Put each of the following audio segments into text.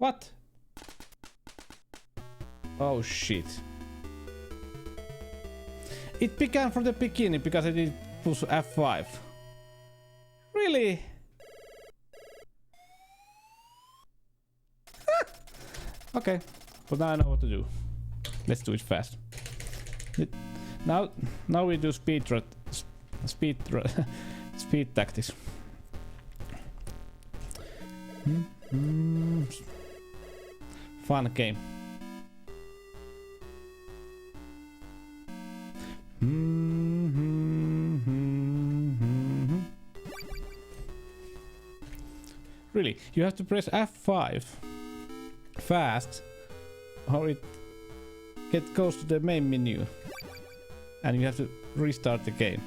What? Oh shit. It began from the beginning because I did push F5. Really? Okay, but now I know what to do. Let's do it fast. Now we do speed tactics. Fun game. Really, you have to press F5 fast or it goes to the main menu and you have to restart the game.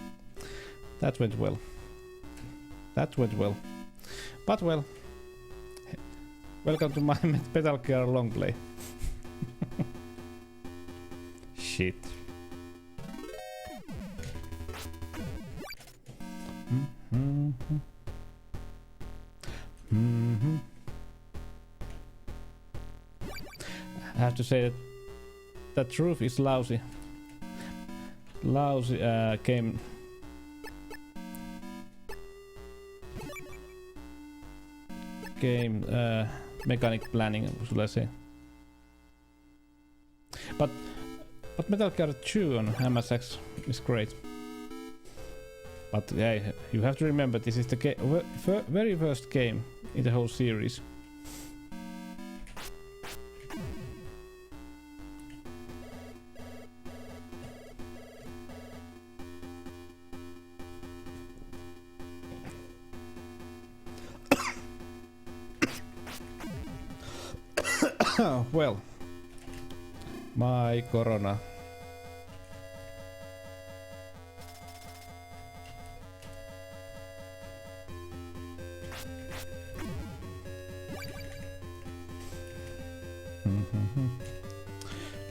That went well. That went well. But well, welcome to my Metal Gear Longplay. Shit. I have to say that that roof is lousy. Lousy game. Mechanic planning, should I say? But Metal Gear 2 on MSX is great. But yeah, you have to remember this is the very first game in the whole series. Well, my corona.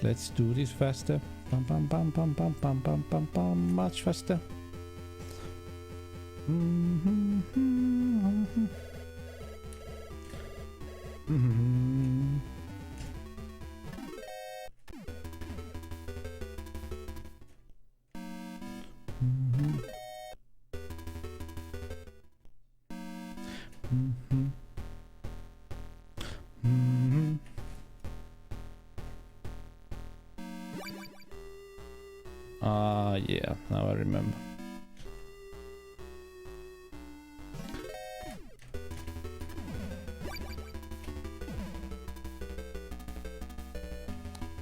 Let's do this faster. Pam pam pam pam pam pam pam pam pam. Much faster. Yeah, now I remember.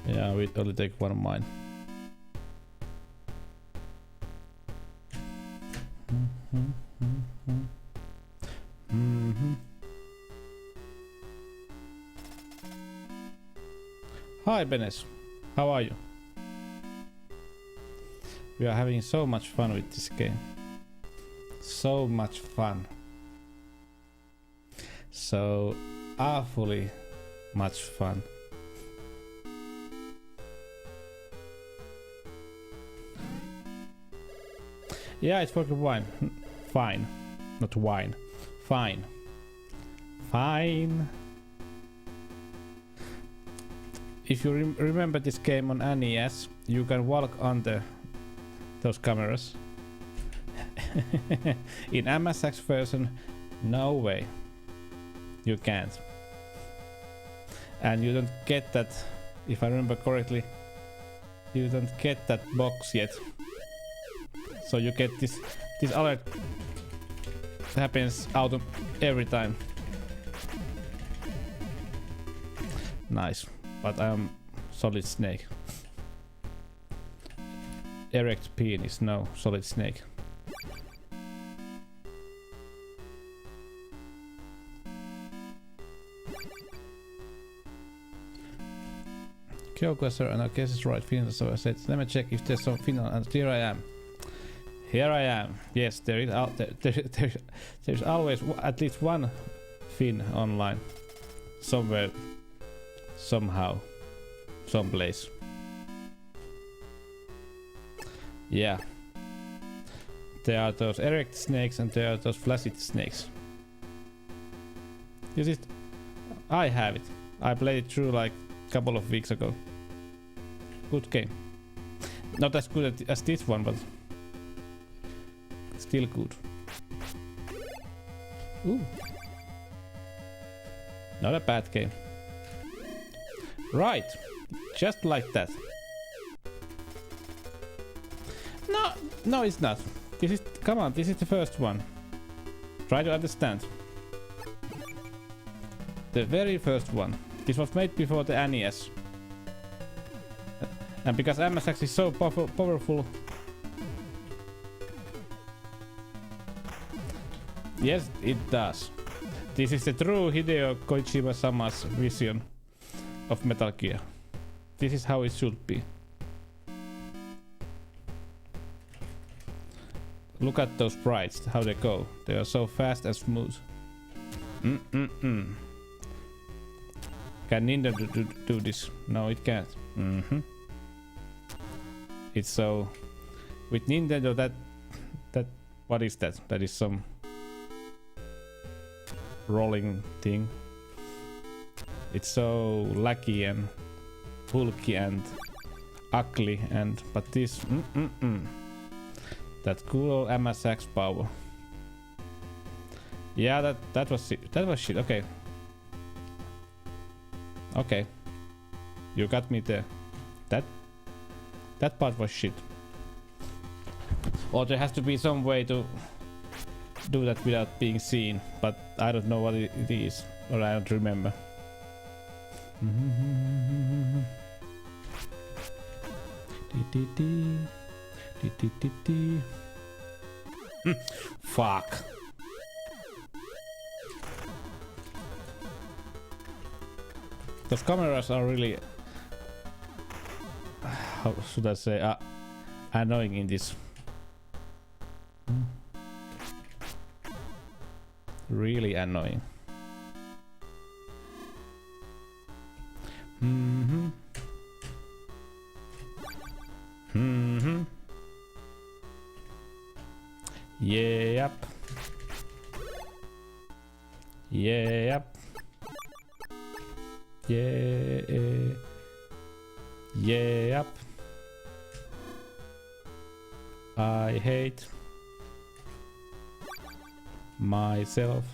Yeah, we only take one mine. Hi Benes, how are you? We are having so much fun with this game. So much fun. So awfully much fun. Yeah, it's for the wine. Fine. Not wine. Fine. Fine. If you remember this game on NES, you can walk under those cameras. In MSX version, no way. You can't. And you don't get that, if I remember correctly, you don't get that box yet. So you get this alert happens out of every time. Nice, but I'm Solid Snake. Erect penis, no, Solid Snake. Geocacher, and I guess it's right Finland, so I said let me check if there's some Finland, and here I am. Here I am. Yes, there is there's always at least one Finn online. Somewhere, somehow, someplace. Yeah. There are those erect snakes and there are those flaccid snakes. This is... I have it. I played it through like a couple of weeks ago. Good game. Not as good as this one, but still good. Ooh. Not a bad game. Right. Just like that. No, it's not. This is, come on, this is the first one. Try to understand. The very first one. This was made before the NES. And because MSX is so powerful. Yes, it does. This is the true Hideo Kojima-sama's vision of Metal Gear. This is how it should be. Look at those sprites, how they go. They are so fast and smooth. Can Nintendo do this? No, it can't. It's so... With Nintendo, that... What is that? That is some... rolling thing. It's so laggy and bulky and ugly, and but this that cool MSX power. Yeah, that was shit. Okay, you got me there. That part was shit. Or there has to be some way to do that without being seen, but I don't know what it is, or I don't remember. Fuck. Those cameras are really, how should I say, annoying in this. Really annoying. Yep. Yep. Yep. I hate myself.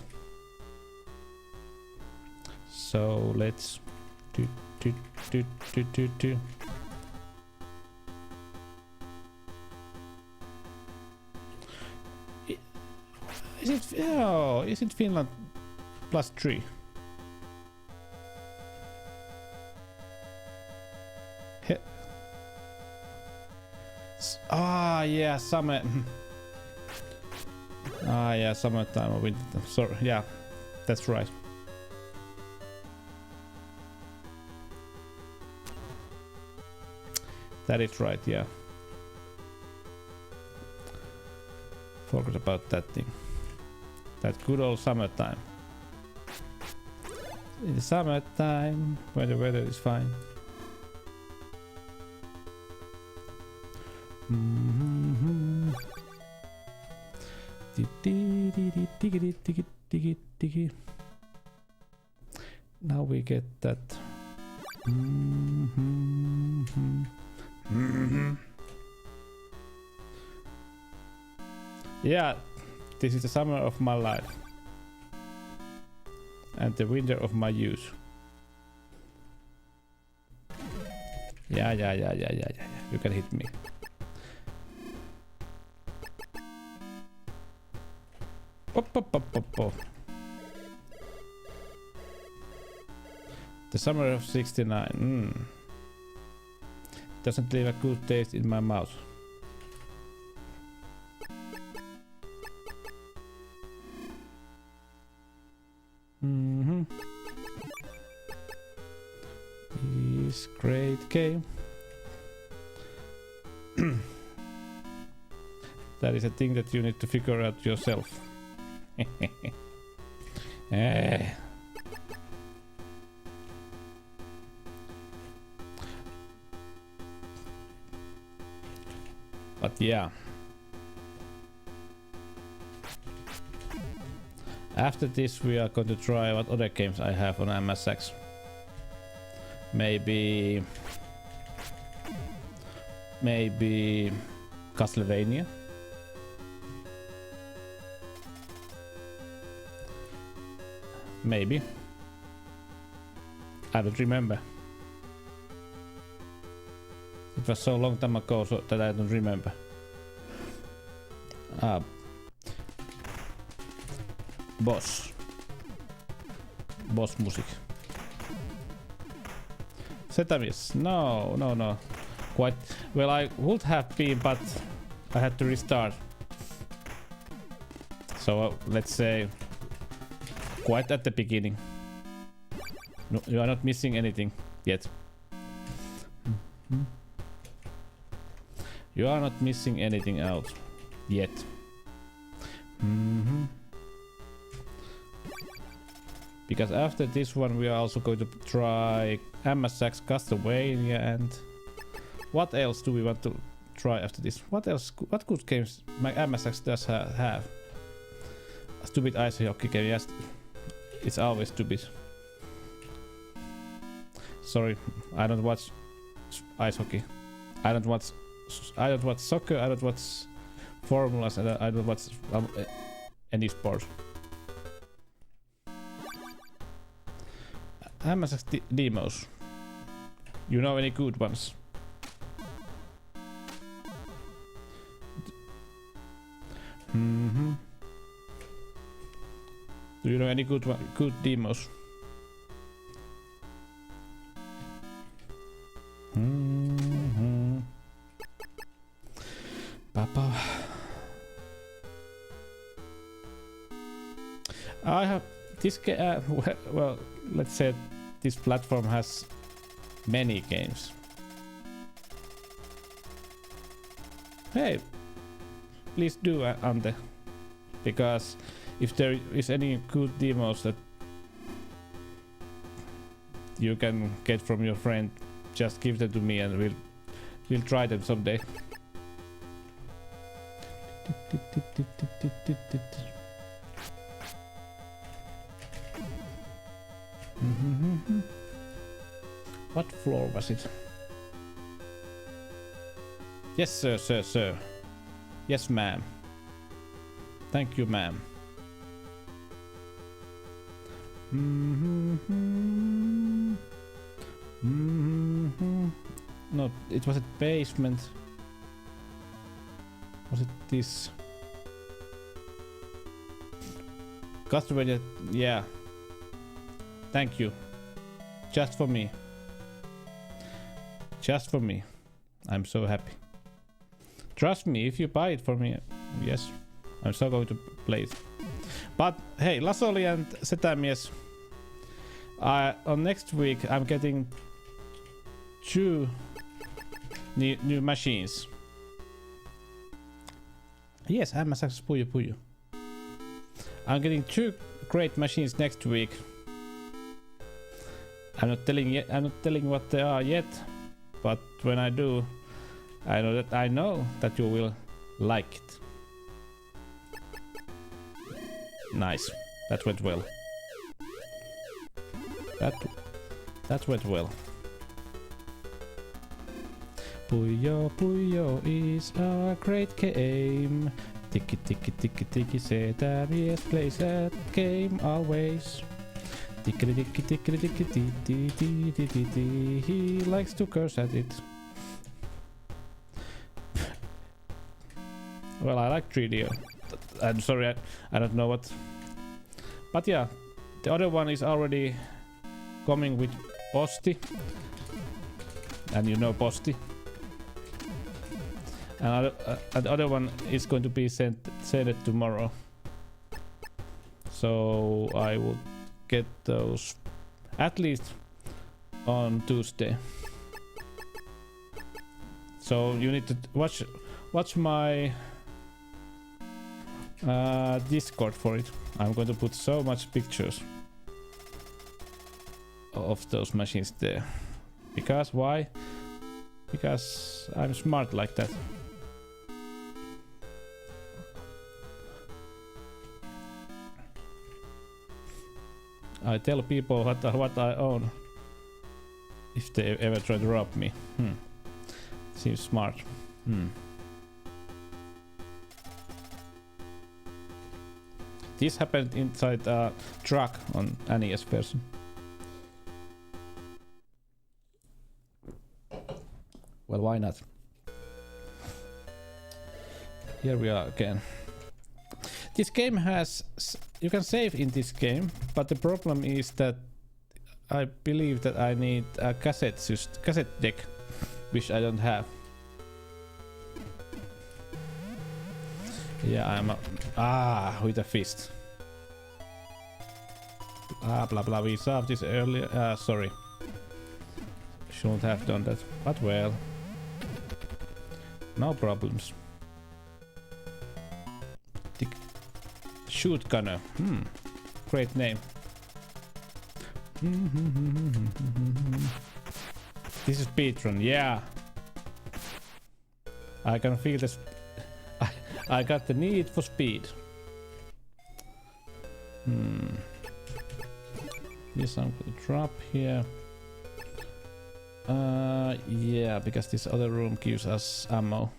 So let's do. Is it Finland +3? Yeah, summer. Yeah, summertime or winter. Sorry, yeah, that's right. That is right, yeah. Forgot about that thing. That good old summertime. In the summertime, when the weather is fine. Now we get that. Yeah, this is the summer of my life and the winter of my youth. Yeah. You can hit me. Pop. The summer of '69. Doesn't leave a good taste in my mouth. This great game. That is a thing that you need to figure out yourself. But yeah. After this we are going to try what other games I have on MSX. Maybe Castlevania. Maybe. I don't remember. It was so long time ago so that I don't remember. Boss music. Setamis. No. Quite well. I would have been, but I had to restart. So let's say quite at the beginning. No, you are not missing anything yet. You are not missing anything out yet. Because after this one we are also going to try MSX Castlevania, and what else do we want to try after this? What else? What good games my MSX does have? A stupid ice hockey game, yes. It's always stupid. Sorry, I don't watch ice hockey. I don't watch soccer. I don't watch formulas, and I don't watch any sports. MSX demos. You know any good ones? Do you know any good demos? Papa. I have this game. Well, let's say this platform has many games. Hey, please do, Ante, because if there is any good demos that you can get from your friend, just give them to me and we'll try them someday. What floor was it? Yes, sir. Yes, ma'am. Thank you, ma'am. No, it was a basement. Was it this? Castlevania, yeah. Thank you. Just for me. Just for me. I'm so happy. Trust me, if you buy it for me, yes, I'm so going to play it. But hey, Lasoli and Setamies, on next week I'm getting 2 new machines. Yes, MSX Puyo. I'm getting 2 great machines next week. I'm not telling what they are yet, but when I do, I know that you will like it. Nice. That went well. That went well. Puyo is a great game. Tiki Setamies plays that game always. Tiki. He likes to curse at it. Well, I like 3D. I'm sorry, I don't know what. But yeah, the other one is already coming with Posti. And you know Posti. And the other one is going to be sent tomorrow. So I will get those at least on Tuesday. So you need to watch my Discord for it. I'm going to put so much pictures of those machines there. Because why? Because I'm smart like that. I tell people what I own. if they ever try to rob me. Seems smart. This happened inside a truck on NES version. Well, why not? Here we are again. This game has... You can save in this game, but the problem is that I believe that I need a cassette deck, which I don't have. Yeah, I'm with a fist. Blah blah, we saw this earlier. Sorry. Shouldn't have done that, but well. No problems. The Shoot Gunner. Great name. This is Speedrun, yeah. I can feel this. I got the need for speed. Yes, I'm gonna drop here. Yeah, because this other room gives us ammo.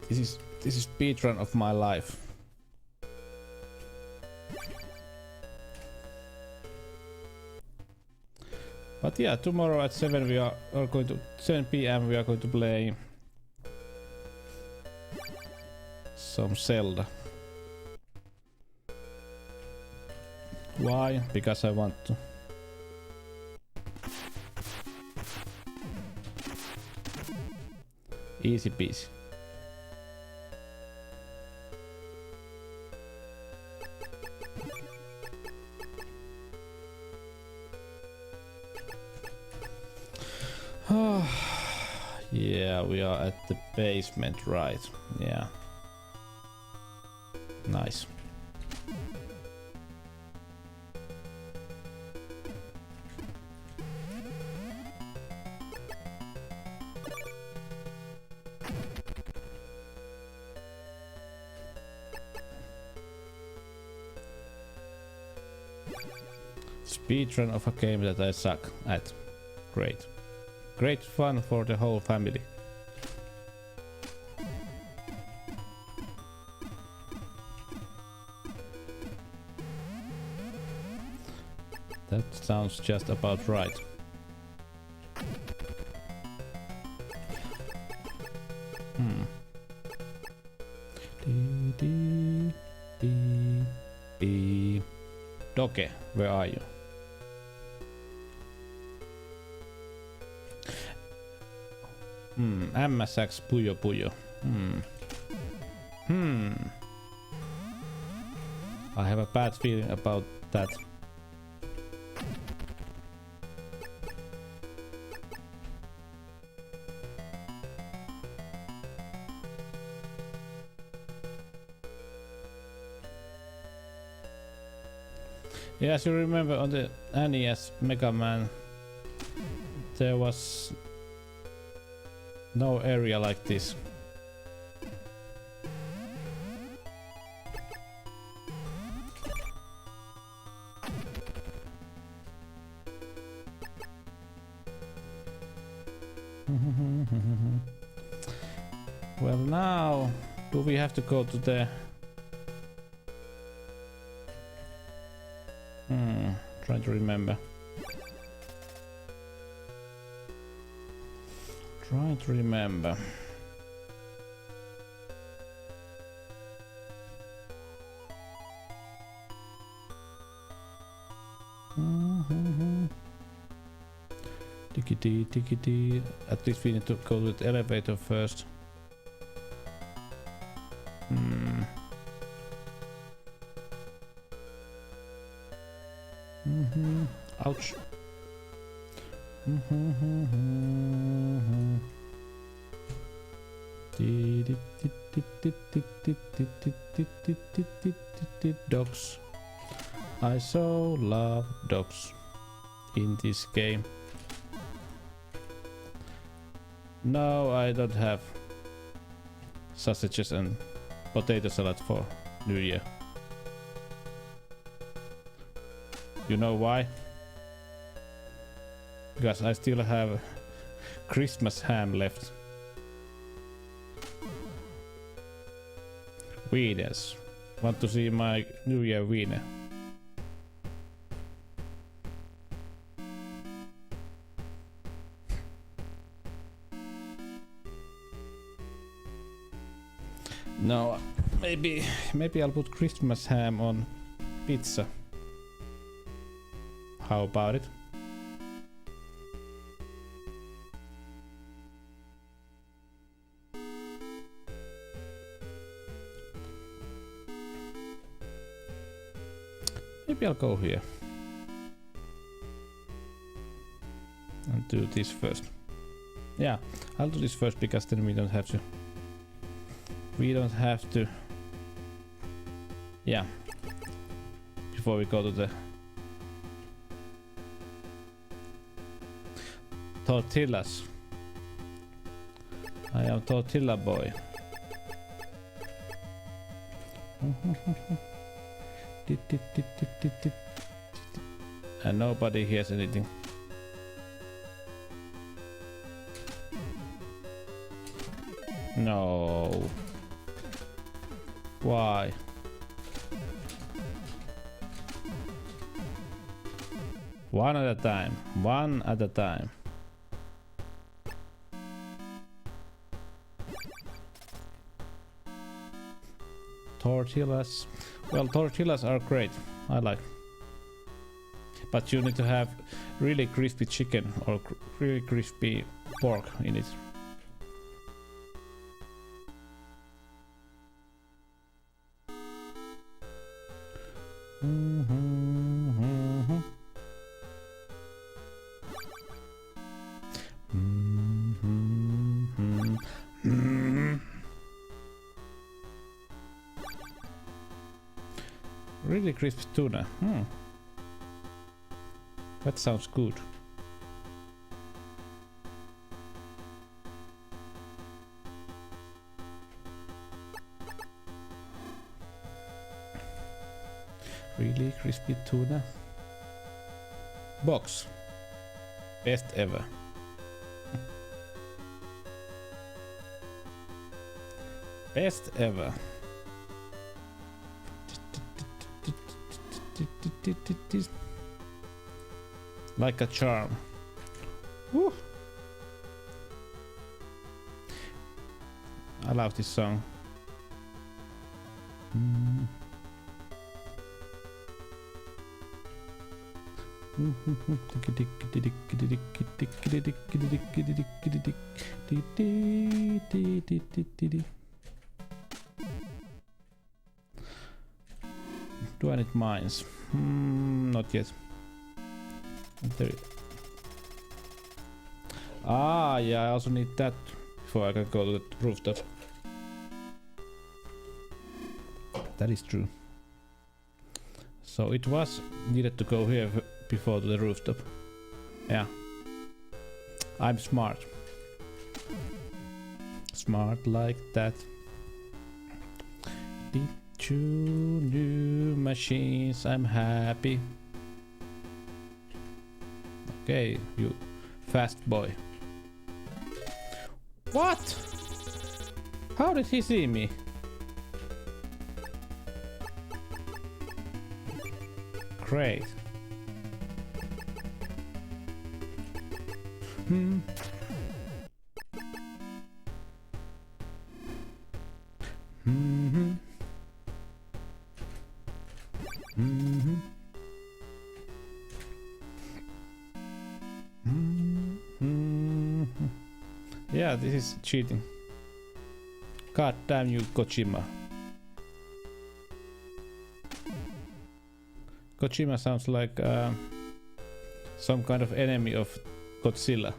This is speedrun of my life. But yeah, tomorrow at 7 we are going to 7 PM we are going to play some Zelda. Why? Because I want to. Easy peasy. Yeah, we are at the basement, right? Yeah. Nice. Speedrun of a game that I suck at. Great. Great fun for the whole family. That sounds just about right. Doge, where are you? MSX Puyo Puyo. I have a bad feeling about that. Yeah, as you remember on the NES Mega Man, there was no area like this. Well, now do we have to go to the trying to remember. Trying to remember. Tickety, tickety. At least we need to go to the elevator first. Ouch. Dogs. I so love dogs in this game. No, I don't have. sausages and potato salad for New Year. You know why? Because I still have Christmas ham left. Wieners. Want to see my New Year wiener? No, maybe I'll put Christmas ham on pizza. How about it? Maybe I'll go here and do this first. Yeah, I'll do this first because then we don't have to. Yeah. Before we go to the tortillas. I am tortilla boy. And nobody hears anything. No. Why? One at a time. One at a time. Tortillas. Well, tortillas are great. I like. But you need to have really crispy chicken or really crispy pork in it. Really crisp tuna. That sounds good. Really crispy tuna. Box. Best ever. Best ever. Like a charm. Woo. I love this song. Do I need mines? Not yet. Ah, yeah, I also need that before I can go to the rooftop. That is true. So it was needed to go here before to the rooftop. Yeah. I'm smart. Smart like that. The two new machines, I'm happy. Okay, you fast boy. What? How did he see me? Great. Yeah, this is cheating. God damn you, Kojima. Kojima sounds like some kind of enemy of Godzilla.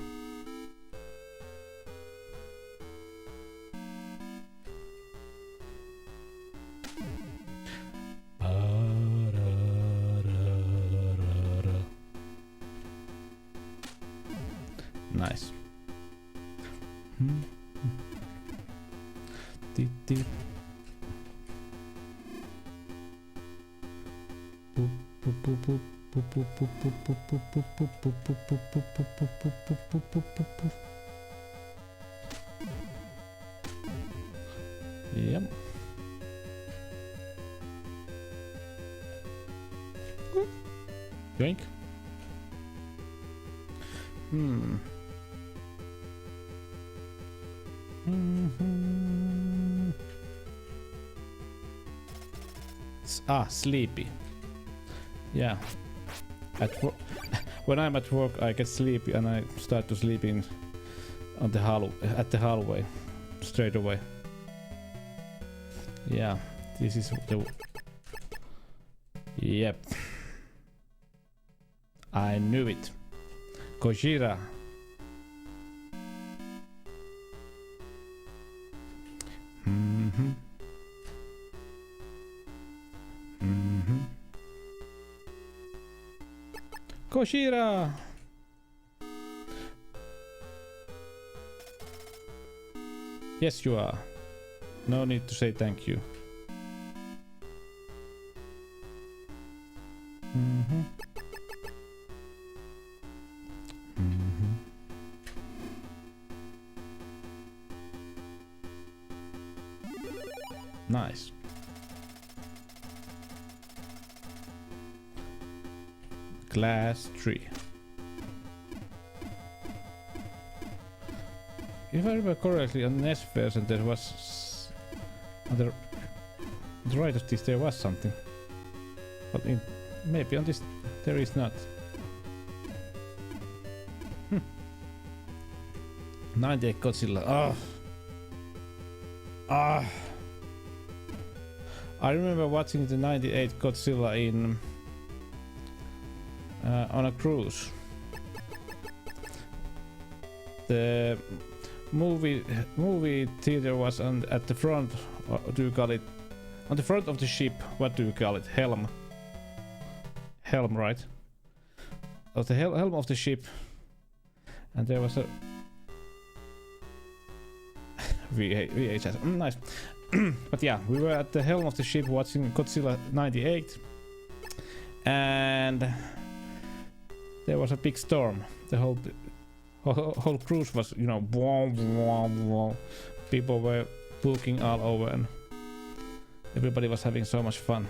Nice. Yep. Yoink. Sleepy. Yeah. When I'm at work, I get sleepy and I start to sleeping on the at the hallway straight away. Yeah, this is the. Yep. I knew it. Gojira. Gojira. Yes, you are. No need to say thank you. Nice. Class 3. If I remember correctly, on NES version there was on the right of this there was something, but maybe on this there is not. 98 Godzilla. I remember watching the 98 Godzilla in on a cruise. The movie theater was at the front. Do you call it on the front of the ship? What do you call it? Helm, right? Of the helm of the ship, and there was a VHS. Nice. But yeah, we were at the helm of the ship watching Godzilla 98, and there was a big storm. The whole cruise was, you know, people were puking all over, and everybody was having so much fun.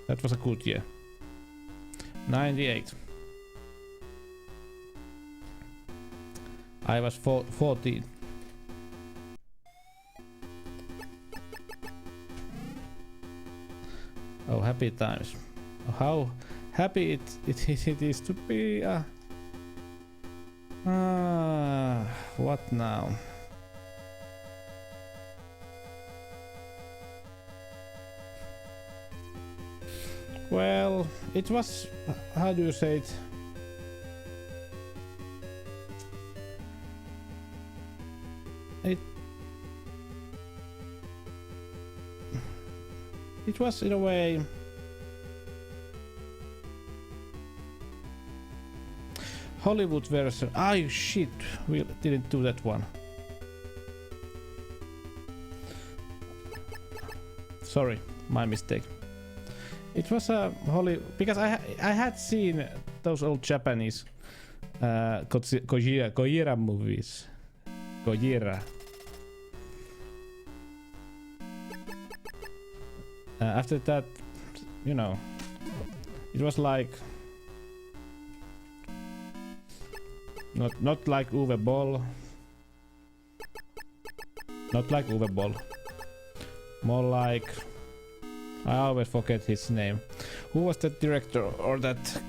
That was a good year. 98. I was 14. Oh, happy times. How happy it is to be. What now? Well, it was. How do you say it? It was in a way Hollywood version. Ah, shit, we didn't do that one. Sorry, my mistake. It was a because I had seen those old Japanese Gojira movies. Gojira. After that, you know, it was like not like Uwe Boll, more like, I always forget his name. Who was that director or that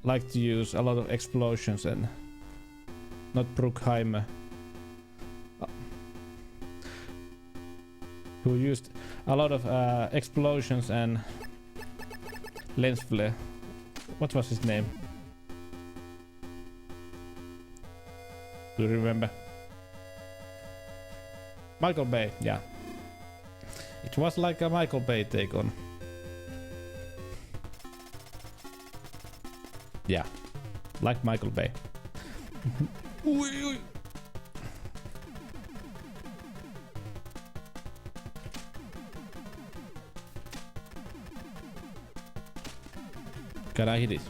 liked to use a lot of explosions and not Bruckheimer. Who used a lot of explosions and lens flare. What was his name? Do you remember? Michael Bay, yeah. It was like a Michael Bay take on. Yeah, like Michael Bay. Ui. Can I hit it?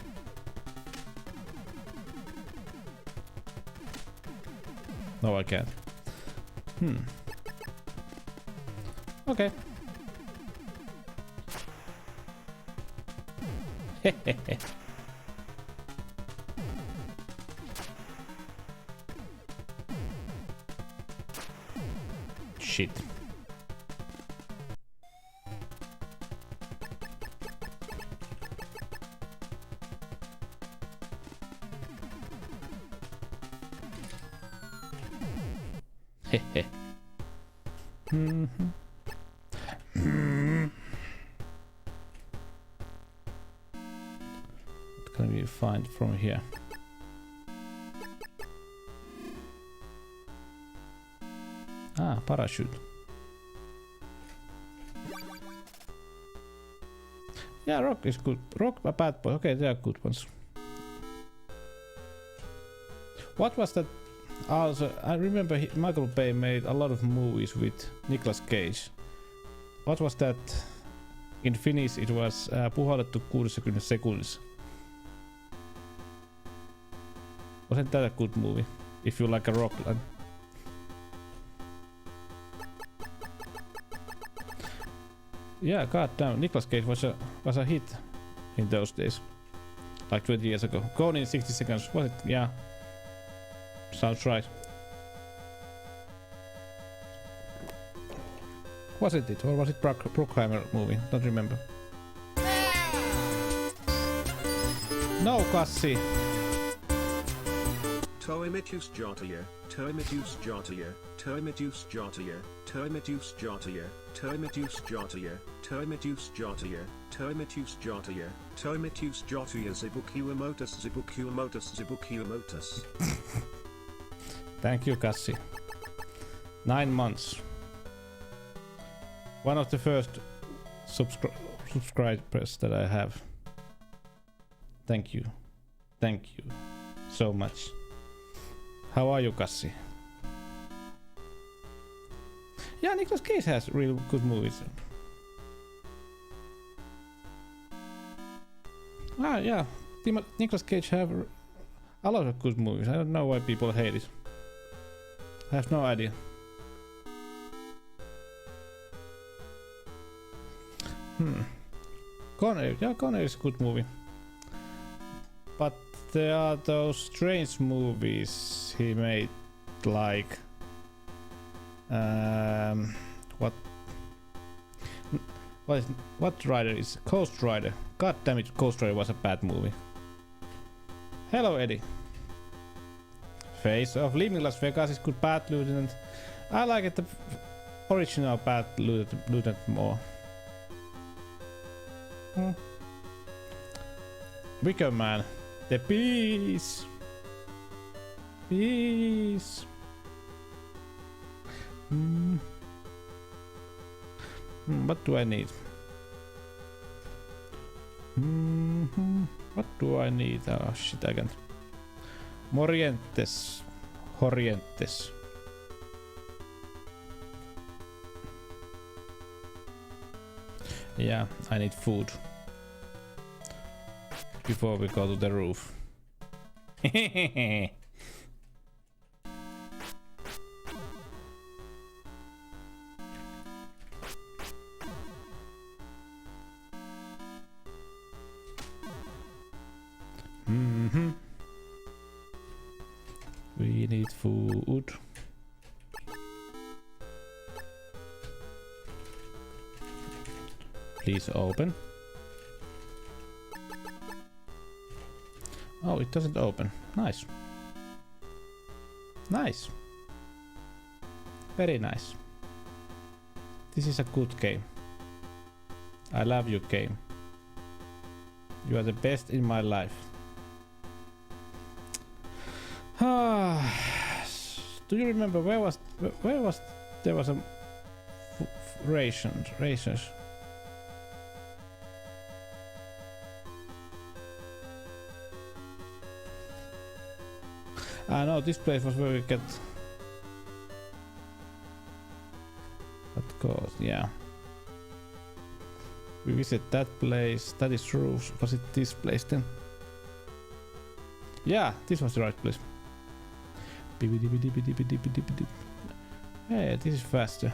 No, I can't. Okay. Shit. Hehe. What can we find from here? Ah, parachute. Yeah, rock is good. Rock, a bad boy. Okay, they are good ones. What was that? Also, I remember Michael Bay made a lot of movies with Nicolas Cage. What was that? In Finnish it was puhallettu 60 sekunnissa. Wasn't that a good movie? If you like a rock line. Yeah, goddamn, Nicolas Cage was a hit in those days. Like 20 years ago. Gone in 60 seconds, was it? Yeah. Sounds right. Wasn't it? Or was it Bruckheimer movie? Don't remember. No, Kassi. Toimetus Jotia, Toimetus Jotia, Toimetus Jotia, Toimetus Jotia, Toimetus Jotia, Toimetus Jotia, Toimetus Jotia, Toimetus Jotia, Zibukuamotus, Zibukuamotus, Zibukuamotus. Thank you, Kassi. 9 months. One of the first subscribers that I have. Thank you. Thank you so much. How are you, Kassi? Yeah, Nicolas Cage has really good movies. Ah, yeah. Nicolas Cage have a lot of good movies. I don't know why people hate it. I have no idea. Connery, yeah, Connery is a good movie. But there are those strange movies he made, like what Rider is Ghost Rider. God damn it, Ghost Rider was a bad movie. Hello, Eddie. Face of Leaving Las Vegas is good. Bad Lieutenant. I like it, the original Bad Lieutenant more. Wicker Man. The peace. Peace. What do I need? What do I need? Oh shit, I can't. Morientes. Horientes. Yeah, I need food. Before we go to the roof. We need food. Please open. Oh, it doesn't open. Nice. Nice. Very nice. This is a good game. I love your game. You are the best in my life. Do you remember where was there was a rations? No, this place was where we get... Of course, yeah. We visit that place. That is true. Was it this place then? Yeah, this was the right place. Hey, this is faster.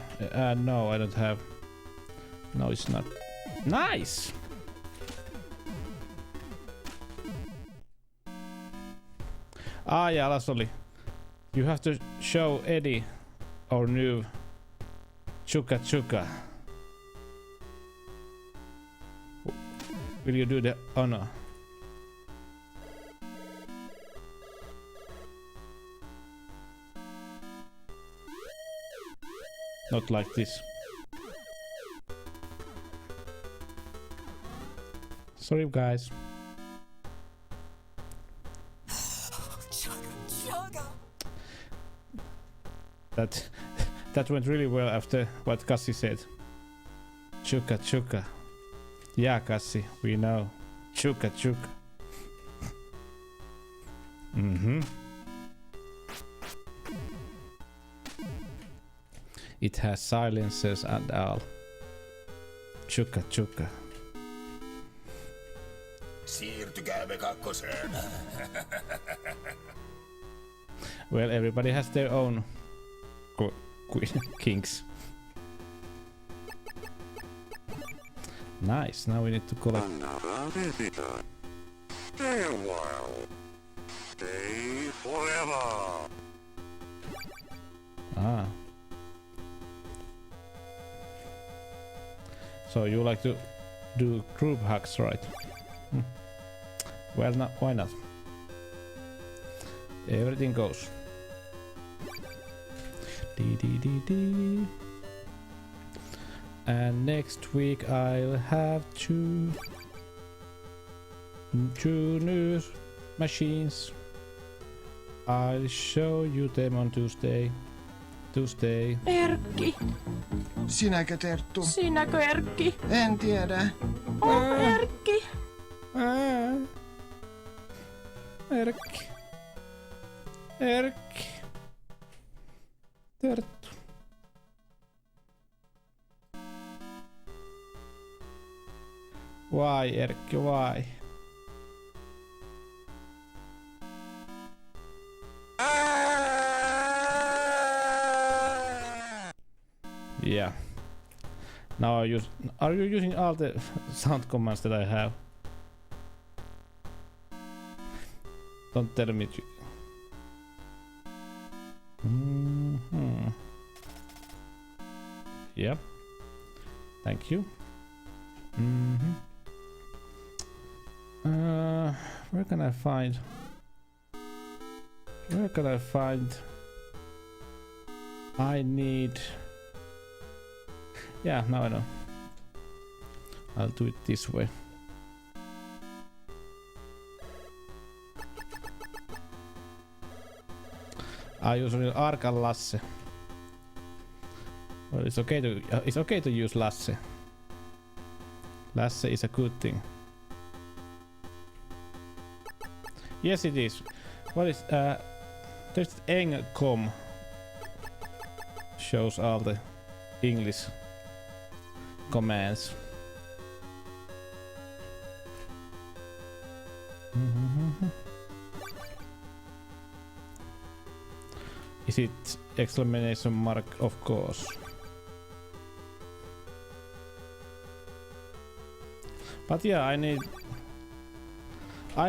No, I don't have. No, it's not. Nice! Yeah, lastly. You have to show Eddie our new Chuka Chuka. Will you do the honor? Not like this. Sorry, guys. That went really well after what Cassie said. Chuka Chuka. Yeah, Cassie, we know. Chuka Chuka. It has silencers and all. Chuka Chuka. Siirtykäämme kakkoseen. Well, everybody has their own kinks. Nice, now we need to collect. Another visitor. Stay a while. Stay forever. Ah. So you like to do group hacks, right? Well, why not? Everything goes. Dee. And next week I'll have two new machines. I'll show you them on Tuesday. Erkki. Sinäkö, Terttu? Sinäkö, Erkki? En tiedä. Erkki. Erkki. Terttu. Why, Erkki, why? Yeah. Now are you using all the sound commands that I have? Don't tell me to... Yeah. Thank you. Where can I find? I need... Yeah, now I know. I'll do it this way. I usually Ark and Lasse. Well, it's okay to use Lasse. Lasse is a good thing. Yes, it is. What is there's Eng.com shows all the English commands. Is it exclamation mark? Of course. But yeah, I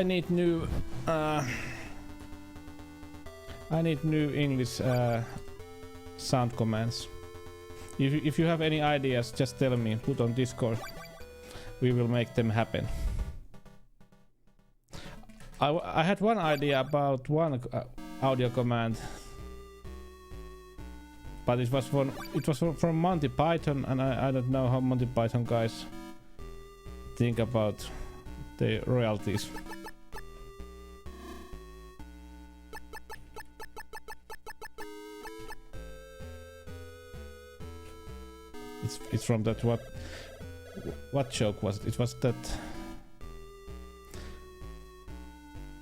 need new English sound commands. If you have any ideas, just tell me. Put on Discord. We will make them happen. I had one idea about one audio command, but it was from Monty Python, and I don't know how Monty Python guys think about the royalties. It's from that what joke was it? It was that.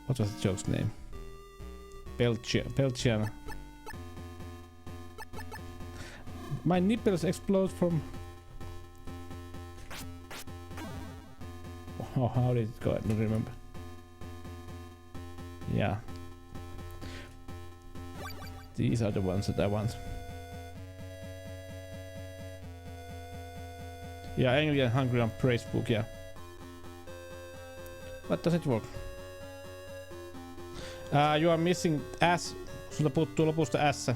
What was the joke's name? Belgian. My nipples explode from... Oh, how did it go? I don't remember. Yeah. These are the ones that I want. Yeah, Angry and Hungry on Facebook, yeah. But does it work? You are missing S. Sulta puuttuu lopusta S.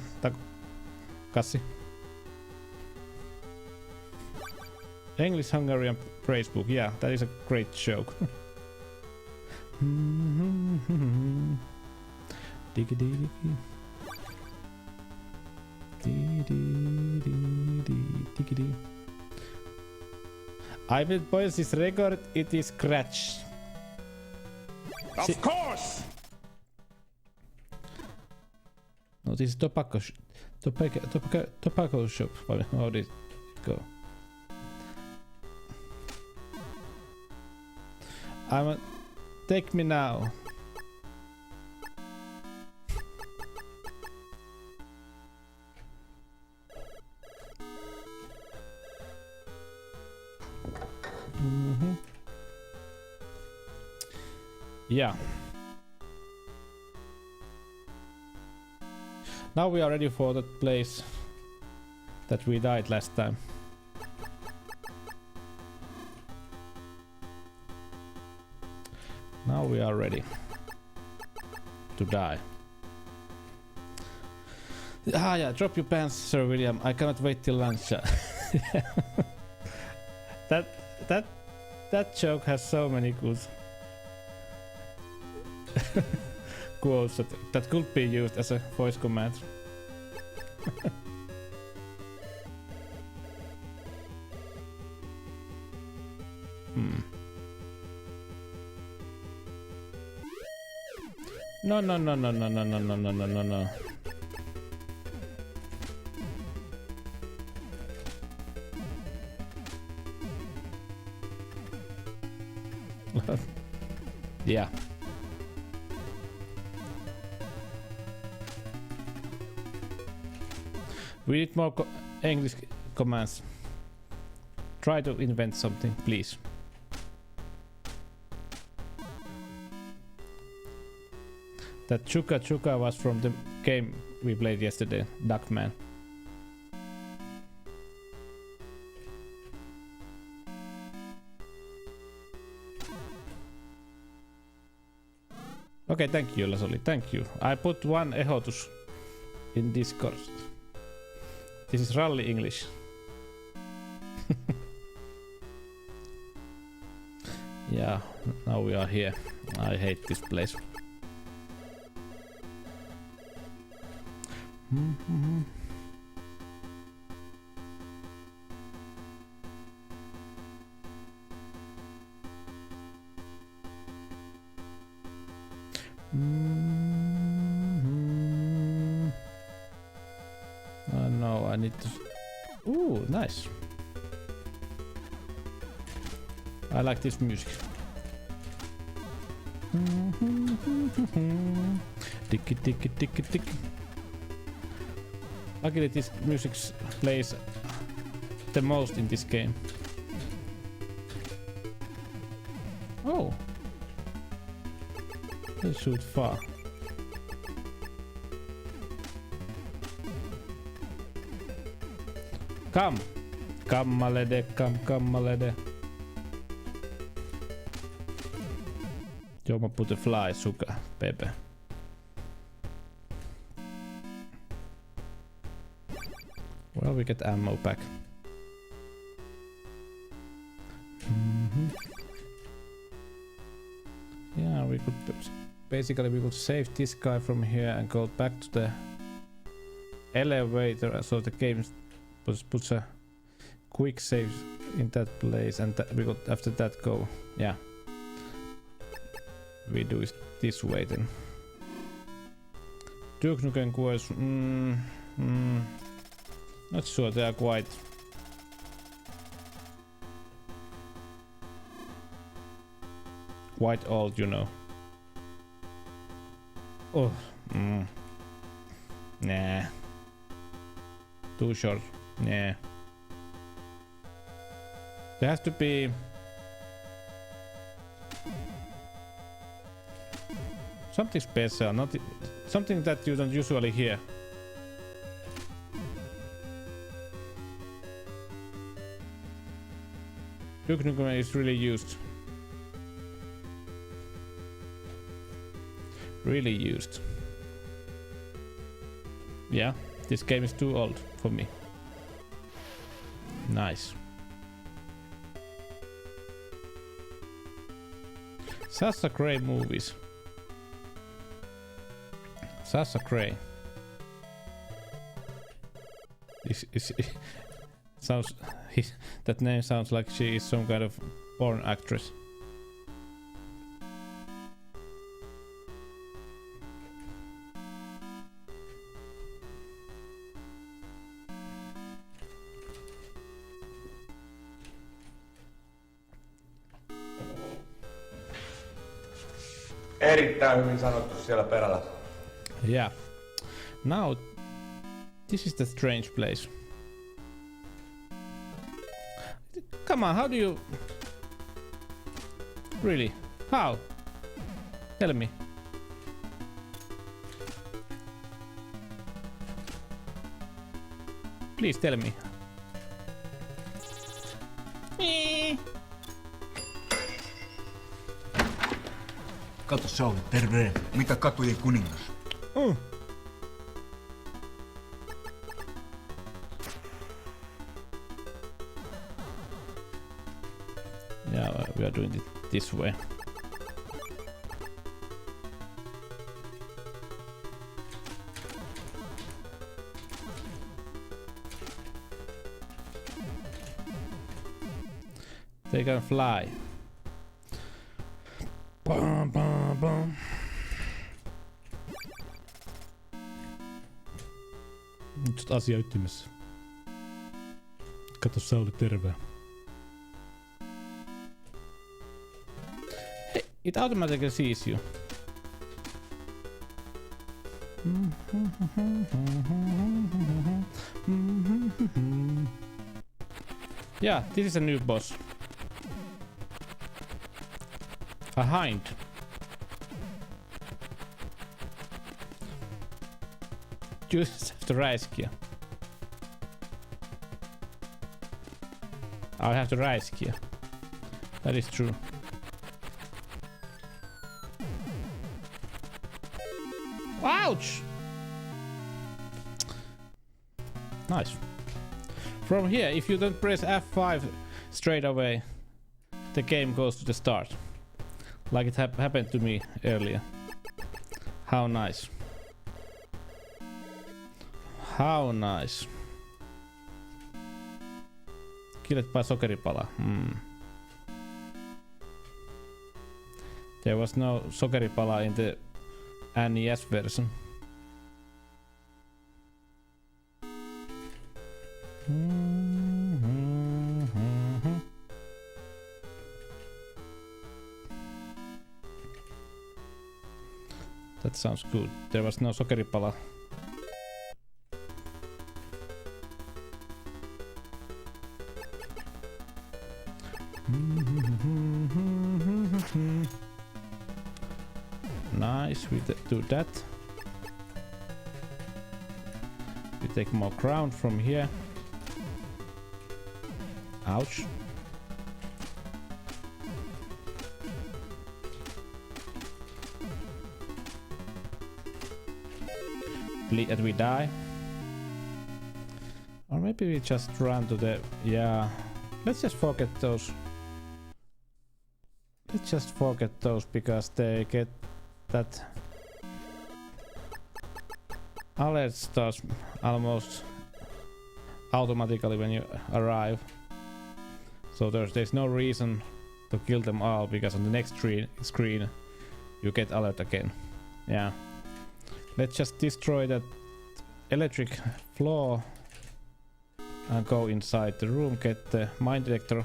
Kassi. English Hungarian Phrasebook, yeah, that is a great joke. Diggy diggy. Diggy. I will post this record, it is scratch. Of course! No, this is tobacco shop. How did it go? Take me now. Yeah. Now we are ready for that place that we died last time. Now we are ready to die. Ah yeah, drop your pants, Sir William. I cannot wait till lunch. That joke has so many good quotes that could be used as a voice command. No. Yeah. We need more English commands. Try to invent something, please. That Chuka Chuka was from the game we played yesterday, Duckman. Okay, thank you, Lasoli, thank you. I put one ehdotus in Discord. This is Rally English. Yeah, now we are here. I hate this place. No, I need to... Ooh, nice. I like this music. Ticky ticky ticky ticky. Luckily this music plays the most in this game. Oh. They shoot far. Come! Come my lady, come my lady. Yo, mä put a fly, suka, baby. Well, we get ammo back. Yeah, we could basically we could save this guy from here and go back to the elevator, so the game puts a quick save in that place, and we could after that go. Yeah, we do it this way then. Duke Nukem quest. Not sure, they are quite old, you know. Oh, Nah. Too short. Yeah. There has to be something special, not something that you don't usually hear. Duke Nukem is really used. Really used. Yeah, this game is too old for me. Nice. Sasha Grey movies. Sasha Grey. Sounds that name sounds like she is some kind of porn actress. Erittäin hyvin sanottu siellä perällä. Yeah. Now, this is the strange place. Come on, how do you... Really? How? Tell me. Please tell me. Kato Sauli, terve. Mitä katujen kuningas? Yeah, we are doing it this way. They can fly. Bum, bum, bum. Nyt asia ytimessä. Kato Sauli, terve. Hey, it automatically sees you. Yeah, this is a new boss. A hind. You just have to rescue. I have to rescue. That is true. Ouch! Nice. From here, if you don't press F5 straight away, the game goes to the start. Like it happened to me earlier. How nice. How nice. Killed by sokeripala. There was no sokeripala in the NES version. That sounds good. There was no sokeripala. Nice, we do that. We take more ground from here. Ouch. Bleed and we die. Or maybe we just run to the... Yeah. Let's just forget those. Let's just forget those because they get that alert starts almost automatically when you arrive. So there's no reason to kill them all because on the next screen you get alert again. Yeah. Let's just destroy that electric floor and go inside the room, get the mine detector.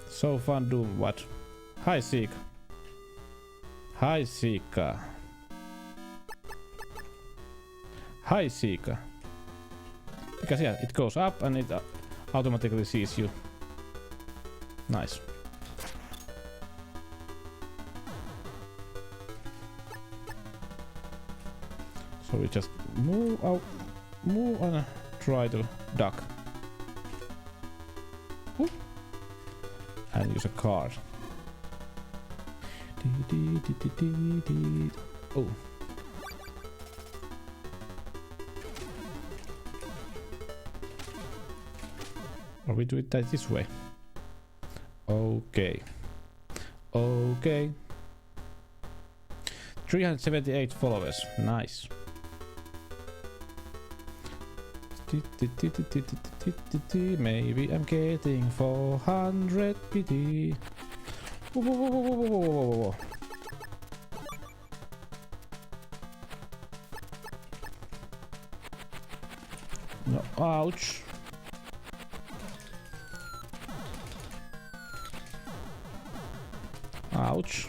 So fun, Doom, what? Hi, Seek. Hi Sika. Hi Sika. Because yeah, it goes up and it automatically sees you. Nice. So we just move out, move and try to duck. Whoop. And use a card. Oh. Or we do it this way. Okay. Okay. 378 followers. Nice. Maybe I'm getting 400 PD. Whoa, whoa, whoa, whoa, whoa, whoa, whoa, whoa. No, ouch. Ouch.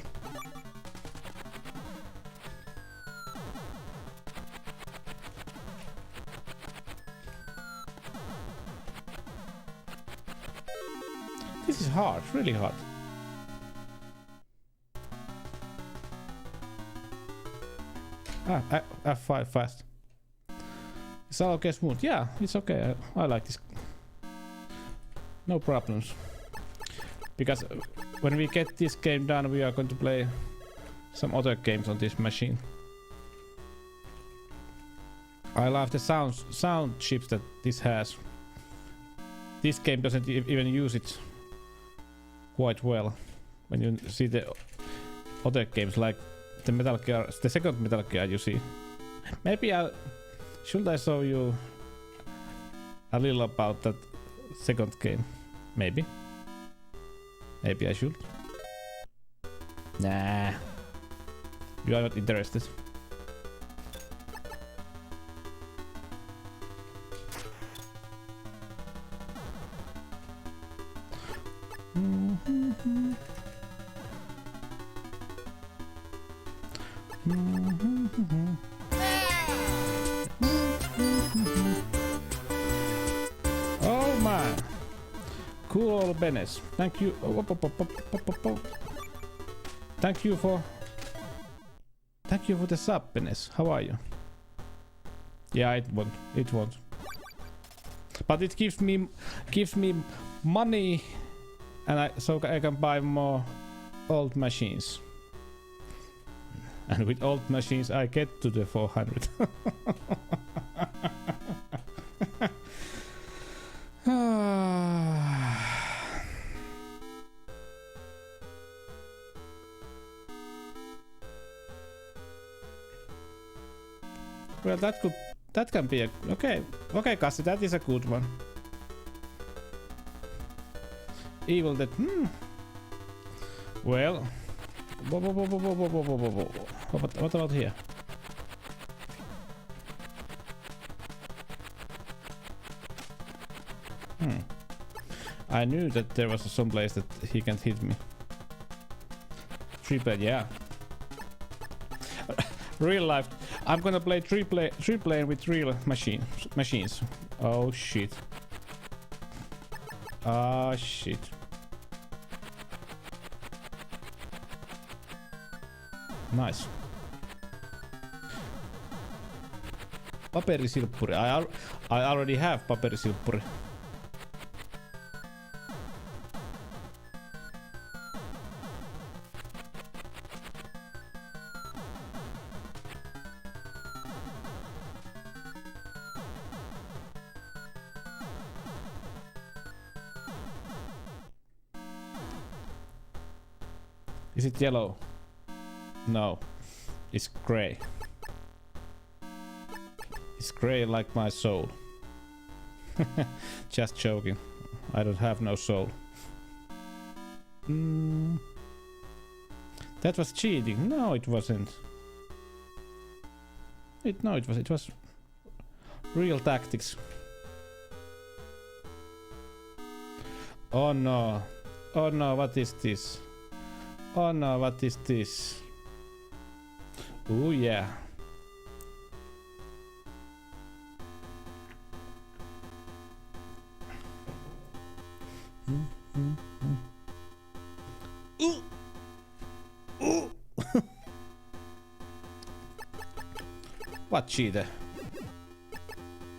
This is hard, really hard. F5 fast. Is that okay smooth? Yeah, it's okay. I like this. No problems. Because when we get this game done, we are going to play some other games on this machine. I love the sound chips that this has. This game doesn't even use it quite well. When you see the other games like the Metal Gear, the second Metal Gear, you see. Maybe should I show you a little about that second game? Maybe. Maybe I should. Nah. You are not interested. Oh man. Cool Benes. Thank you. Thank you for the sub, Benes. How are you? Yeah, it won't. But it gives me money, and so I can buy more old machines. And with old machines, I get to the 400. Well, that can be a okay, Kassi, that is a good one. Evil Dead. Well, what about here? I knew that there was some place that he can't hit me. Triple, yeah. Real life. I'm gonna play triple with real machines. Oh shit. Ah shit. Nice. Paperisilppuri. I already have paperisilppuri. Is it yellow? No, it's gray. It's gray like my soul. Just joking. I don't have no soul. That was cheating. No, it wasn't. It was real tactics. Oh no. Oh no, what is this? Oh no, what is this? Oh yeah. Ooh. Ooh. What cheater?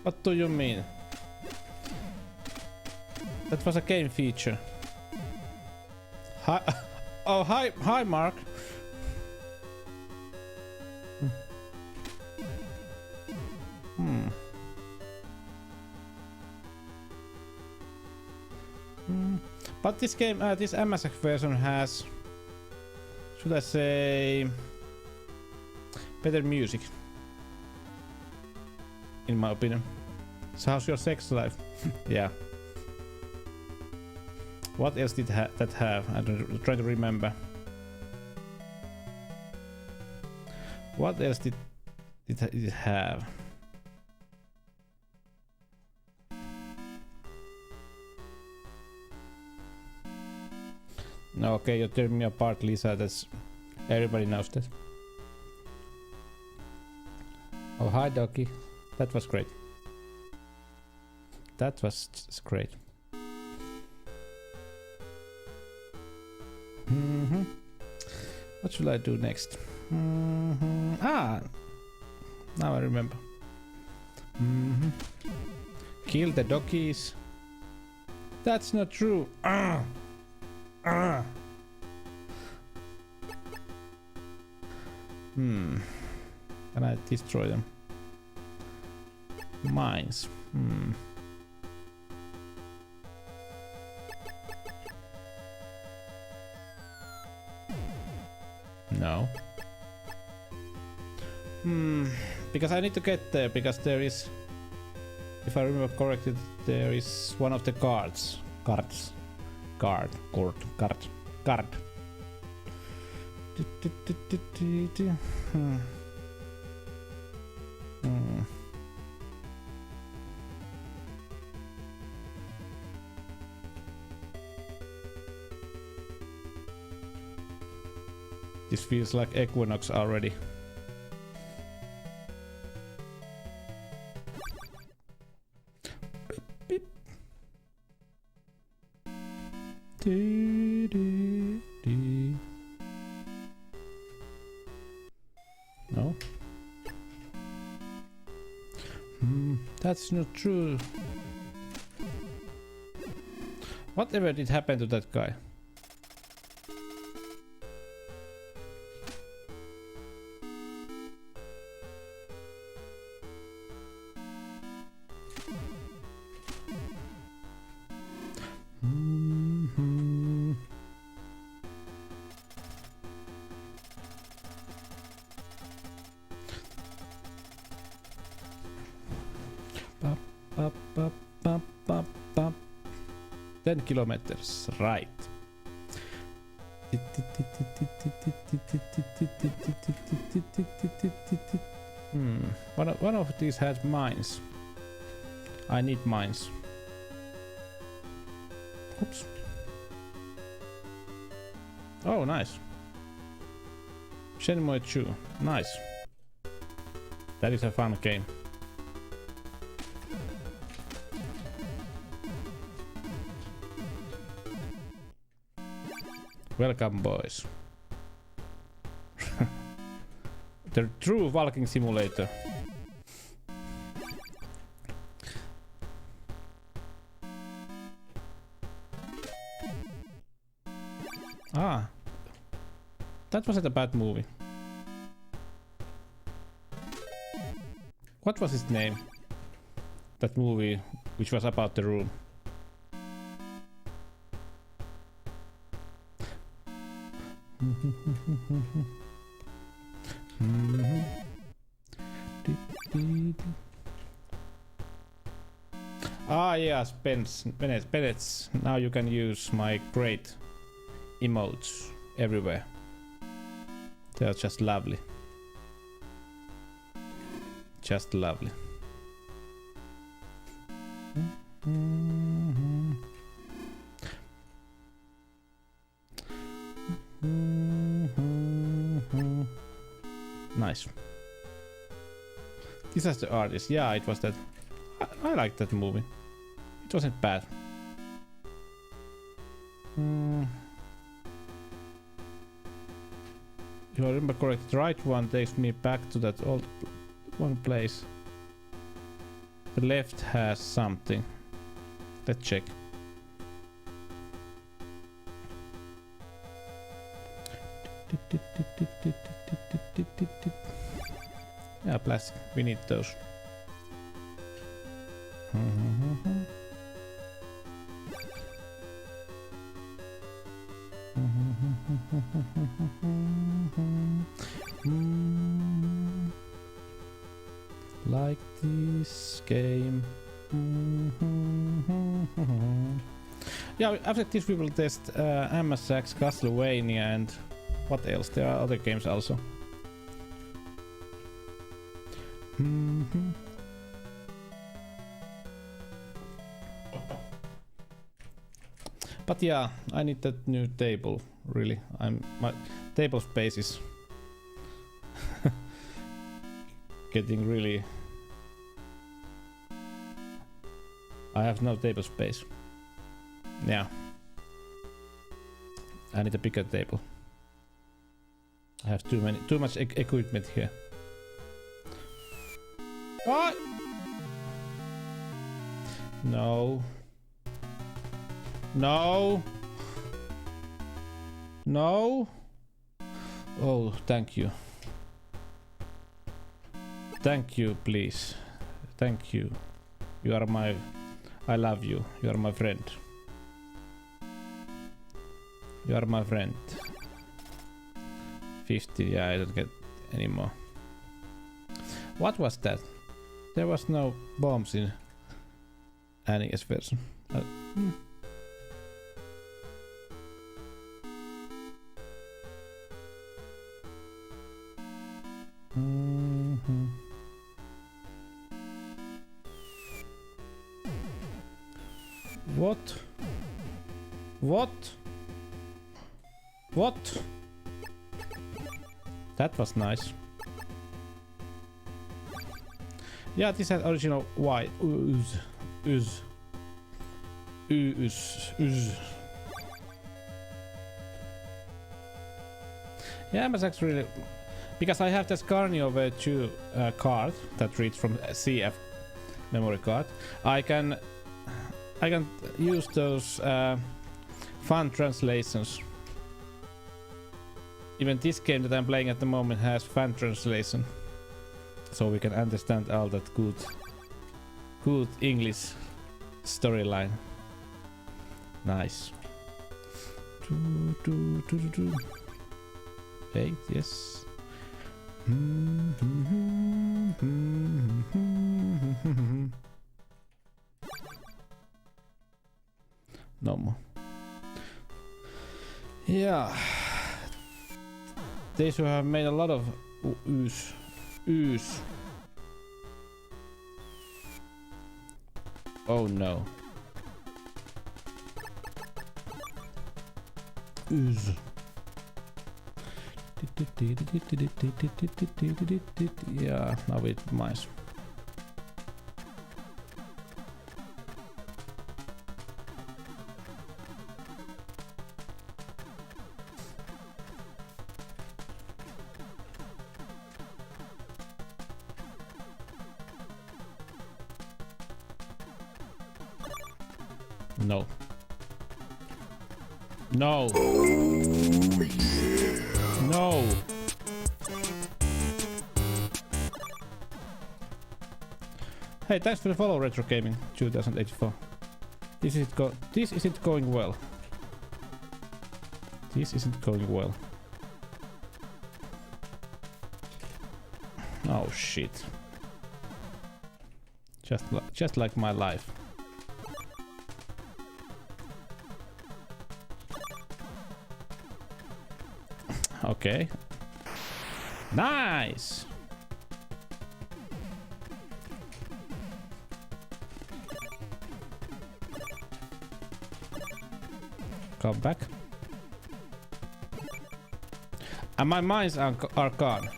What do you mean? That was a game feature. Hi. Oh, hi, Mark. But this game, this MSX version has, should I say, better music, in my opinion. So how's your sex life? Yeah. What else did that have? I'm trying to remember. What else did it have? No, okay, you're tearing me apart, Lisa. That's everybody knows that. Oh, hi, Doki. That was great. That was just great. What should I do next? Ah, now I remember. Kill the doggies. That's not true. Can I destroy them? Mines. No. Because I need to get there, because there is, if I remember correctly, there is one of the cards. Card. This feels like Equinox already. Beep, beep. No. That's not true. Whatever did happen to that guy? Pop, pop, pop, pop, pop, pop. 10 kilometers, right. One of these has mines. I need mines. Oops. Oh, nice. Shenmue 2. Nice. That is a fun game. Welcome, boys. The true walking simulator. Ah, that wasn't a bad movie. What was his name? That movie which was about the room. Ah yes, Bennett's. Now you can use my great emotes everywhere. They are just lovely. Just lovely. Nice. Nice. Disaster Artist. Yeah, it was that. I liked that movie. It wasn't bad. If I remember correct, the right one takes me back to that old one place. The left has something. Let's check. Yeah, plastic. We need those. Like this game. Yeah, after this we will test MSX, Castlevania, and what else? There are other games also. But yeah, I need that new table. Really, my table space is getting really. I have no table space. Yeah, I need a bigger table. I have too much equipment here. What? No. No. No. Oh, thank you. Thank you, please. Thank you. You are my... I love you. You are my friend. You are my friend. 50, yeah, I don't get any more. What was that? There was no bombs in NES version. What? What? What? That was nice. Yeah, this had original white ooze. Yeah, MSX really, because I have this Carnio V2 card that reads from CF memory card. I can use those fun translations. Even this game that I'm playing at the moment has fan translation, so we can understand all that good English storyline. Nice. 8, yes. No more. Yeah. They should have made a lot of ooze. Oh no. Ooze. Yeah, now with mice. No. No. No. Hey, thanks for the follow, Retro Gaming 2084. This isn't going well. This isn't going well. Oh shit. Just like my life. Okay. Nice. Come back. And my mines are gone.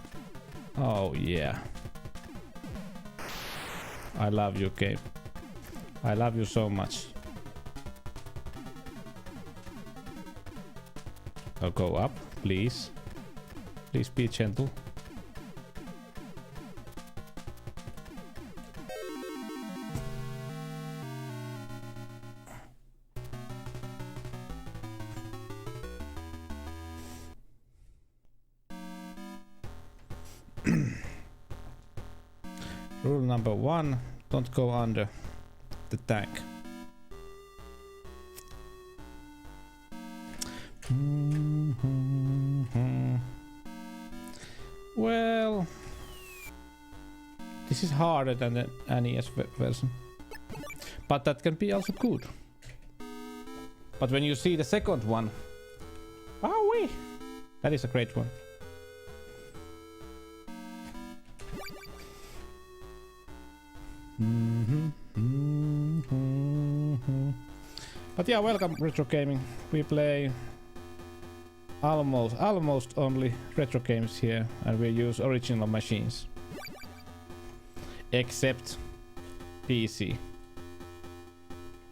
Oh yeah. I love you, game. I love you so much. I'll go up, please. Please be gentle. Rule number 1, don't go under the tank. Well, this is harder than the NES version, but that can be also good. But when you see the second one, wowee, that is a great one. But yeah, welcome retro gaming. We play almost only retro games here, and we use original machines, except PC.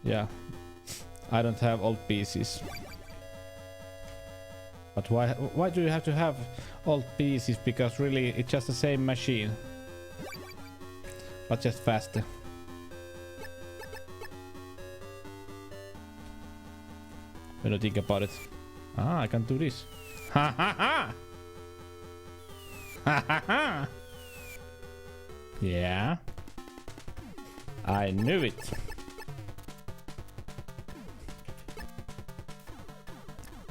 Yeah, I don't have old PCs. But why do you have to have old PCs? Because really it's just the same machine, but just faster. When you think about it. Ah, I can do this. Ha ha ha! Ha ha ha! Yeah. I knew it.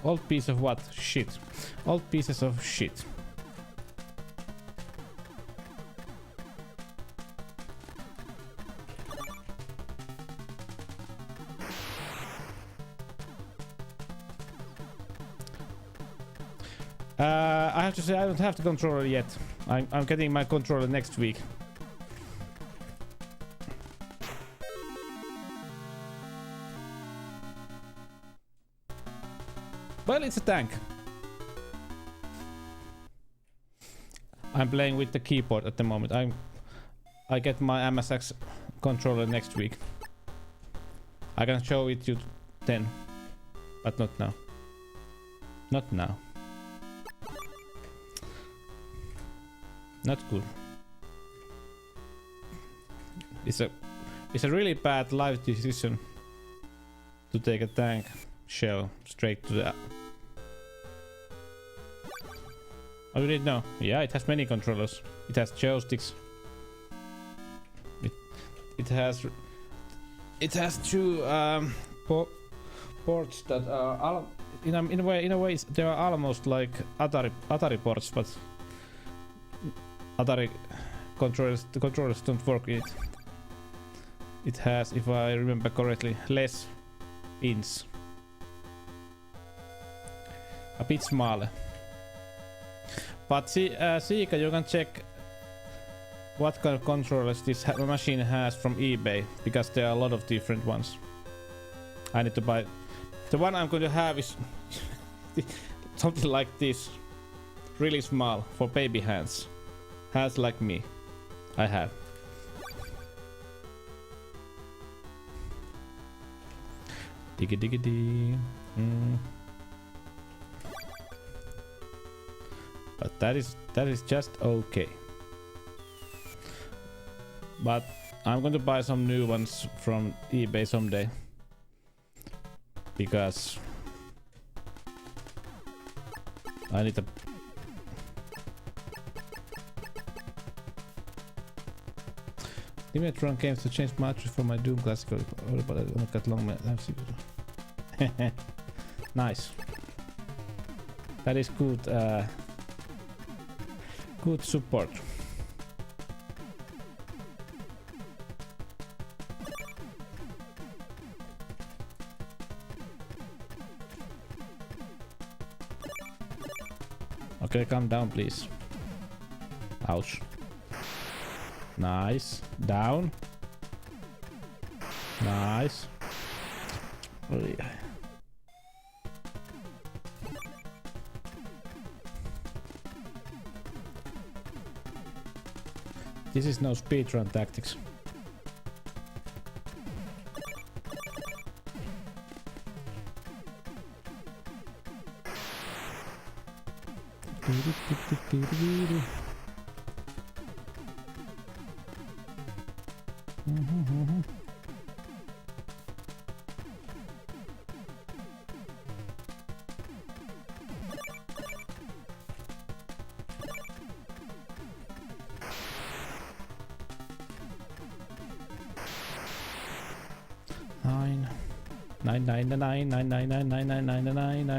Old piece of what? Shit. Old pieces of shit. I have to say I don't have the controller yet. I'm getting my controller next week. Well, it's a tank. I'm playing with the keyboard at the moment. I get my MSX controller next week. I can show it to you then, but not now. Not now. Not good. It's a really bad life decision to take a tank shell straight to the... Oh, you didn't know? Yeah, it has many controllers. It has joysticks. It has two ports that are in a way they are almost like Atari ports, but Atari controllers, the controllers don't work in it. It has, if I remember correctly, less pins. A bit smaller. But Sika, you can check what kind of controllers this machine has from eBay, because there are a lot of different ones. I need to buy. The one I'm going to have is something like this, really small for baby hands. Hands like me. I have. Diggy diggy dee. But that is just okay. But I'm going to buy some new ones from eBay someday, because I need a... Limited run games to change matches for my Doom Classic, but I don't got long. Nice. That is good. Good support. Okay, calm down, please. Ouch. Nice. Down. Nice. Oh, yeah. This is no speedrun tactics.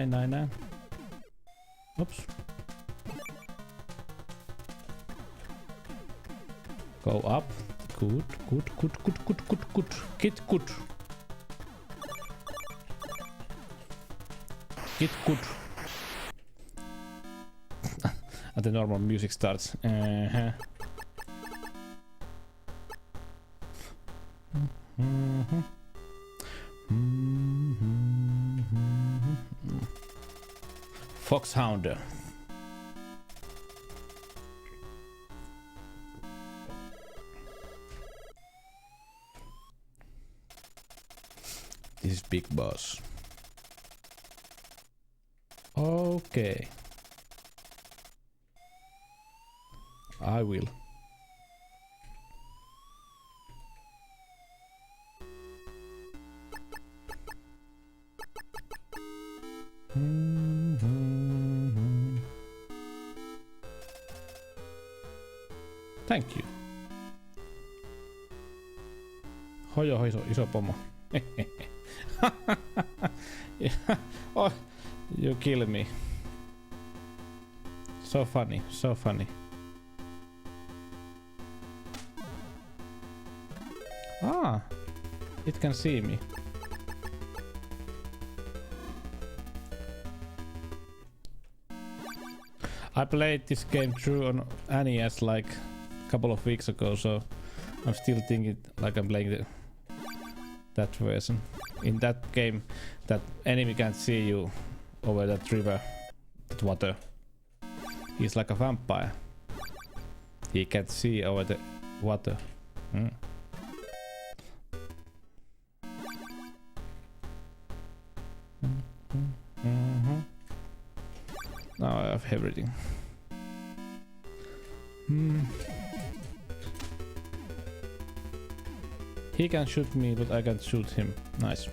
Nine. Oops. Go up. Good. Get good. Get good. And the normal music starts. Foxhounder. This is Big Boss. Okay. I will. Thank you. Hojo iso pomo. Oh, you kill me. So funny. Ah, it can see me. I played this game through on NES like a couple of weeks ago, so I'm still thinking like I'm playing that version. In that game, that enemy can't see you over that river, that water. He's like a vampire. He can't see over the water. Now I have everything. He can shoot me, but I can't shoot him. Nice.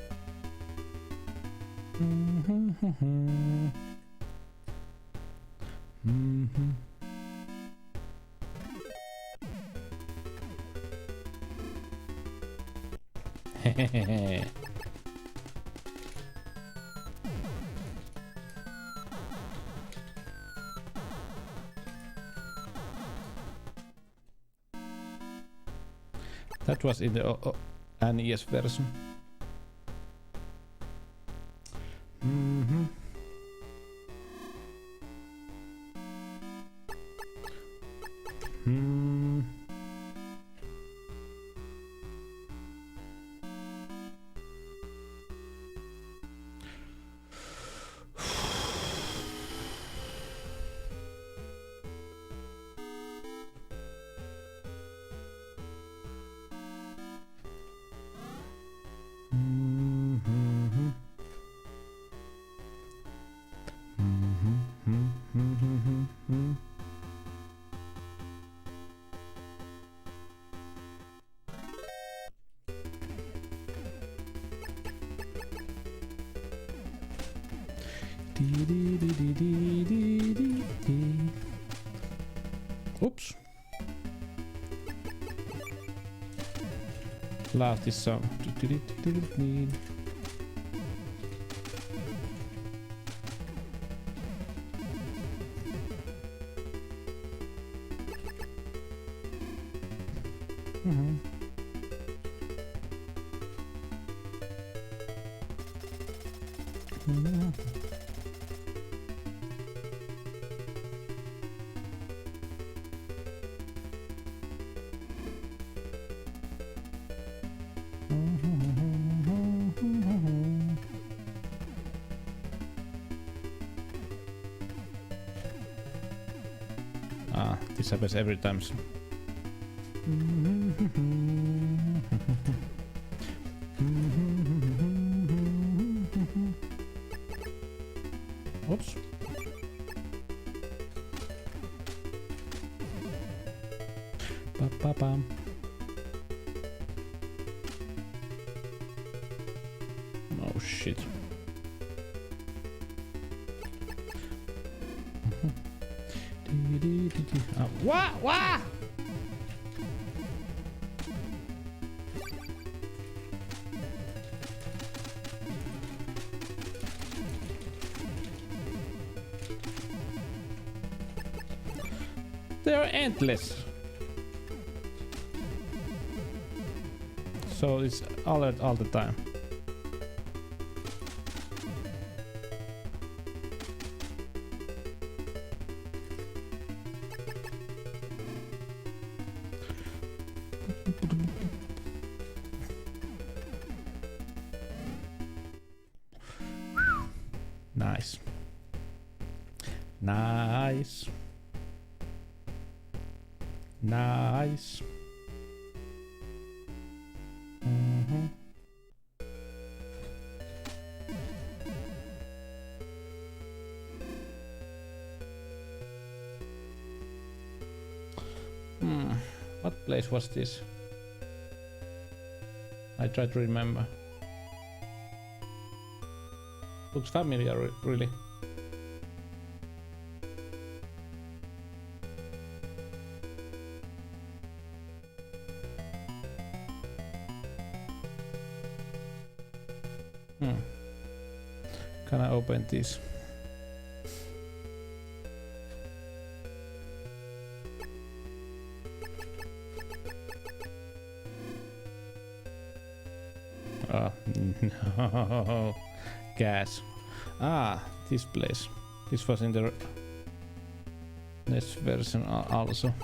That was in the NES version. Oops. Love this song. This happens every time. Oops. Ba-ba-bam. Oh shit. Wah! Wah! They're endless. So it's alert all the time. Nice. Nice. Nice. Mm-hmm. What place was this? I try to remember. Looks familiar, really. Can I open this? Oh, no. Gas. Ah, this place. This was in the NES version also.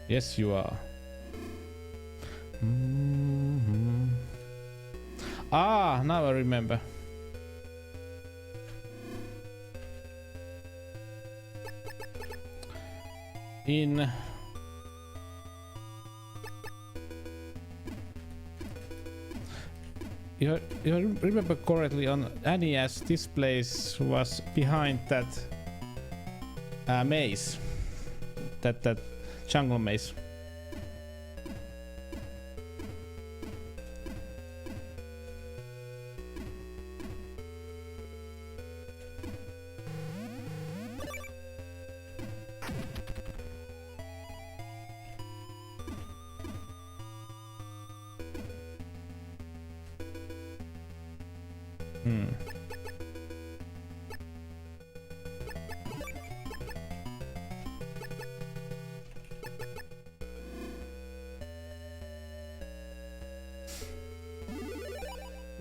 Yes, you are. Ah, now I remember. In if I remember correctly, on NES, this place was behind that maze, that jungle maze.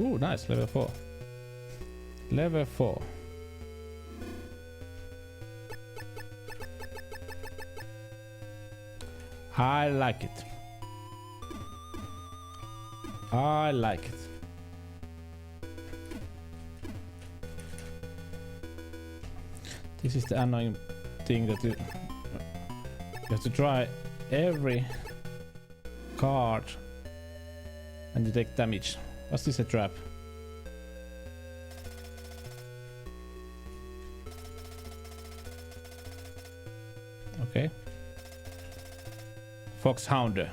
Ooh, nice, level 4. Level 4. I like it. I like it. This is the annoying thing that you have to try every card and you take damage. Was this a trap? Okay. Foxhounder.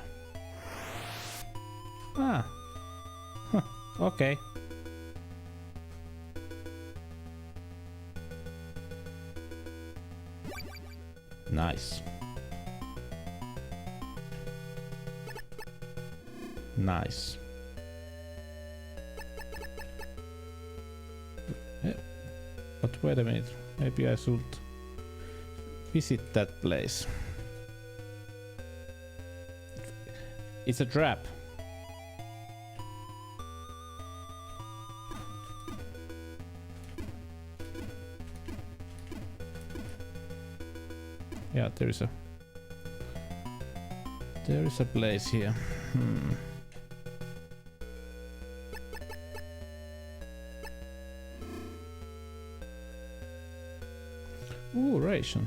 Ah. Huh. Okay. Nice. Nice. But wait a minute, maybe I should visit that place. It's a trap. Yeah, there is a place here. Ooh, ration.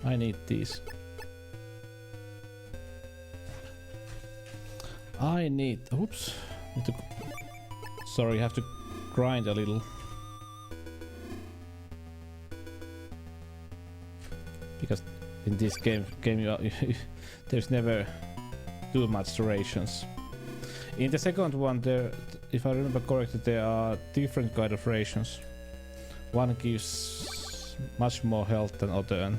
I need these. I need... Oops. Sorry, I have to grind a little. Because in this game there's never too much rations. In the second one, there, if I remember correctly, there are different kind of rations. One gives much more health than other.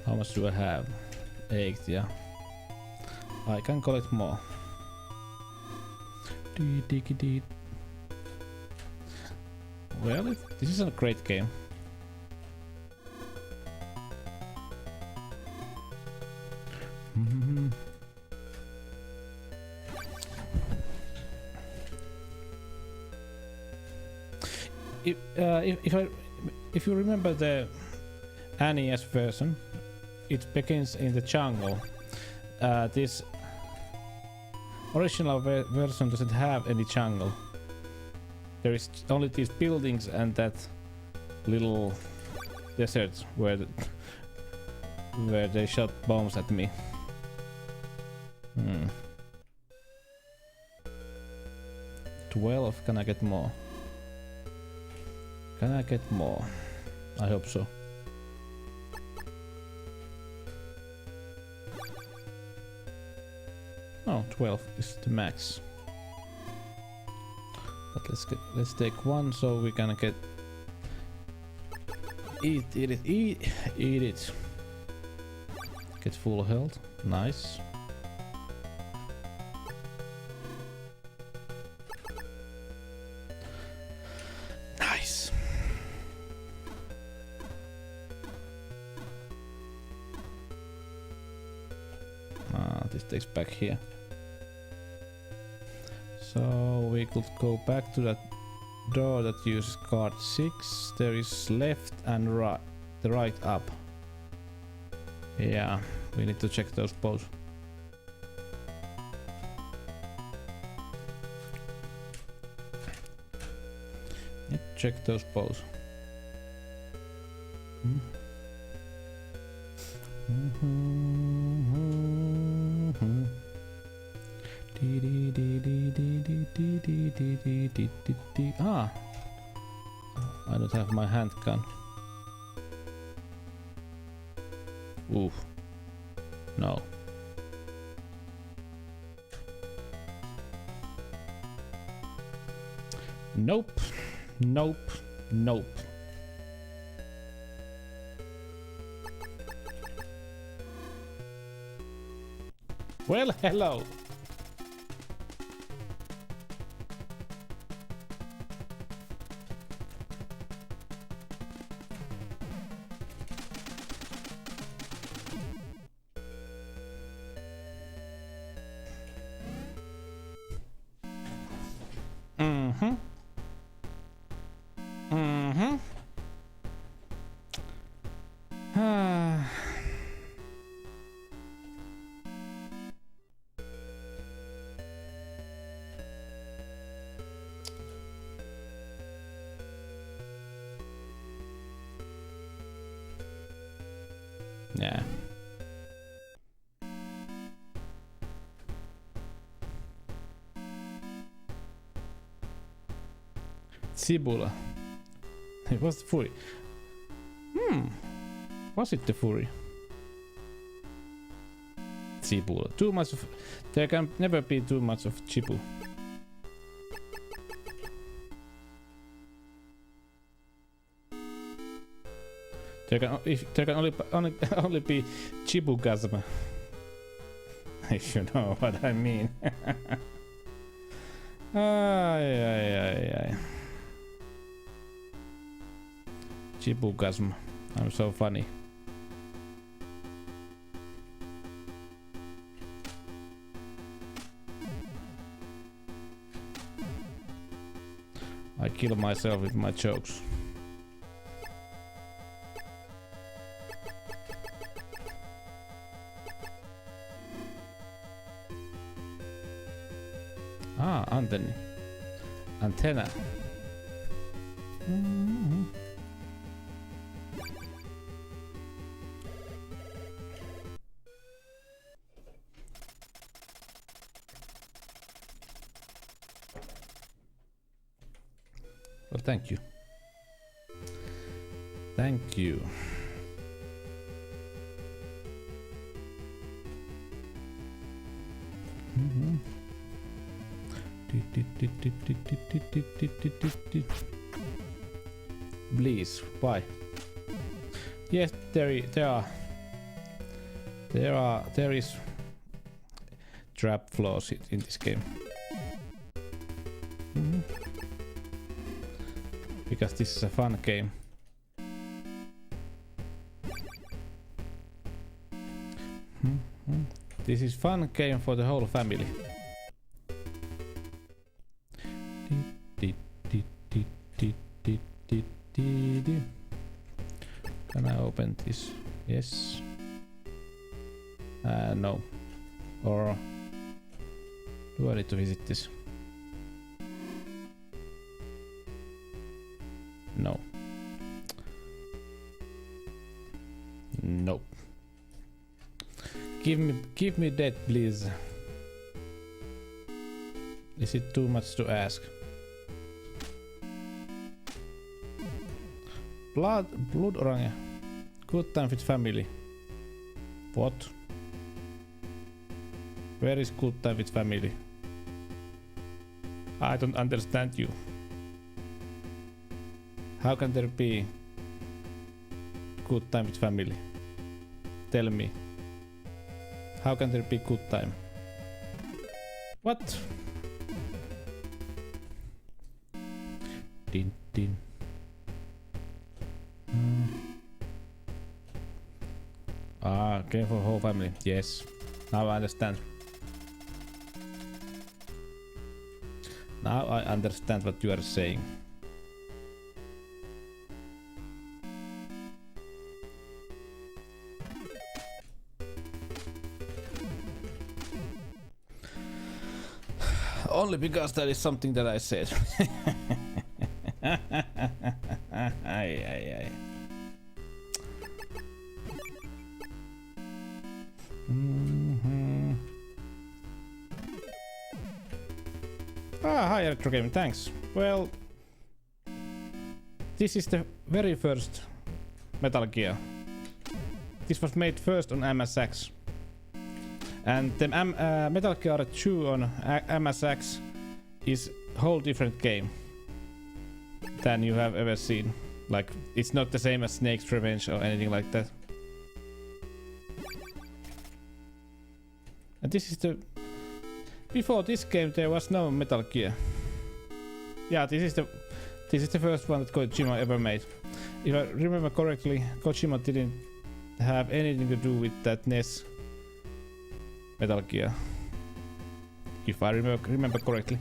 How much do I have? 8, yeah. I can collect more. Well, this is a great game. If you remember the NES version, it begins in the jungle. This original version doesn't have any jungle. There is only these buildings and that little desert where they shot bombs at me. 12. Can I get more? Can I get more? I hope so. Oh, 12 is the max. But let's take one so we can get eat it. Get full health. Nice. Nice. This takes back here. So we could go back to that door that uses card 6. There is left and right, the right up. Yeah, we need to check those both. Need to check those both. Ah, I don't have my handgun. Oof. No. Nope. Nope. Nope. Well, hello. Yeah. Cibula. It was the Fury. Was it the Fury? Cibula. Too much of... There can never be too much of Chibu. There can only be Chibugasm. If you know what I mean. Ai. Chibugasm. I'm so funny. I kill myself with my jokes. Ah, antenna. Well, thank you. Thank you. Please, why? Yes, there is trap flaws in this game. Because this is a fun game. This is fun game for the whole family. Can I open this? Yes. No. Or do I need to visit this? No. No. Give me that, please. Is it too much to ask? Blood orange. Good time with family. What? Where is good time with family? I don't understand you. How can there be good time with family? Tell me. How can there be good time? What? Din. Game for whole family. Yes. Now I understand. Now I understand what you are saying. Only because that is something that I said. Ai. Hi Electro Gaming, thanks. Well, this is the very first Metal Gear. This was made first on MSX. And the Metal Gear 2 on MSX is a whole different game than you have ever seen. Like, it's not the same as Snake's Revenge or anything like that. And this is the... Before this game there was no Metal Gear. Yeah, this is the first one that Kojima ever made. If I remember correctly, Kojima didn't have anything to do with that NES Metal Gear. If I remember correctly.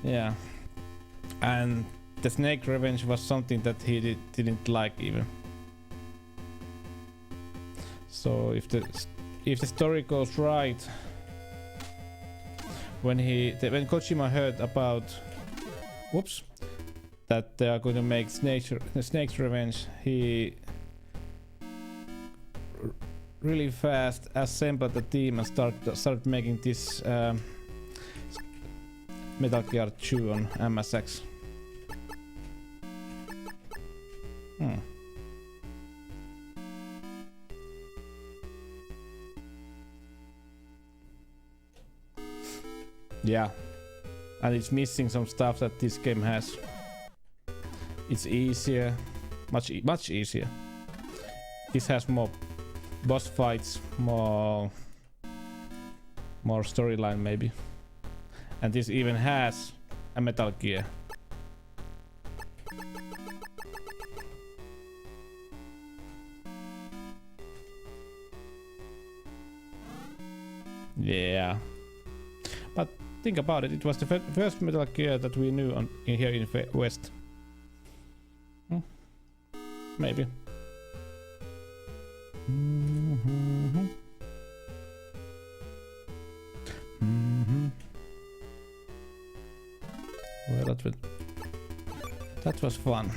Yeah. And the Snake Revenge was something that he didn't like even. So if the story goes right, when Kojima heard about that they are going to make Snake's Revenge, he really fast assembled the team and started making this Metal Gear 2 on MSX. Yeah, and it's missing some stuff that this game has. It's easier, much easier. This has more boss fights, more storyline maybe, And this even has a Metal Gear. Yeah. But think about it, it was the first Metal Gear that we knew here in West. Maybe. Well, that was fun.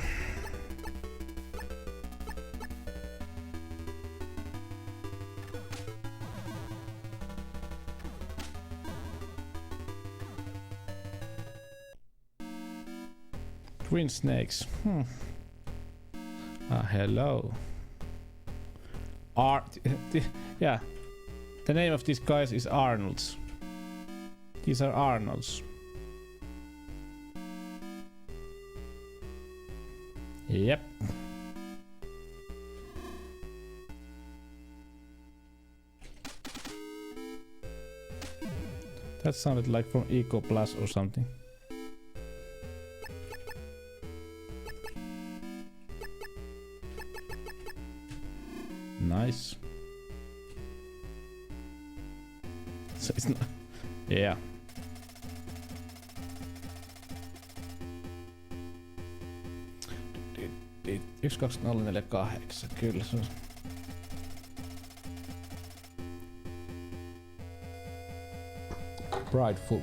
Twin snakes. Hello. Yeah. The name of these guys is Arnolds. These are Arnolds. Yep. That sounded like from Eco Plus or something. Nice. So it's not. Yeah. Yksi, 2, 0, 4, 8. Kyllä se on. Prideful.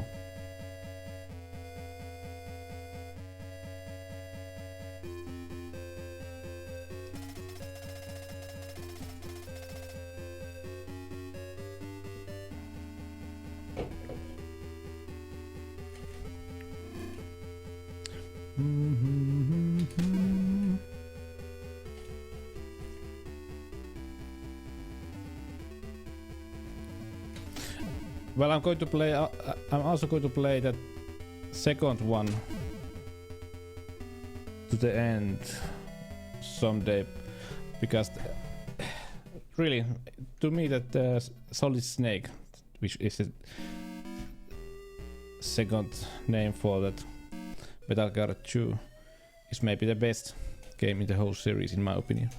Well, I'm going to play. I'm also going to play that second one to the end someday, because really, to me, that Solid Snake, which is the second name for that Metal Gear 2, is maybe the best game in the whole series, in my opinion.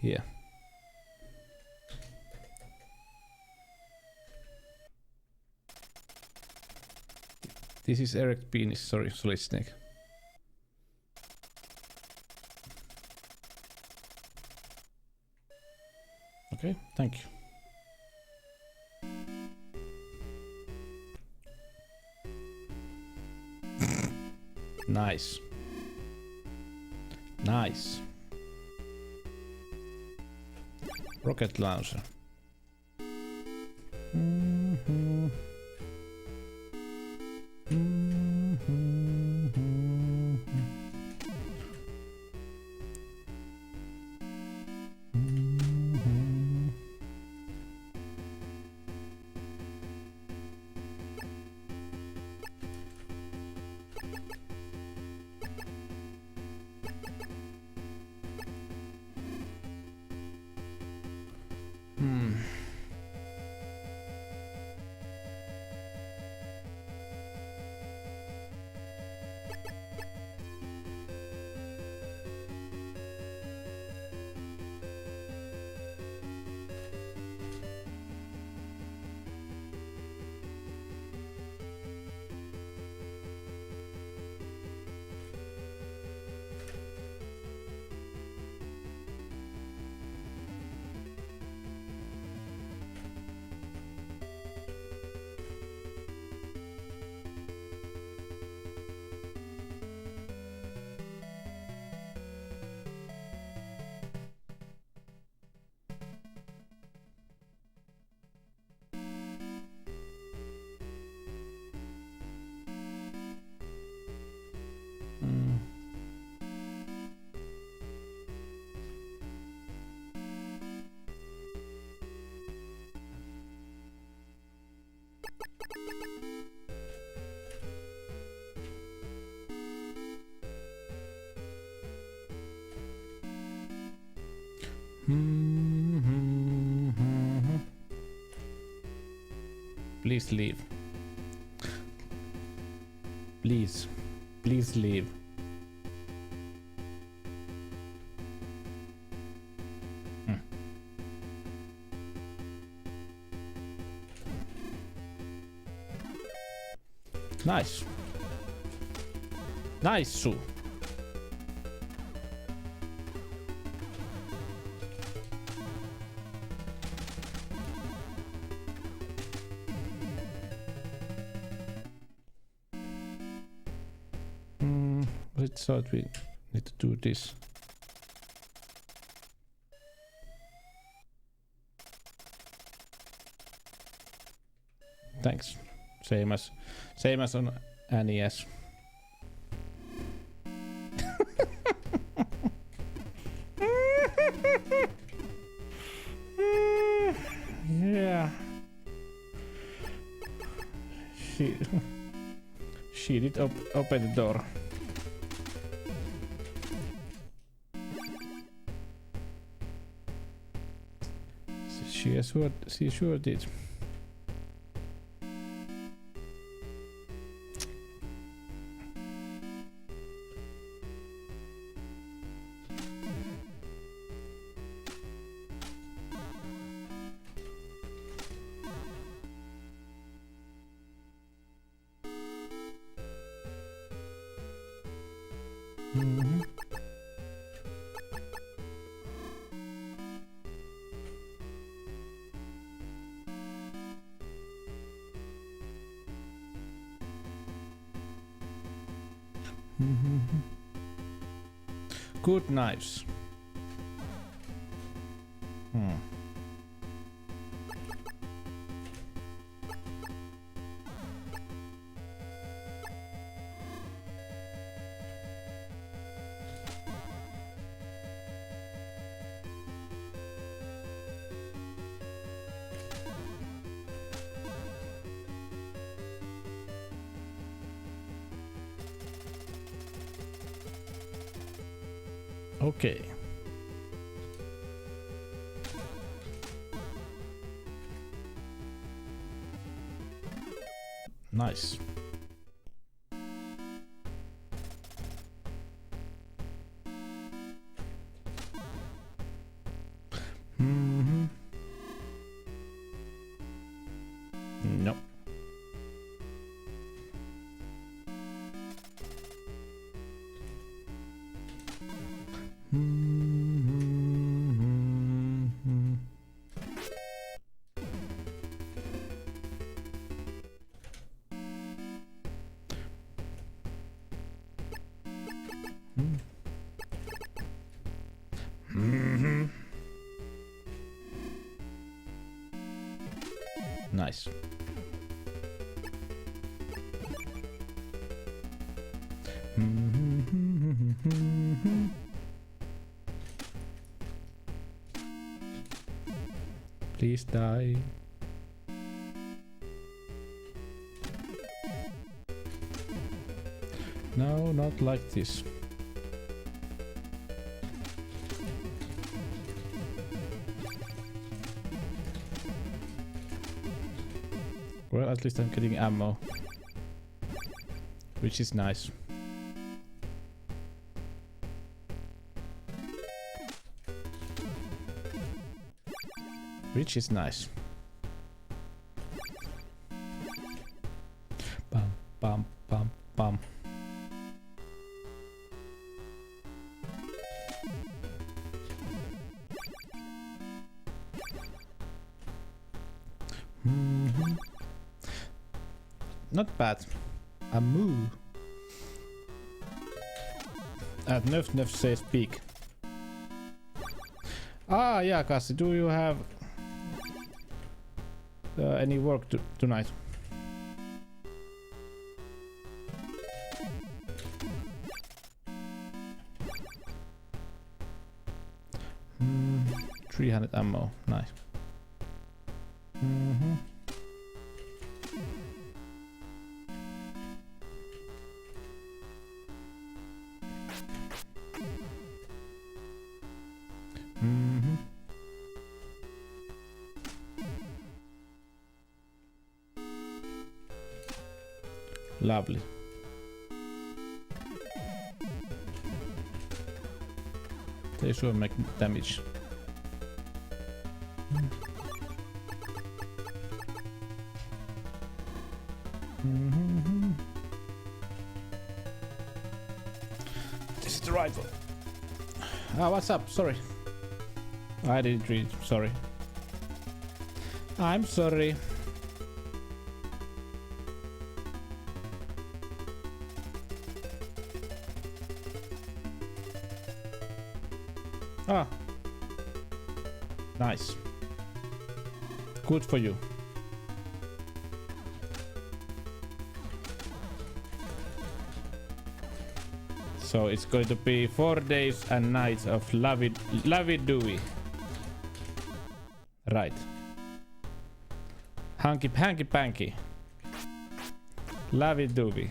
Yeah. This is Eric Penis, sorry, Solid Snake. Okay, thank you. Nice. Nice. Rocket launcher. Please leave. Please. Please leave. Nice. Nice. But so that we need to do this. Thanks. Same as on NES. Yeah. She did open the door. She sure did. Good knives. Okay. Nice. Nope. Nice. Please die. No, not like this. Well, at least I'm getting ammo, which is nice. Which is nice. Bum, bum, bum, bum. Not bad. A moo. At Neuf says speak. Ah, yeah, Cassie, do you have any work tonight? Mm, 300 ammo, nice. Lovely. They should make damage. This is the right one. Ah, what's up? Sorry. I didn't read. Sorry. I'm sorry. Ah. Nice. Good for you. So it's going to be 4 days and nights of lovey-dovey. Right. Hanky-panky. Lovey-dovey.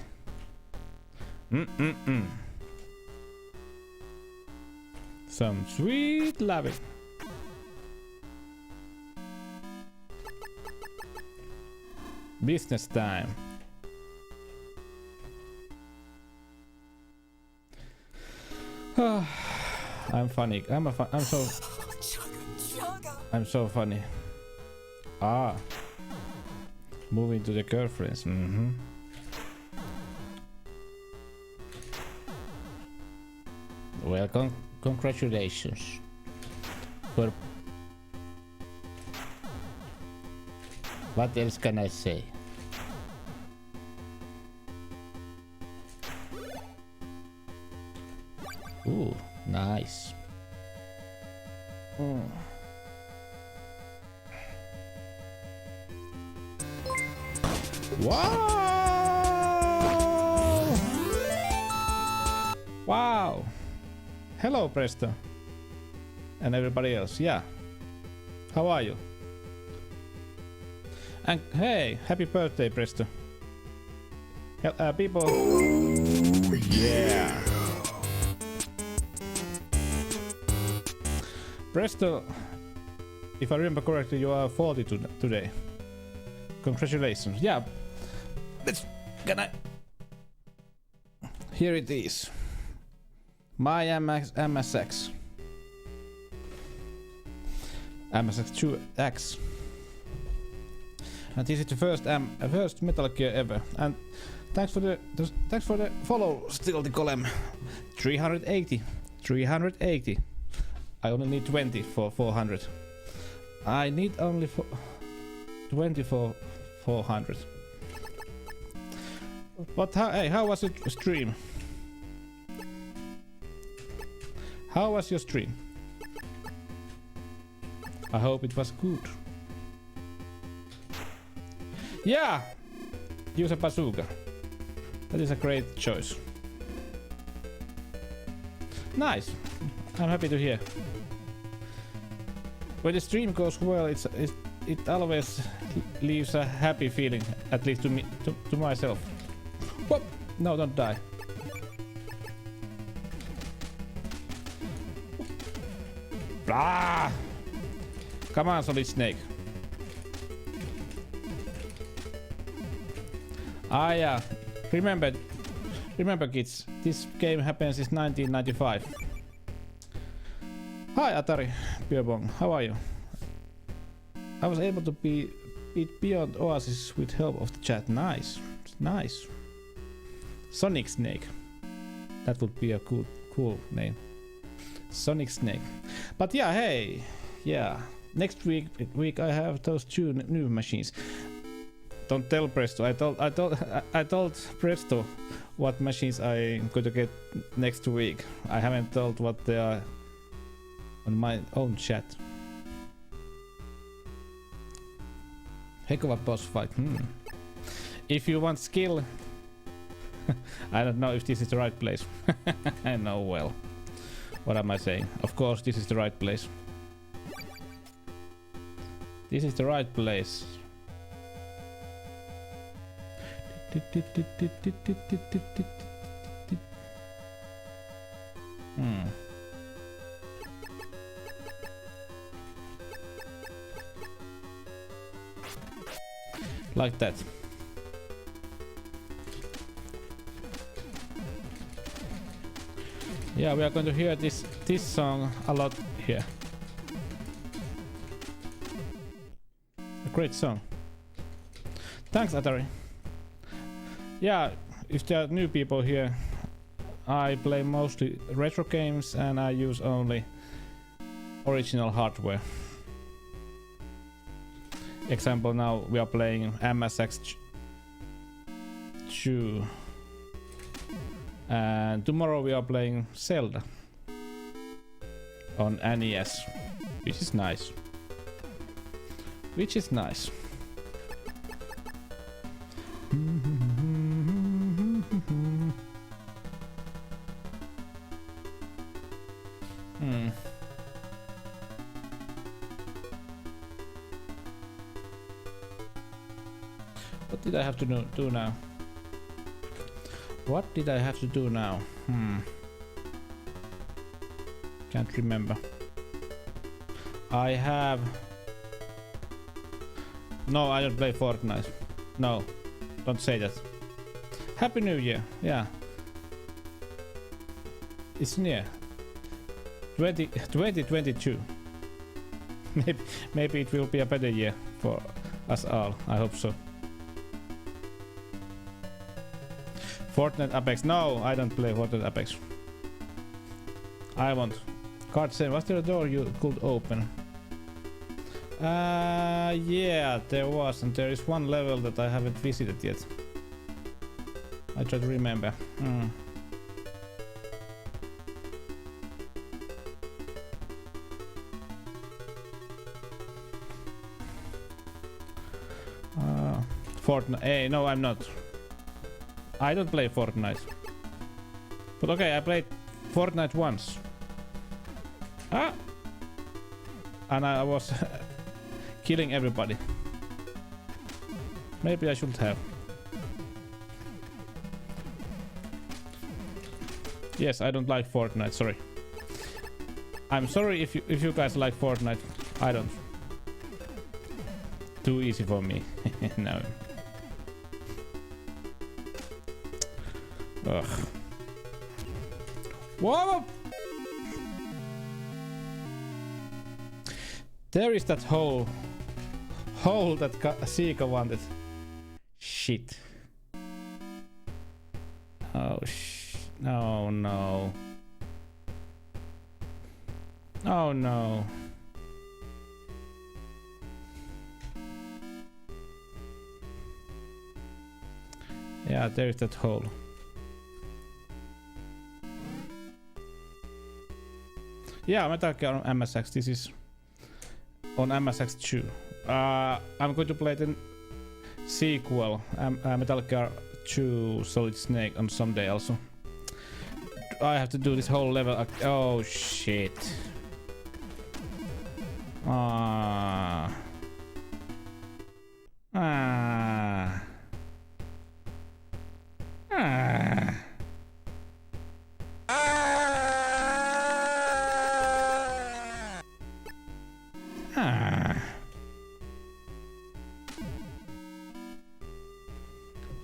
Some sweet loving. Business time. I'm funny. I'm so funny. Ah. Moving to the girlfriends. Well, congratulations. For what else can I say? Ooh, nice. Wow! Wow! Hello, Presto. And everybody else, yeah. How are you? And hey, happy birthday, Presto. People. Yeah. Presto, if I remember correctly, you are 40 today. Congratulations. Yeah. Here it is. My MSX. MSX2 X. And this is the first Metal Gear ever. And thanks for the follow, still the column. 380. I only need 20 for 400. I need only 20 for 400. But how was your stream? How was your stream? I hope it was good. Yeah! Use a bazooka. That is a great choice. Nice. I'm happy to hear. When the stream goes well, it always leaves a happy feeling, at least to me, to myself. Whoop! No, don't die. Ah! Come on, Solid Snake. Ah, yeah. Remember, kids. This game happens in 1995. Hi, Atari Beerbong. How are you? I was able to beat Beyond Oasis with help of the chat. Nice. Sonic Snake. That would be a cool name. Sonic Snake. But yeah, hey. Yeah. Next week I have those 2 new machines. Don't tell Presto. I told Presto what machines I'm going to get next week. I haven't told what they are on my own chat. Heck of a boss fight. If you want skill, I don't know if this is the right place. I know well. What am I saying? Of course, this is the right place. This is the right place. Like that. Yeah, we are going to hear this song a lot here. A great song. Thanks, Atari. Yeah, if there are new people here, I play mostly retro games and I use only original hardware. Example, now we are playing MSX2 and tomorrow we are playing Zelda on NES, which is nice. What did I have to do now? What did I have to do now? Can't remember. I have... No, I don't play Fortnite. No, don't say that. Happy New Year, yeah. It's near. 2022. Maybe it will be a better year for us all. I hope so. Fortnite Apex. No, I don't play Fortnite Apex. I want. Card saying, was there a door you could open? Yeah, there was, and there is one level that I haven't visited yet. I try to remember. Fortnite. Hey, no, I'm not. I don't play Fortnite. But okay, I played Fortnite once. And I was killing everybody. Maybe I should have. Yes, I don't like Fortnite, sorry. I'm sorry if you guys like Fortnite. I don't. Too easy for me. No. Ugh. Whoa! There is that hole that Sika wanted. Shit. Oh no, no. Oh no. Yeah, there is that hole. Yeah, Metal Gear on MSX. This is on MSX2. I'm going to play the sequel, Metal Gear 2 Solid Snake, on someday also. I have to do this whole level. Oh shit. Ah.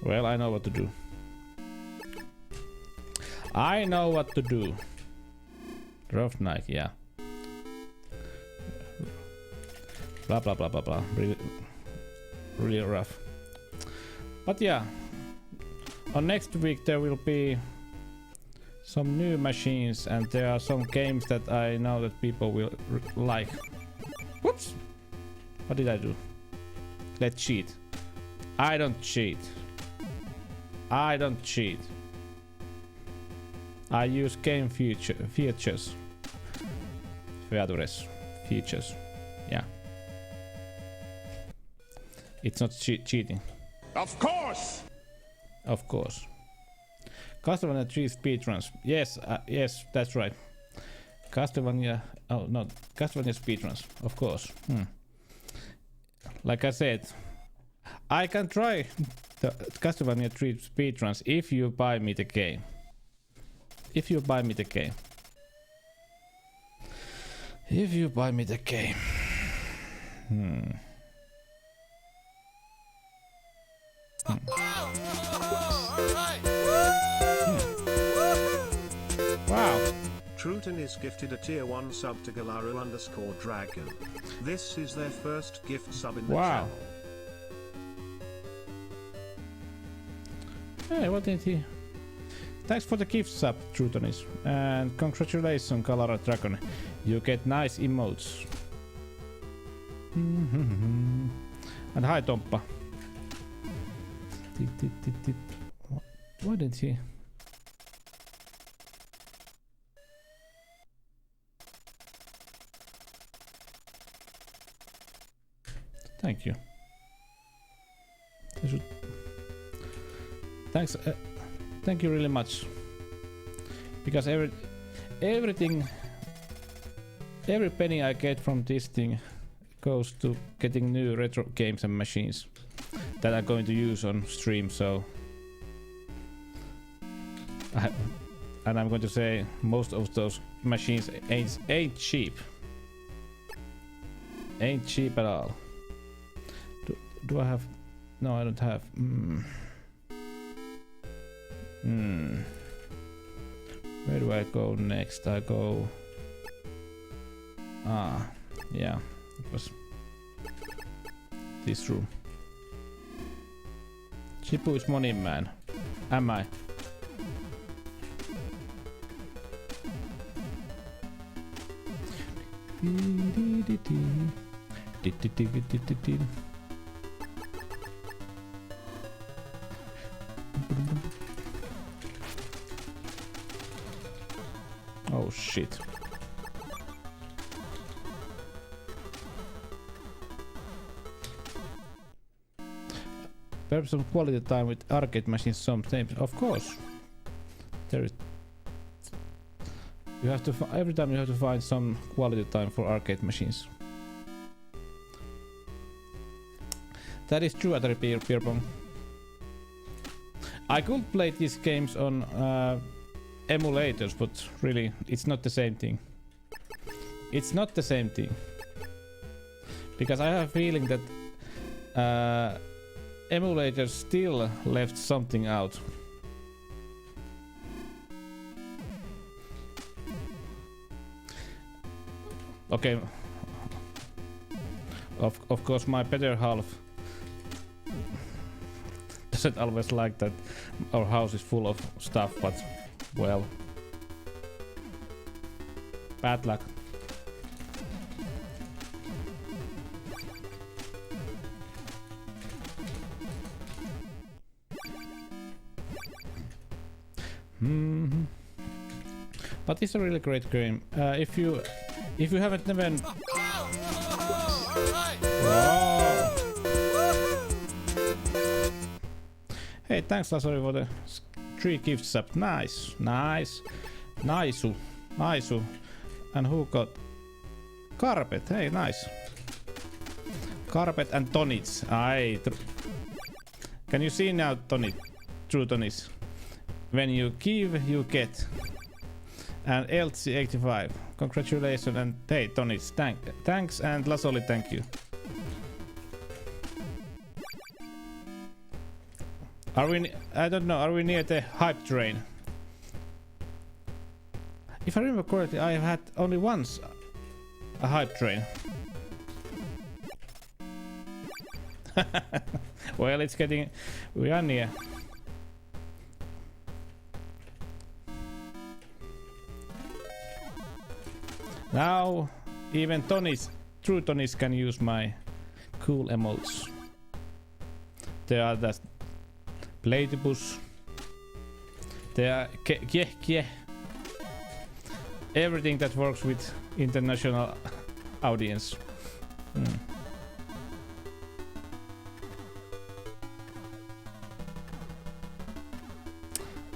Well, I know what to do. I know what to do. Rough night, yeah. Blah blah blah blah blah. Really rough. But yeah, on next week there will be some new machines, and there are some games that I know that people will like. Whoops! What did I do? Let's cheat. I don't cheat. I don't cheat. I use game features. Features. Yeah. It's not cheating. Of course! Of course. Castlevania 3 speedruns. Yes, yes, that's right. Castlevania. Oh no, Castlevania speedruns. Of course. Like I said, I can try the Castlevania 3 speedruns if you buy me the game. If you buy me the game. If you buy me the game. Wow. Truton is gifted a tier 1 sub to Galaru_Dragon. This is their first gift sub in the Wow. channel. Hey, what did he? Thanks for the gift sub, Trutonis. And congratulations, Galara Dragon. You get nice emotes. And hi, Tompa. Why didn't he? Thank you. Thanks. Thank you really much. Because everything, every penny I get from this thing goes to getting new retro games and machines that I'm going to use on stream. So, and I'm going to say most of those machines ain't cheap. Ain't cheap at all. Do I have? No, I don't have. Where do I go next? I go. Yeah, it was this room. Chipu is money man. Am I? Oh shit. Perhaps some quality time with arcade machines sometimes. Of course. There is. You have to every time you have to find some quality time for arcade machines. That is true, Atari Beer Pong. I could play these games on emulators, but really, it's not the same thing. It's not the same thing. Because I have a feeling that emulators still left something out. Okay. Of course, my better half doesn't always like that our house is full of stuff, but well, bad luck. But it's a really great game. If you haven't never. Wow. Hey, thanks Lasori for the 3 gifts up. Nice, nice, Naisu. And who got Carpet? Hey, nice. Carpet and Tonits. Can you see now, Tonit? True Tonits. When you give, you get. And LC85. Congratulations and hey, Tonits. Thanks and Lasoli, thank you. Are we? I don't know. Are we near the hype train? If I remember correctly, I have had only once a hype train. Well, it's getting. We are near. Now, even true Tonys can use my cool emotes. There are the Platypus. There are everything that works with international audience.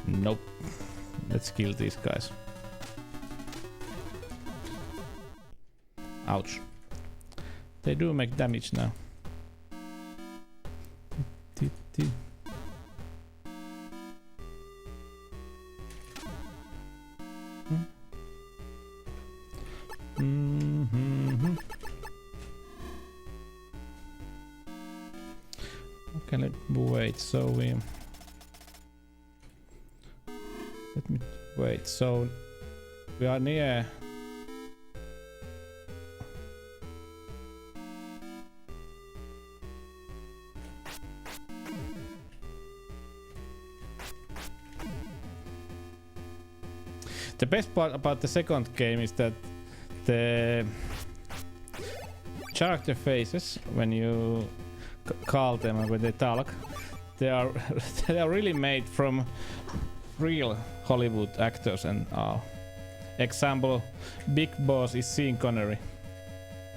Nope. Let's kill these guys. Ouch. They do make damage now. Okay, wait, so we... Let me wait, so We are near. The best part about the second game is that the character faces, when you call them and when they talk, they are they are really made from real Hollywood actors and all. Example, Big Boss is Sean Connery,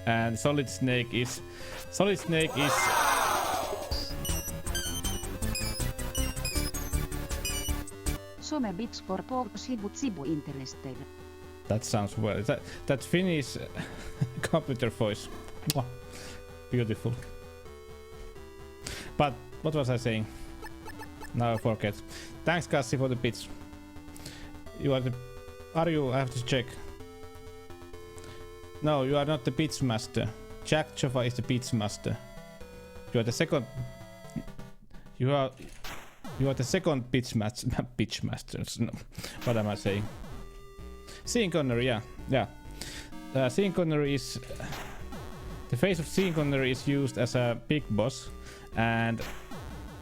and Solid Snake is Some bits for poor sibu interested. That sounds well. That Finnish computer voice. Mwah. Beautiful. But what was I saying? Now I forget. Thanks, Cassie, for the bits. You are the. Are you? I have to check. No, you are not the bits master. Jack Joffa is the bits master. You are the second. You are the second pitch masters. No. What am I saying? Sean Connery, yeah. Sean Connery is the face of Sean Connery is used as a big boss, and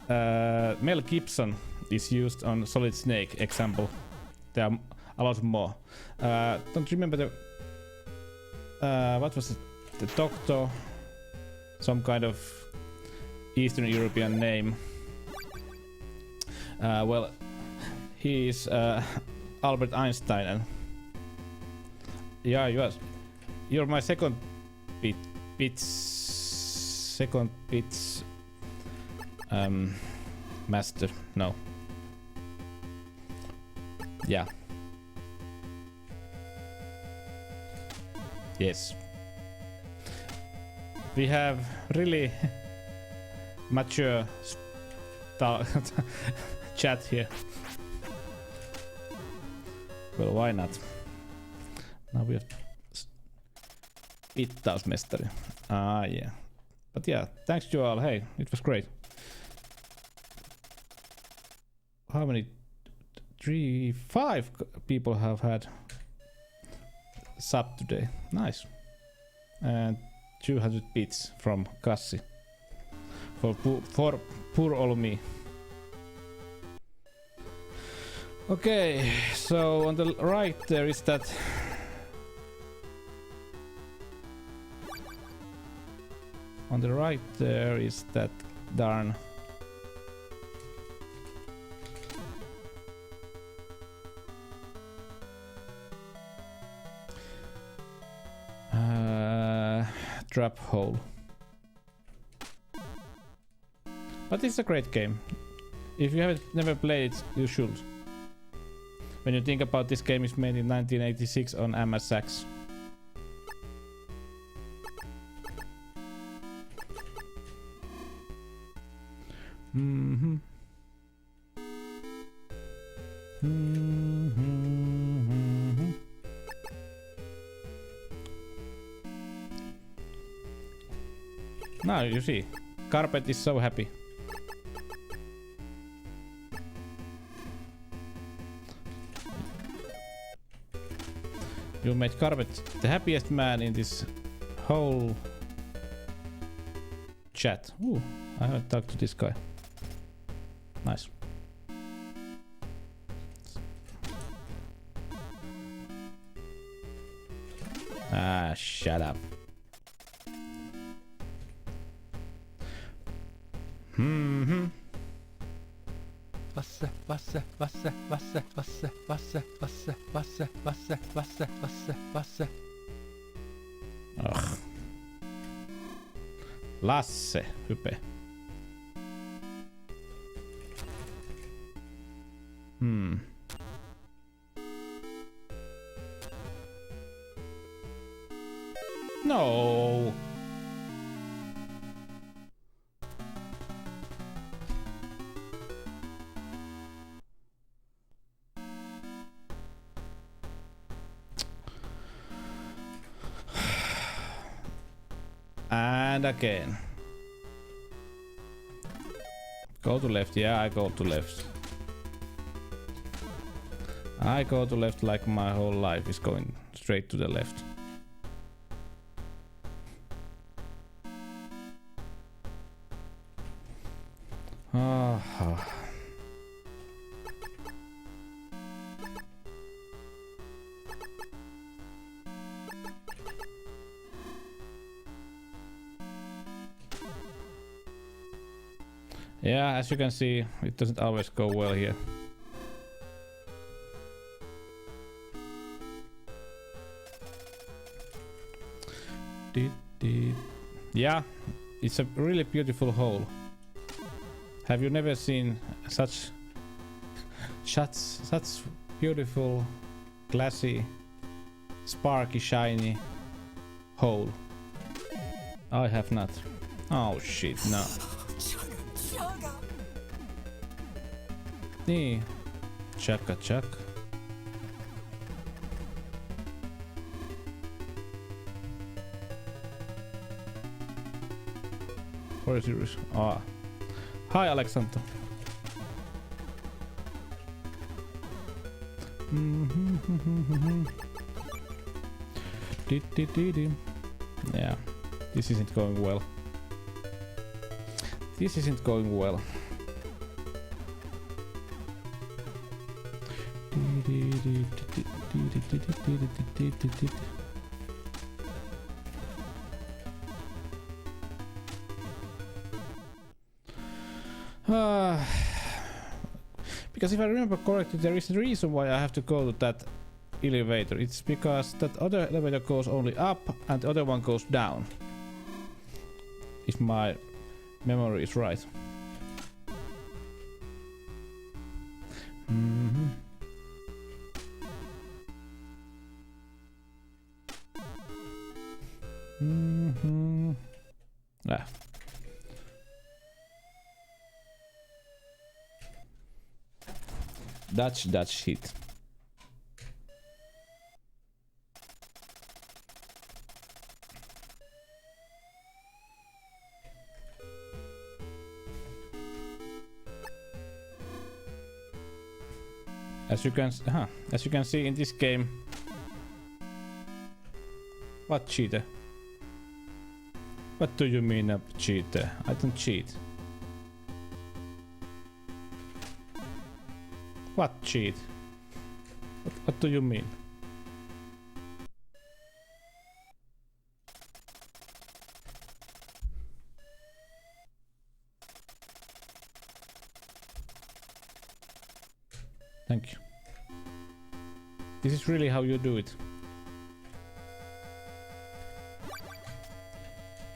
Mel Gibson is used on Solid Snake. Example, there are a lot more. Don't remember the what was it? The doctor, some kind of Eastern European name. Well, he is Albert Einstein, and yeah, you're my second bits master. No, yeah, yes. We have really mature chat here. Well, why not? Now we have Pittausmestari. Ah, yeah. But yeah, thanks to you all. Hey, it was great. How many? 5 people have had sub today. Nice. And 200 bits from Kassi. For poor old me. Okay, so on the right there is that darn trap hole. But it's a great game. If you haven't never played it, you should. When you think about this game is made in 1986 on MSX. Mm-hmm. Mm-hmm. Now you see, Carpet is so happy. You made Carpet the happiest man in this whole chat. Ooh, I haven't talked to this guy. Nice. Ah, shut up. Mm-hmm. Vasse. Ugh. Lasse, hype. No. And again. Go to left. Yeah, I go to left. I go to left like my whole life is going straight to the left. Yeah, as you can see, it doesn't always go well here. Yeah, it's a really beautiful hole. Have you never seen such beautiful, glassy, sparky, shiny hole? I have not. Oh shit, no. Nee. Chaka chak. Where is yours? Ah. Hi, Alexander. Yeah, this isn't going well. This isn't going well. Because if I remember correctly, there is a reason why I have to go to that elevator. It's because that other elevator goes only up and the other one goes down. If my memory is right. Ah. Dutch shit. As you can see in this game. What cheater? What do you mean a cheater? I don't cheat. What cheat? What do you mean? Thank you. This is really how you do it.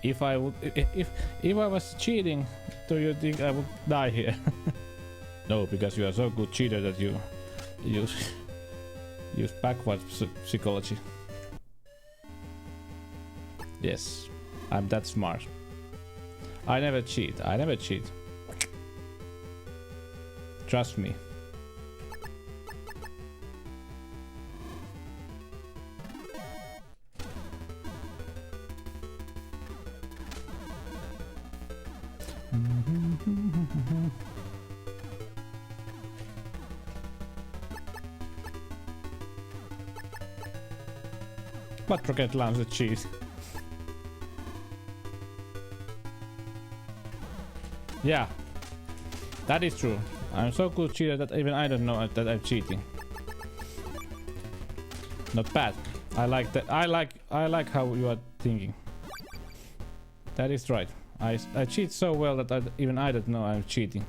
If I was cheating, do you think I would die here? No, because you are so good cheater that you use backwards psychology. Yes, I'm that smart. I never cheat. I never cheat. Trust me. What rocket launcher cheese? Yeah, that is true. I'm so good cheater that even I don't know that I'm cheating. Not bad. I like that. I like how you are thinking. That is right. I cheat so well that even I don't know I'm cheating.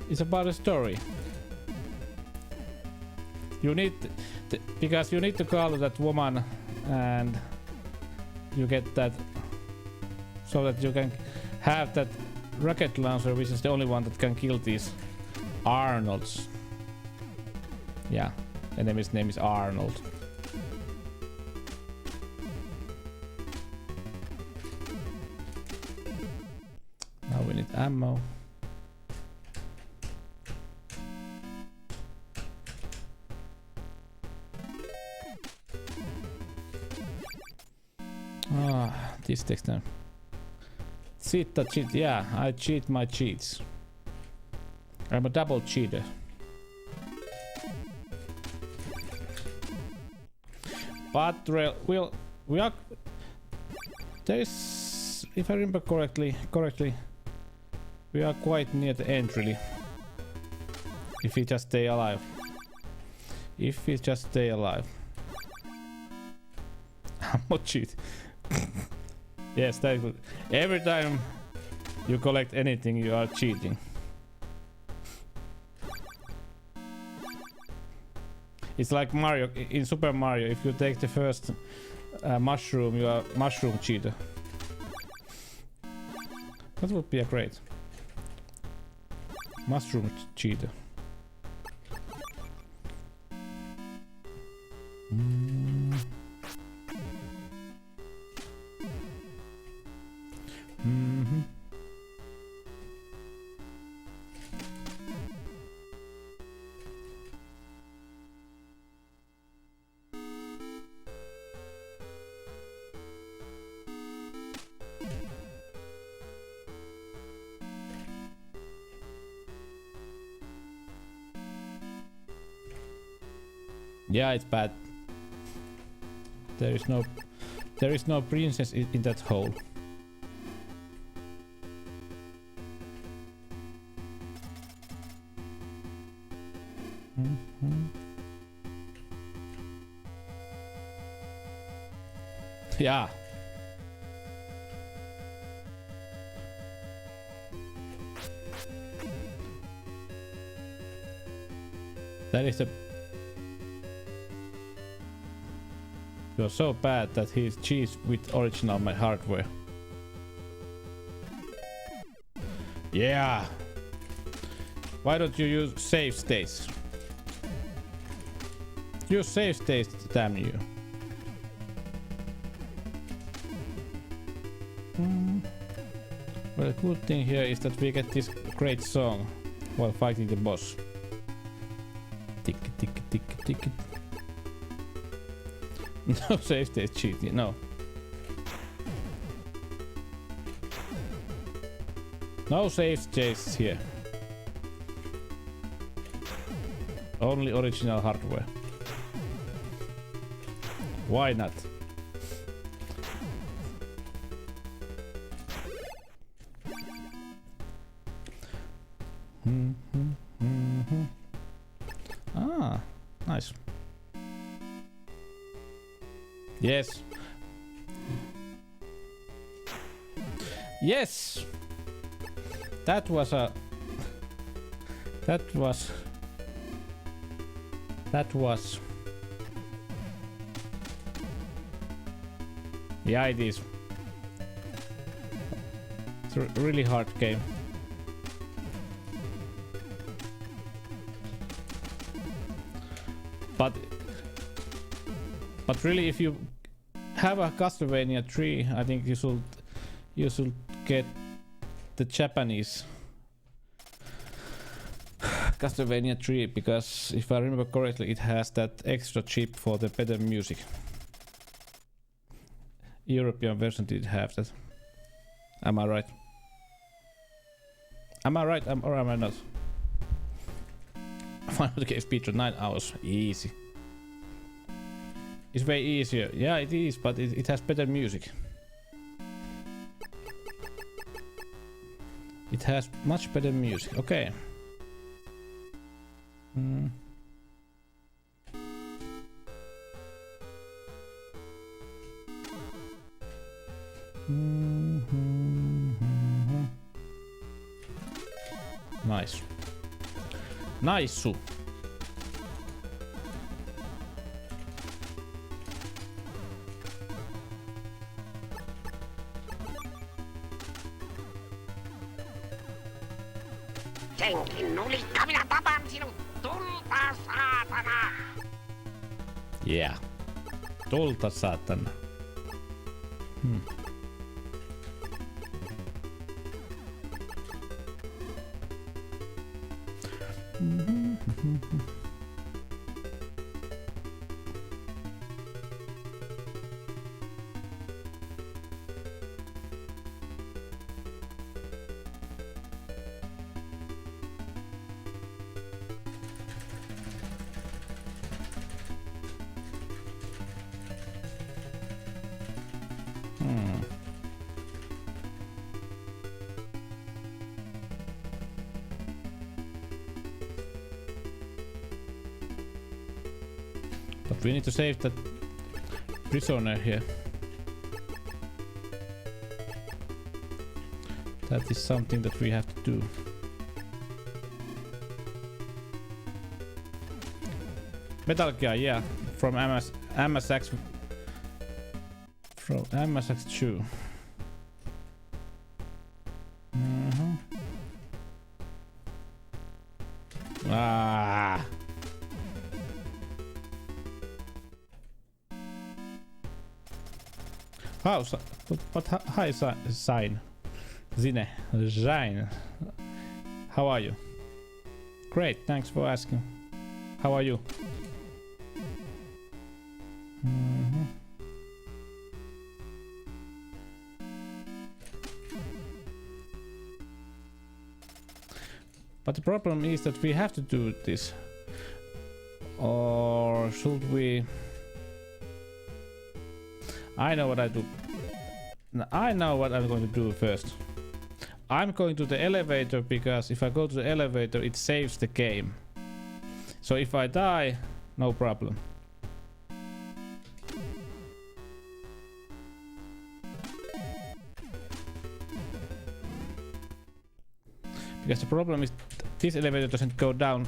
It's about a story. You need because you need to call that woman and you get that so that you can have that rocket launcher, which is the only one that can kill these Arnolds. Yeah, enemy's name is Arnold. Now we need ammo. This text now. Cheat. Yeah, I cheat my cheats. I'm a double cheater. But we are. There is, if I remember correctly, we are quite near the end really. If we just stay alive. If we just stay alive. I'm not cheating. Yes, that is good. Every time you collect anything, you are cheating. It's like Mario in Super Mario. If you take the first mushroom, you are mushroom cheater. That would be a great mushroom cheater. Yeah, it's bad. There is no princess in that hole. Yeah. That is a... You're so bad that he cheats with original my hardware. Yeah. Why don't you use save states? Use save states, damn you. Well, the good thing here is that we get this great song while fighting the boss. Tick, tick, tick, tick. No save state cheating, no. No save states here. Only original hardware. Why not? Ah, nice. Yes. Yes. That was. Yeah, it is. It's a really hard game. But really, if you have a Castlevania 3, I think you should get the Japanese Castlevania 3, because if I remember correctly, it has that extra chip for the better music. European version did have that. Am I right? Am I right or am I not? Final game speedrun 9 hours. Easy. It's way easier. Yeah, it is, but it has better music. It has much better music. Okay. Nice. Nice. Senkin nulikka, minä tapan sinut! Tulta, saatana! Yeah. Tulta, saatana. We need to save that prisoner here. That is something that we have to do. Metal Gear, yeah, from MSX. From MSX2. Ah. How? What? Hi, sign. Zine. How are you? Great. Thanks for asking. How are you? But the problem is that we have to do this. Or should we? I know what I do. I know what I'm going to do first. I'm going to the elevator because if I go to the elevator it saves the game. So if I die, no problem. Because the problem is this elevator doesn't go down.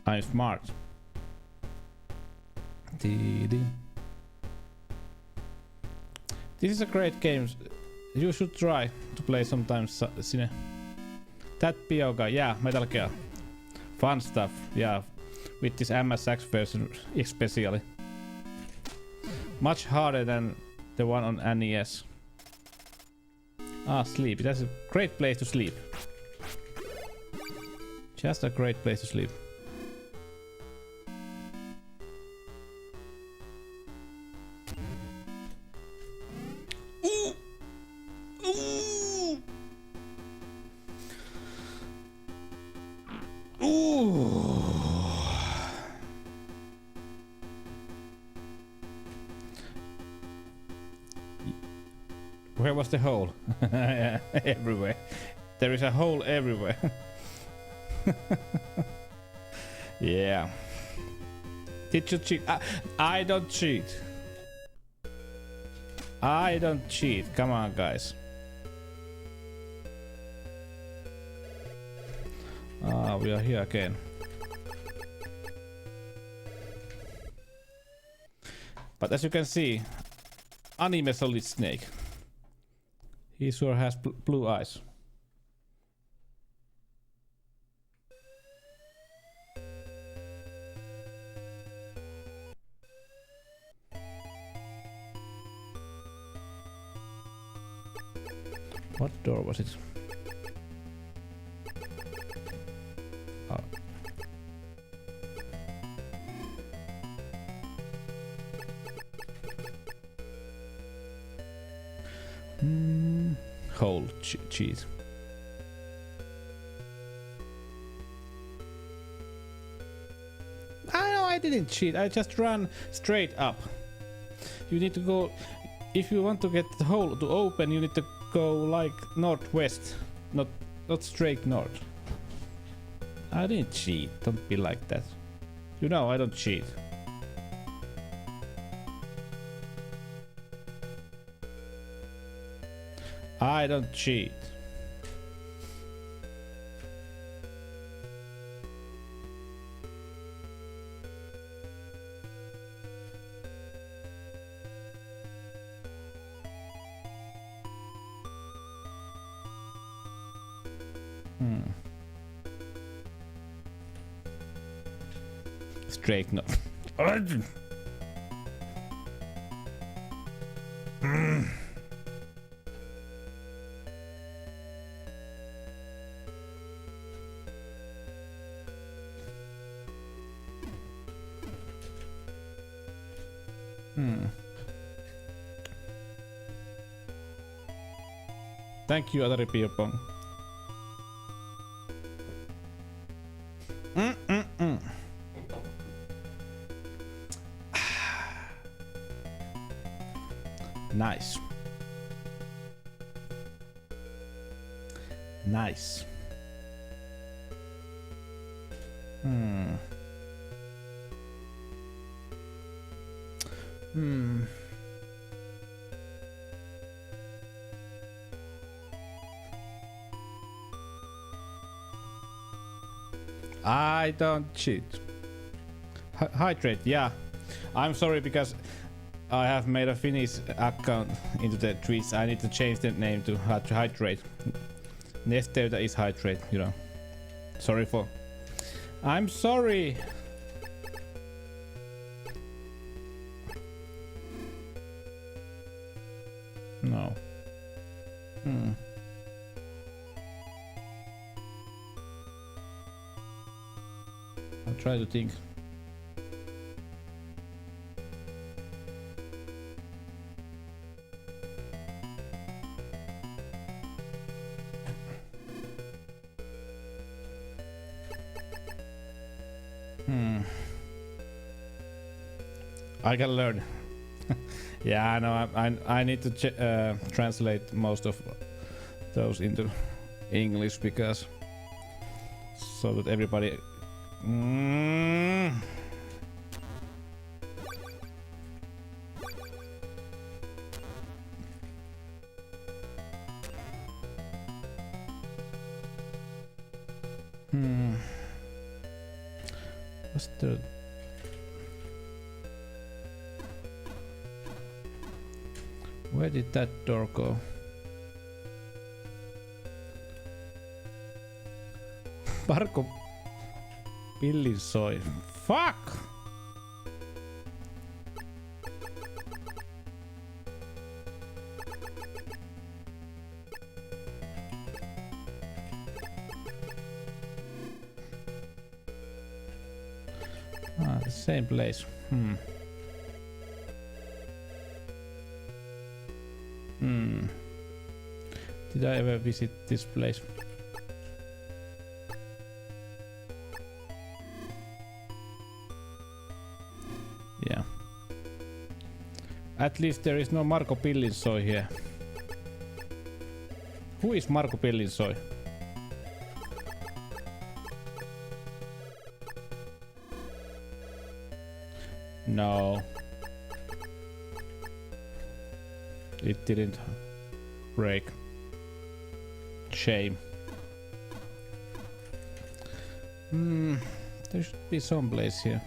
I'm smart. This is a great game. You should try to play sometimes, Sine. That PO guy, yeah, Metal Gear. Fun stuff, yeah. With this MSX version especially. Much harder than the one on NES. Ah, sleep. That's a great place to sleep. Just a great place to sleep. Where was the hole? Everywhere. There is a hole everywhere. Yeah. Did you cheat? I don't cheat. I don't cheat. Come on, guys. Ah, we are here again. But as you can see, anime Solid Snake. He sure has blue eyes. What door was it? Oh. Hole cheese. I didn't cheat. I just ran straight up. You need to go. If you want to get the hole to open, you need to go like northwest, not straight north. I didn't cheat. Don't be like that. You know I don't cheat. I don't cheat. Straight north. Thank you, Atari Beer Pong. Nice. Nice. Hmm. Hmm. I don't cheat. Hydrate, yeah. I'm sorry because I have made a Finnish account into the Twitch. I need to change the name to Hydrate. Nesteytä is Hydrate, you know. Sorry for... I'm sorry! No. Hmm. I'll try to think. I can learn. Yeah, I know. I need to translate most of those into English because so that everybody. What's the? Where did that door go? Marko Pillin soi. Fuck! Ah, the same place. Did I ever visit this place? Yeah. At least there is no Marko Pillinsoi here. Who is Marko Pillinsoi? No. It didn't break. Shame. There should be some place here.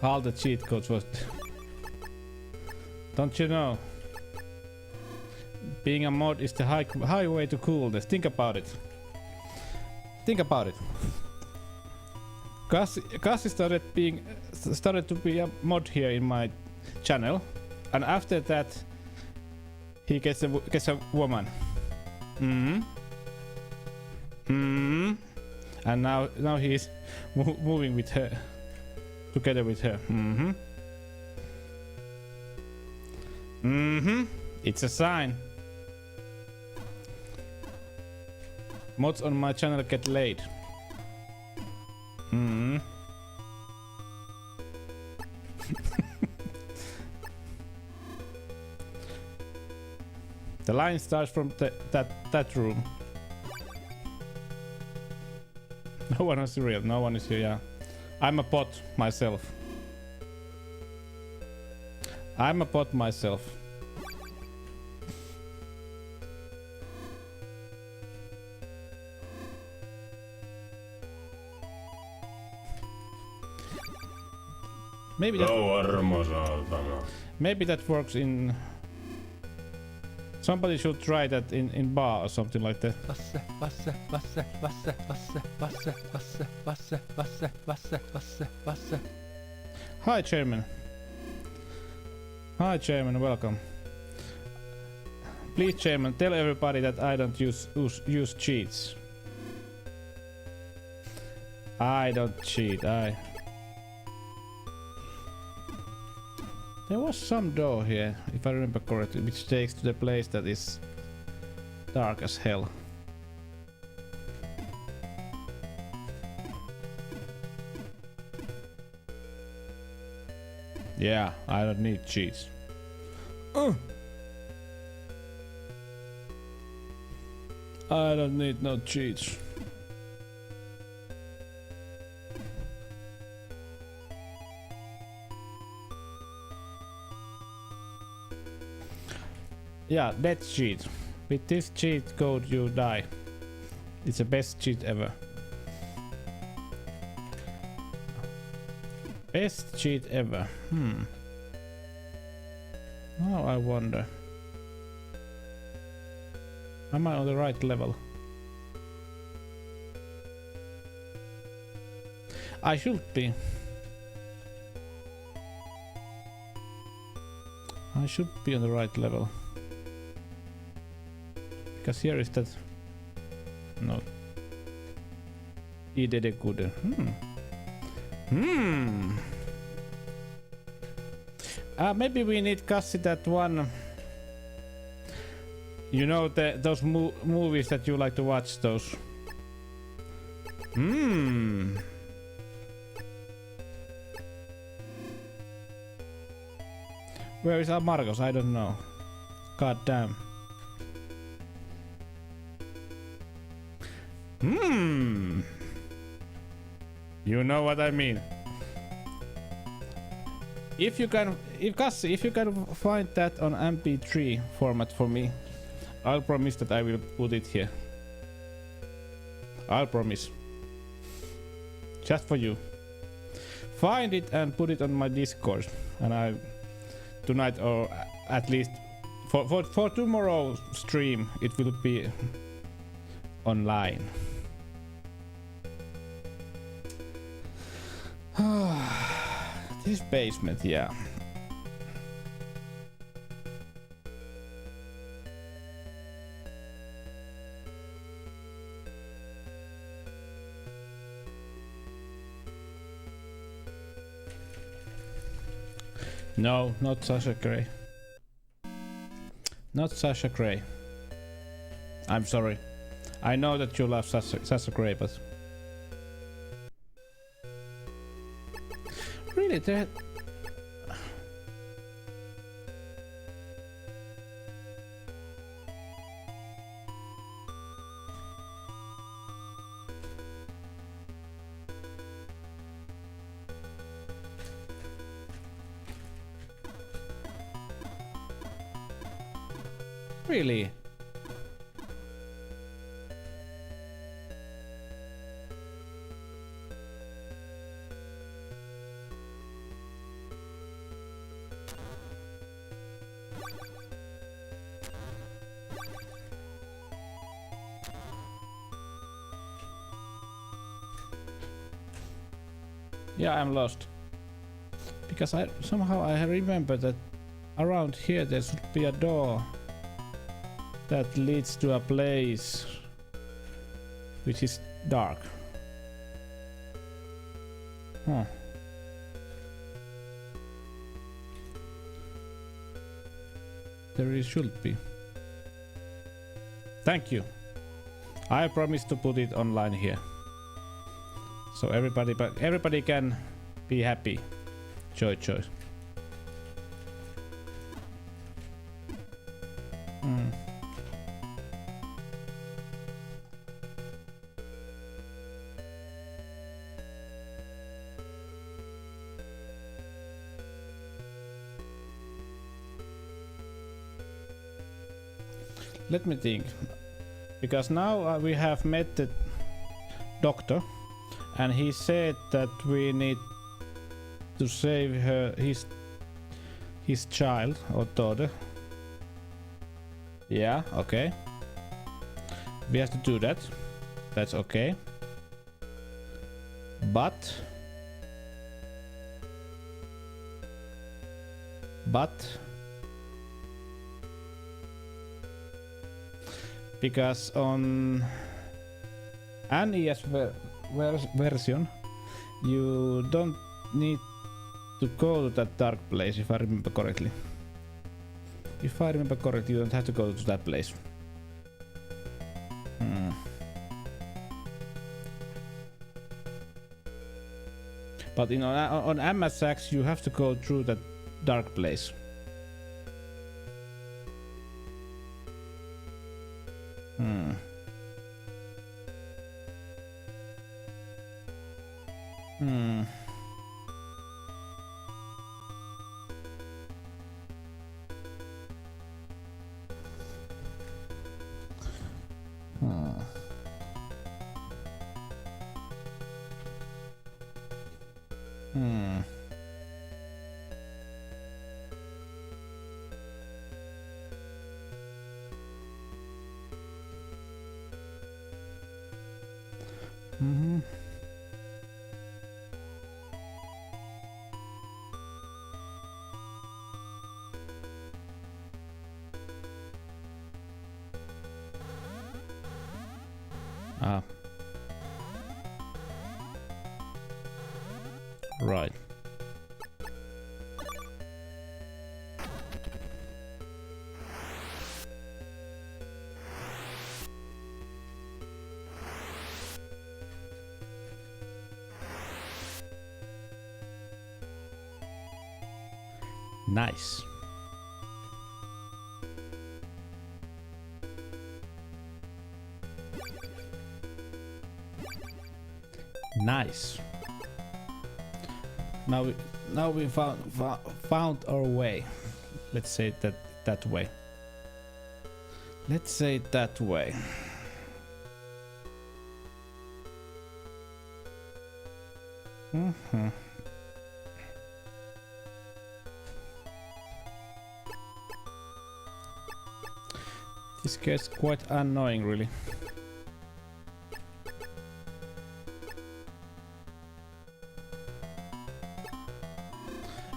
All the cheat codes was... Don't you know? Being a mod is the highway to coolness. Think about it. Think about it. Kassi started to be a mod here in my channel, and after that he gets a woman. And now he's moving with her. Together with her. It's a sign. Mods on my channel get laid. The line starts from that room. No one is real. No one is here. Yeah. I'm a bot myself. I'm a bot myself. Maybe that, maybe that works in... Somebody should try that in bar or something like that. Hi Chairman. Hi Chairman, welcome. Please Chairman, tell everybody that I don't use cheats. I don't cheat, There There was some door here, if I remember correctly, which takes to the place that is dark as hell. Yeah, I don't need cheats. I don't need no cheats. Yeah, that's cheat. With this cheat code you die. It's the best cheat ever. Best cheat ever. Now I wonder. Am I on the right level? I should be. I should be on the right level. Because here is that... No. I did a good. Maybe we need Cassie that one. You know those movies that you like to watch. Those. Where is Marcos? I don't know. God damn. You know what I mean. If you can find that on MP3 format for me, I'll promise that I will put it here. I'll promise. Just for you. Find it and put it on my Discord, and I tonight, or at least for tomorrow's stream, it will be online. This basement, yeah. No, not Sasha Grey. Not Sasha Grey. I'm sorry. I know that you love Sasha Grey, but... Really, there... Really? Yeah, I'm lost. Because somehow I remember that around here there should be a door that leads to a place which is dark. Huh. There should be. Thank you. I promise to put it online here. So everybody can be happy. Joy. Let me think, because now we have met the doctor, and he said that we need to save his child or daughter. Yeah, okay. We have to do that. That's okay. But because on NES version you don't need to go to that dark place, if I remember correctly. If I remember correctly, you don't have to go to that place. But you know, on MSX you have to go through that dark place. Ah. Right. Nice. Nice. Now we found our way. Let's say it that way. Let's say it that way. This gets quite annoying, really.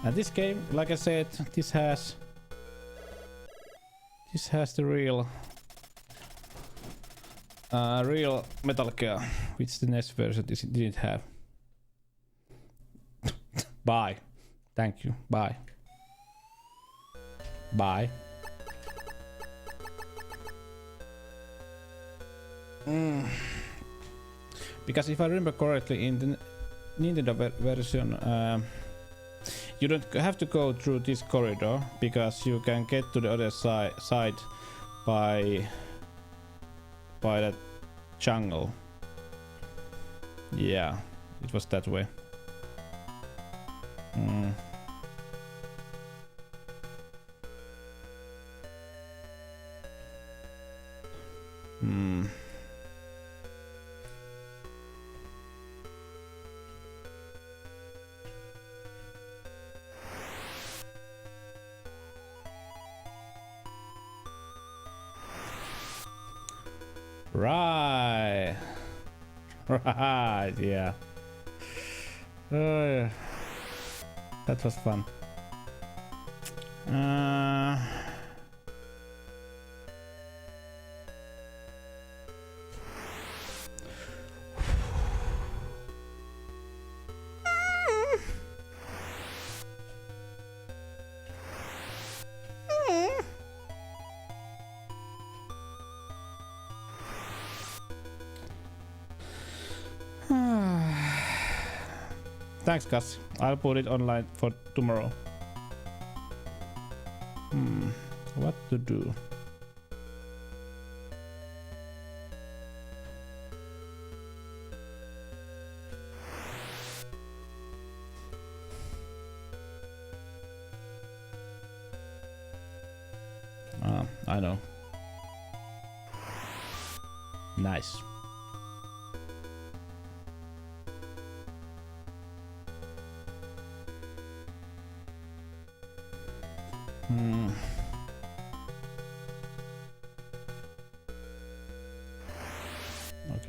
And this game, like I said, this has the real Metal Gear, which the NES version didn't have. Bye. Thank you. Bye. Bye. Because if I remember correctly, in the Nintendo version, you don't have to go through this corridor because you can get to the other side by that jungle. Yeah, it was that way. Right. Right, yeah. That was fun. Thanks, Gus. I'll put it online for tomorrow. What to do? I know. Nice.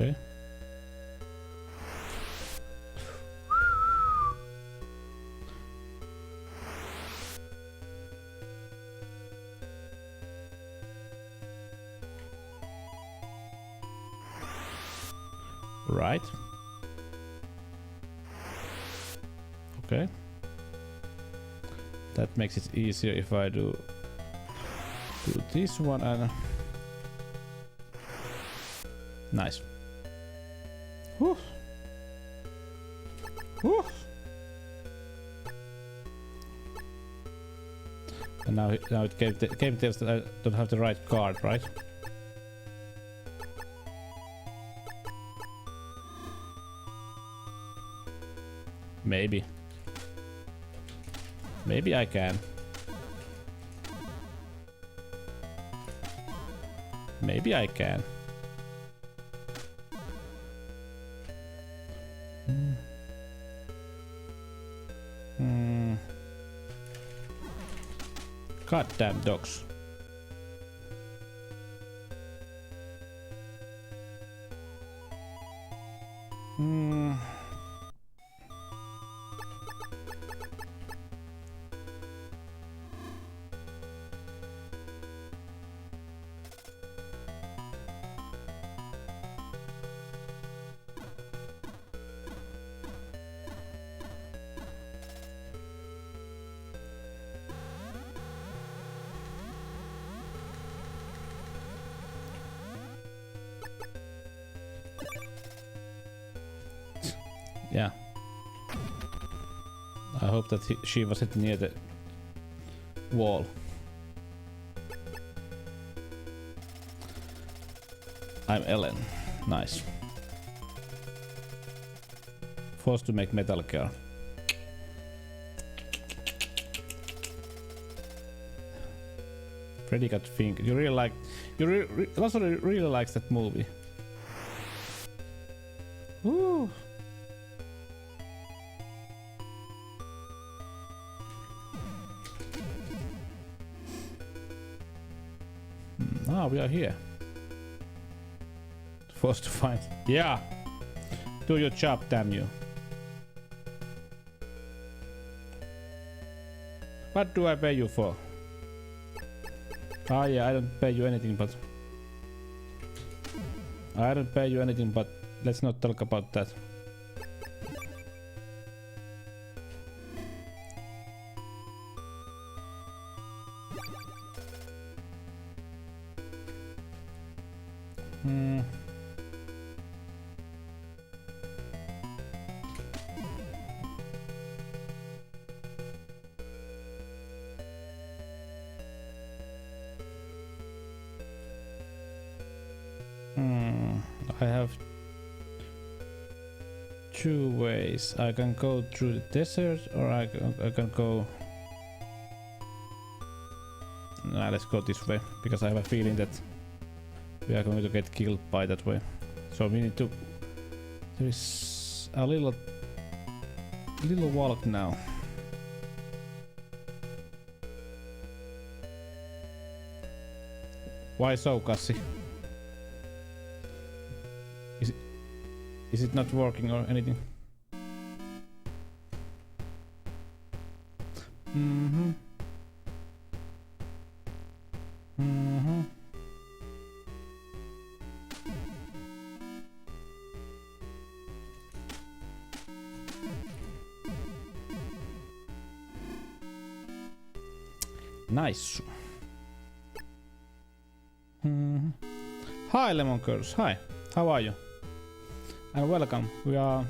Okay. Right. Okay. That makes it easier if I do this one and nice. Whew. Whew. And now it game tells that I don't have the right card, right? Maybe. Maybe I can. Maybe I can. Goddamn dogs. Yeah. I hope that she wasn't near the wall. I'm Ellen. Nice. Forced to make Metal Gear. Freddy got finger. You really like. Also really likes that movie. Woo. Ah, we are here. Forced to find. Yeah. Do your job, damn you. What do I pay you for? Ah, yeah, I don't pay you anything, but I don't pay you anything, but let's not talk about that. I have two ways. I can go through the desert, or I can go. Nah, let's go this way because I have a feeling that we are going to get killed by that way. So we need to. There is a little walk now. Why so, Cassie? Is it not working or anything? Nice. Hi, Lemon Curse. Hi. How are you? And welcome. We are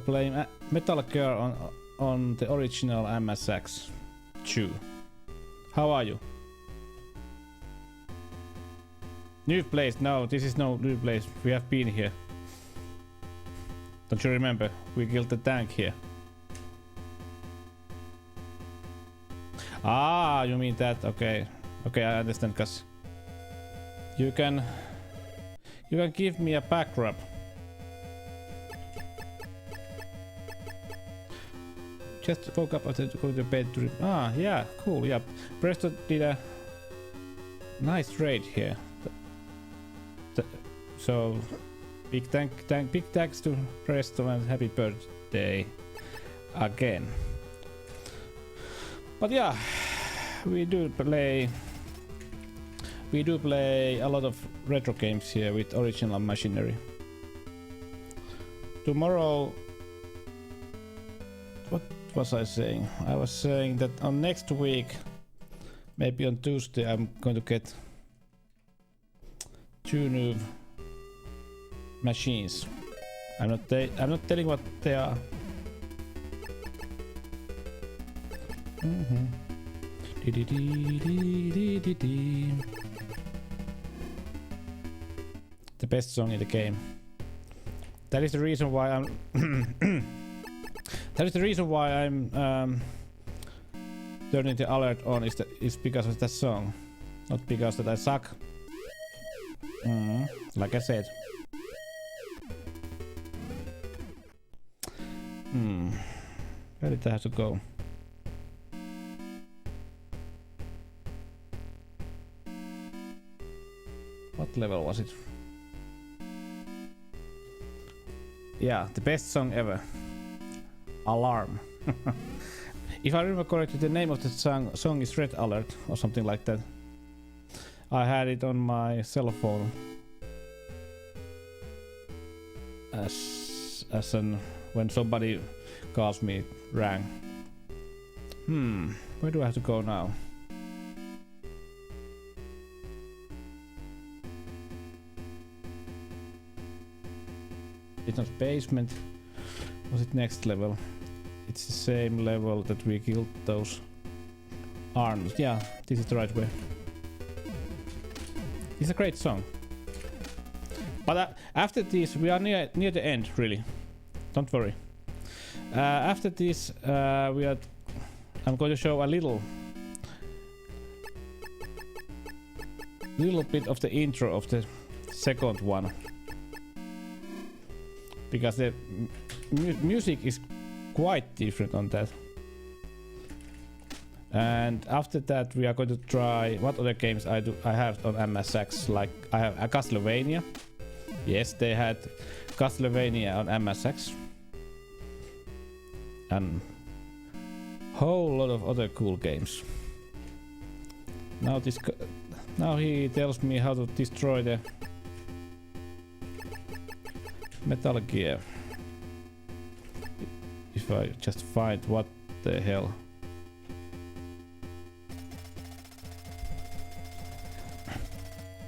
playing Metal Gear on the original MSX2. How are you? New place? No, this is no new place. We have been here. Don't you remember? We killed the tank here. Ah, you mean that? Okay. Okay, I understand, cause you can give me a back rub. Just woke up after going to bed to... Ah, yeah, cool, yeah. Presto did a nice raid here. So, big thanks to Presto and happy birthday again. But yeah, we do play a lot of retro games here with original machinery. Tomorrow, what was I saying? I was saying that on next week, maybe on Tuesday, I'm going to get 2 new machines. I'm not telling what they are. The best song in the game. That is the reason why I'm. That is the reason why I'm turning the alert on. Is because of that song, not because that I suck. Like I said. Where did I have to go? What level was it? Yeah, the best song ever. Alarm. If I remember correctly, the name of the song is Red Alert or something like that. I had it on my cell phone as an when somebody calls me, it rang. Where do I have to go now? It's not basement. Was it next level? It's the same level that we killed those arms. Yeah, this is the right way. It's a great song. But after this, we are near the end, really. Don't worry. After this, I'm going to show a little bit of the intro of the second one, because the music is quite different on that. And after that, we are going to try what other games I have on MSX. Like I have a Castlevania. Yes, they had Castlevania on MSX. And whole lot of other cool games. Now he tells me how to destroy the Metal Gear. If I just find what the hell.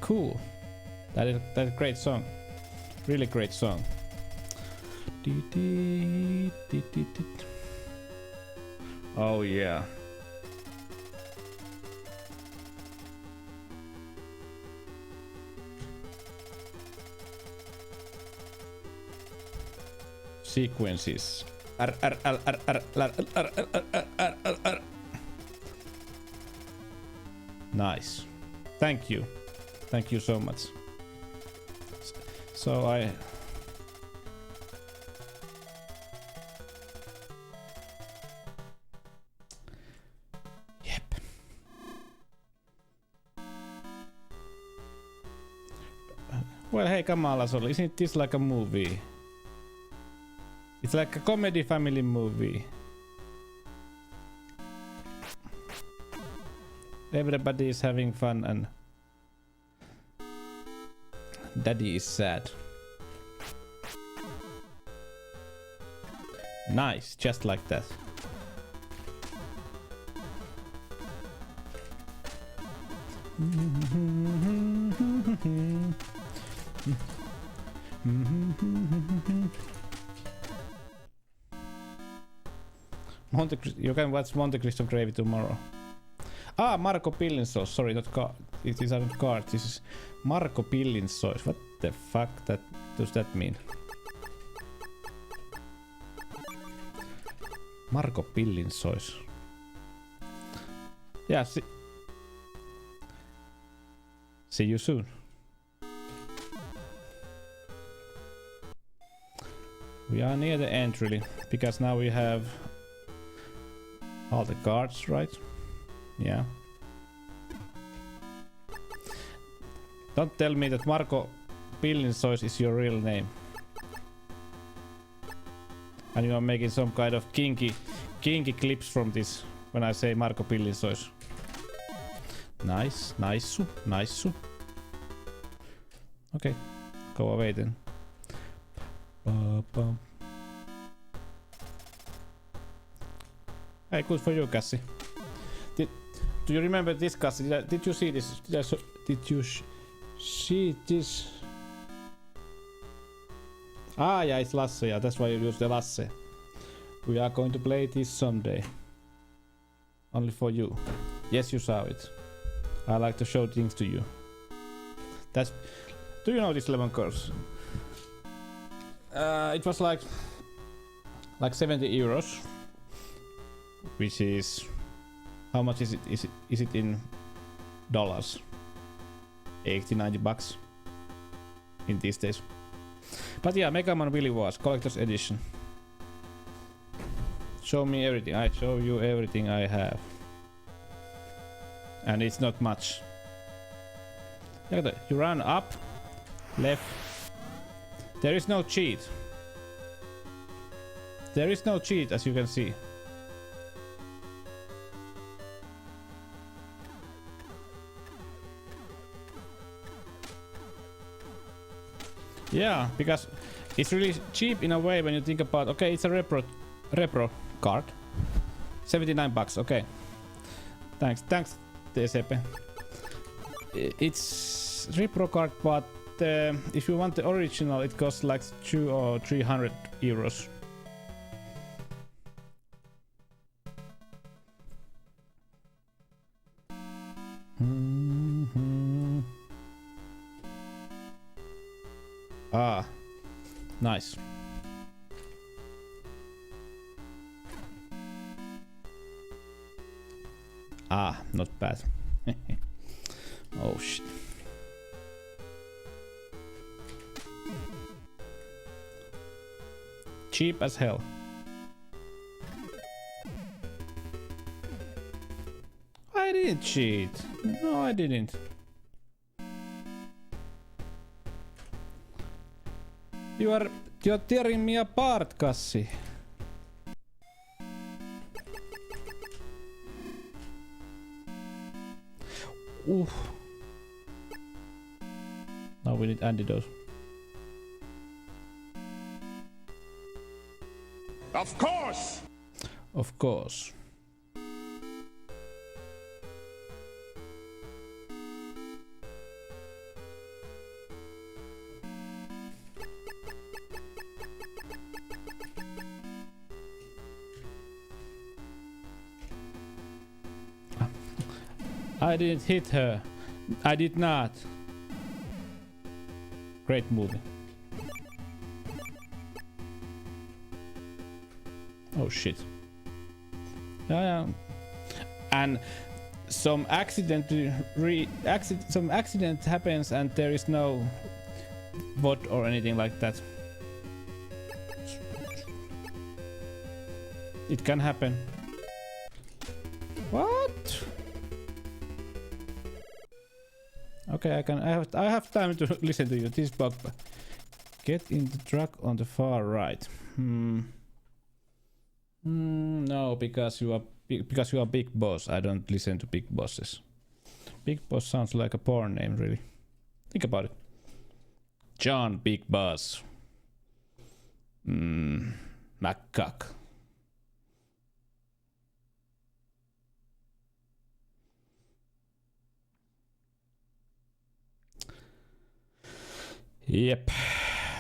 Cool. That is a great song. Really great song. Oh yeah. Sequences. Nice. Thank you. Thank you so much. So Yep. Well, hey, Kamalasol, isn't this like a movie? It's like a comedy family movie. Everybody is having fun and Daddy is sad. Nice, just like that. You can watch Monte Cristo Gravy tomorrow. Ah, Marco Pillinsois. Sorry, not card. It is not card. This is Marco Pillinsois. What the fuck does that mean? Marco Pillinsois. Yeah, see you soon. We are near the end, really, because now we have all the cards, right? Yeah. Don't tell me that Marco Pillinsois is your real name. And you are making some kind of kinky clips from this when I say Marco Pillinsois. Nice, nice, nice. Okay, go away then. Hey, good for you, Cassie. Do you remember this, Cassie? Did you see this? Did you see this? Ah, yeah, it's Lasse. Yeah, that's why you use the Lasse. We are going to play this someday. Only for you. Yes, you saw it. I like to show things to you. That's. Do you know this lemon course? It was like 70 euros, which is how much is it? Is it in dollars? 80-90 bucks in these days. But yeah, Mega Man really was collector's edition. Show me everything. I show you everything I have, and it's not much. Look at that. You run up, left. There is no cheat. There is no cheat, as you can see. Yeah, because it's really cheap in a way when you think about. Okay, it's a repro card. 79 bucks. Okay. Thanks, TCP. It's repro card, but if you want the original, it costs like 200 or 300 euros. Ah, nice. Ah, not bad. Oh shit. Cheap as hell. I didn't cheat. No, I didn't. You're tearing me apart, Cassie. Oof. Now we need antidote. Of course! Of course. I didn't hit her. I did not. Great movie. Oh shit. Yeah. And some accident happens and there is no bot or anything like that. It can happen. What? Okay, I have time to listen to you. This bug. Get in the truck on the far right. No, because you are big boss. I don't listen to big bosses. Big boss sounds like a porn name, really. Think about it. John Big Boss. McCuck. Yep.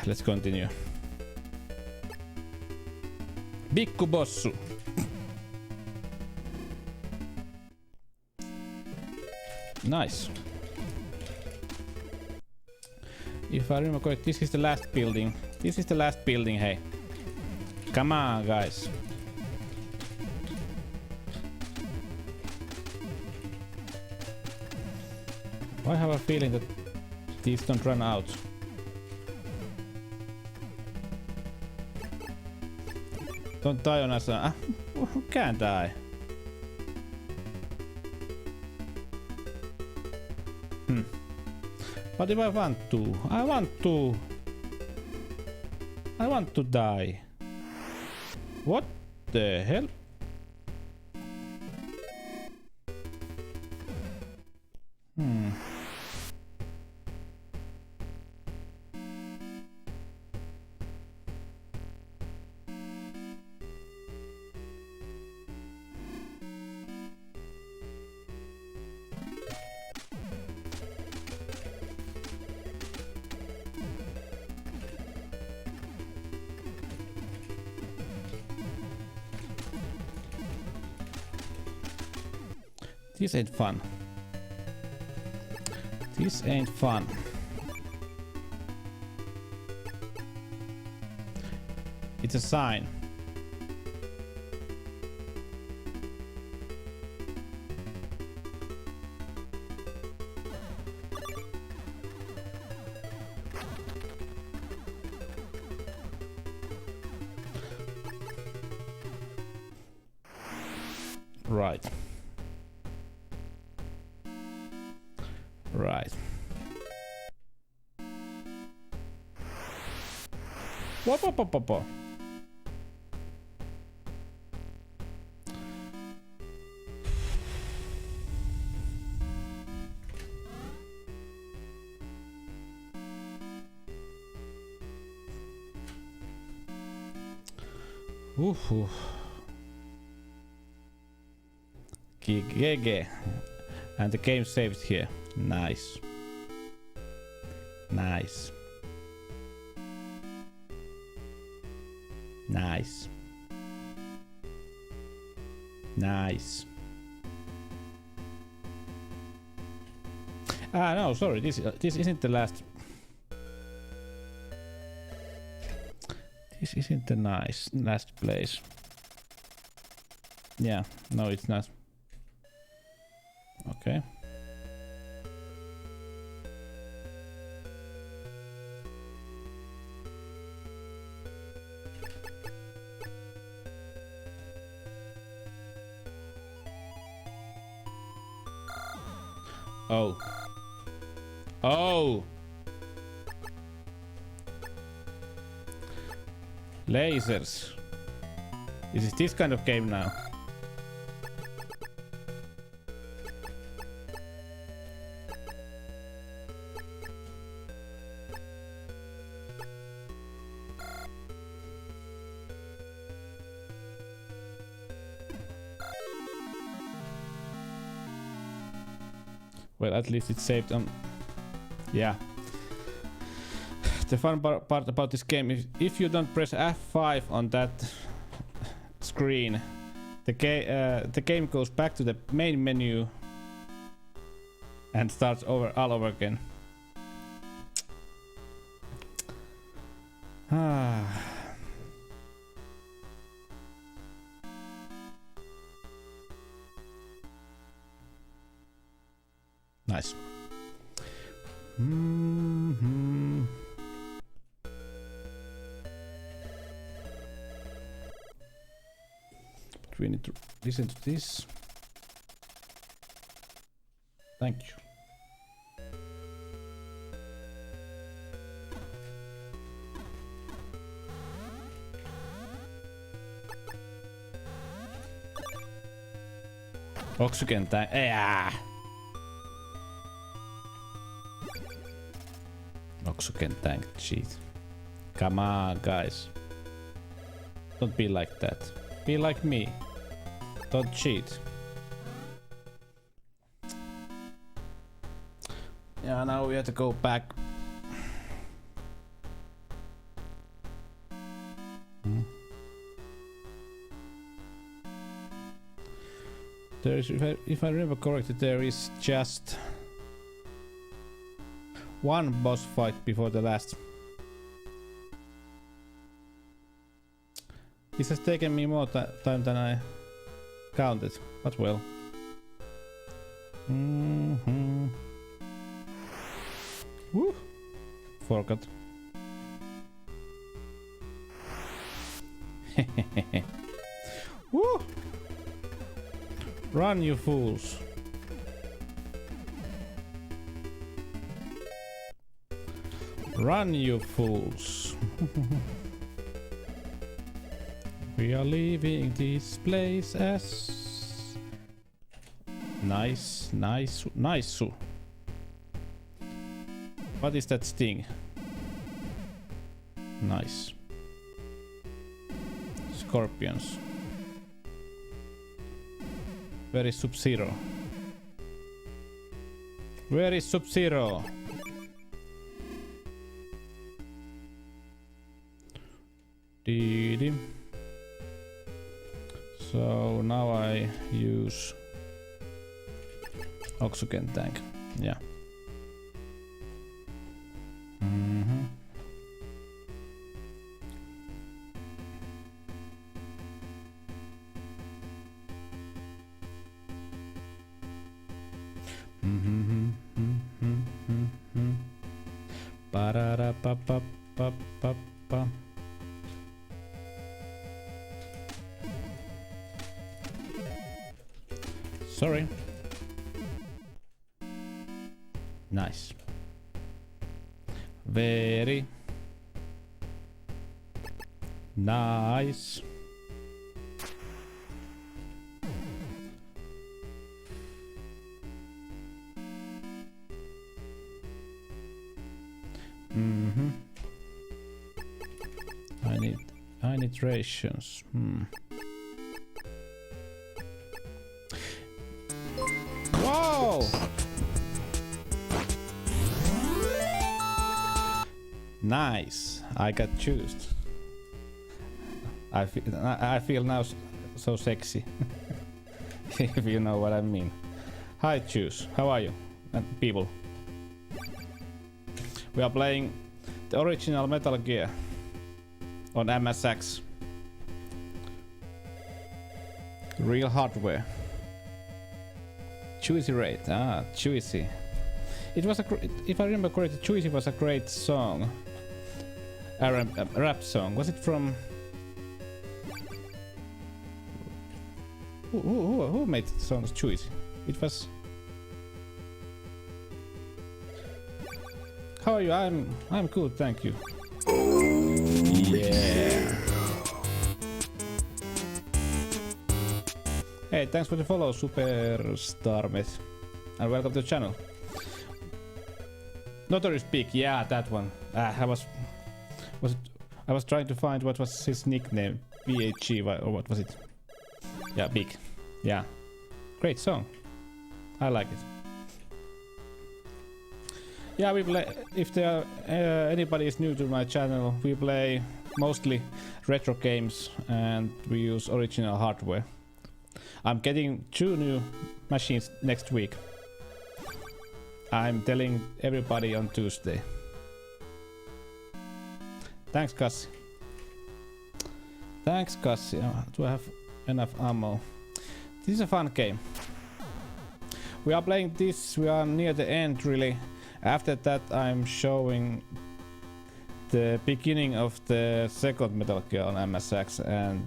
Let's continue. Bikku Bossu. Nice. If I remember correct, this is the last building. This is the last building, hey. Come on, guys. I have a feeling that these don't run out. Don't die on us. Who can't die? But if I want to, I want to die. What the hell? This ain't fun. This ain't fun. It's a sign. Right. Right. Whoa. Ooh. GG. And the game saved here. Nice. Nice. Nice. Nice. Ah, no, sorry. This isn't the last. This isn't the last place. Yeah, no, it's not. Okay. Oh. Oh! Lasers. Is it this kind of game now? Well, at least it's saved on. Yeah. The fun part about this game is if you don't press F5 on that screen, the game goes back to the main menu and starts all over again. Ah. Nice. Mm-hmm. But we need to listen to this. Thank you. Oxygen tank. Yeah. Oxygen tank cheat. Come on, guys. Don't be like that. Be like me. Don't cheat. Yeah, now we have to go back. There is, if I remember correctly, there is just one boss fight before the last. This has taken me more time than I counted, but well. Mm-hmm. Woo! Forgot. Woo! Run, you fools! Run, you fools! We are leaving this place as nice. What is that sting? Nice. Scorpions. Where is Sub-Zero? Where is Sub-Zero? Dee-dee. So now I use Oxygen tank. Yeah. Mm-hmm. Ba-da-da-ba-ba-ba-ba-ba. Sorry. Nice. Very nice. Mm-hmm. I need rations. Whoa! Nice. I got choosed. I feel now so sexy. If you know what I mean. Hi, Choose. How are you? And people. We are playing the original Metal Gear on MSX. Real hardware. Juicy Raid. Ah, Juicy. It was if I remember correctly, Juicy was a great song. A rap song. Was it from... Who made the songs Juicy? It was... How are you? I'm good, thank you. Yeah. Hey, thanks for the follow, Superstar, and welcome to the channel. Notorious Big, yeah, that one. I was trying to find what was his nickname, PHG or what was it? Yeah, Big. Yeah, great song. I like it. Yeah, we play. If there anybody is new to my channel, we play mostly retro games and we use original hardware. I'm getting 2 new machines next week. I'm telling everybody on Tuesday. Thanks, Cassie. Thanks, Cassie. Do I have enough ammo? This is a fun game. We are playing this. We are near the end, really. After that, I'm showing the beginning of the second Metal Gear on MSX, and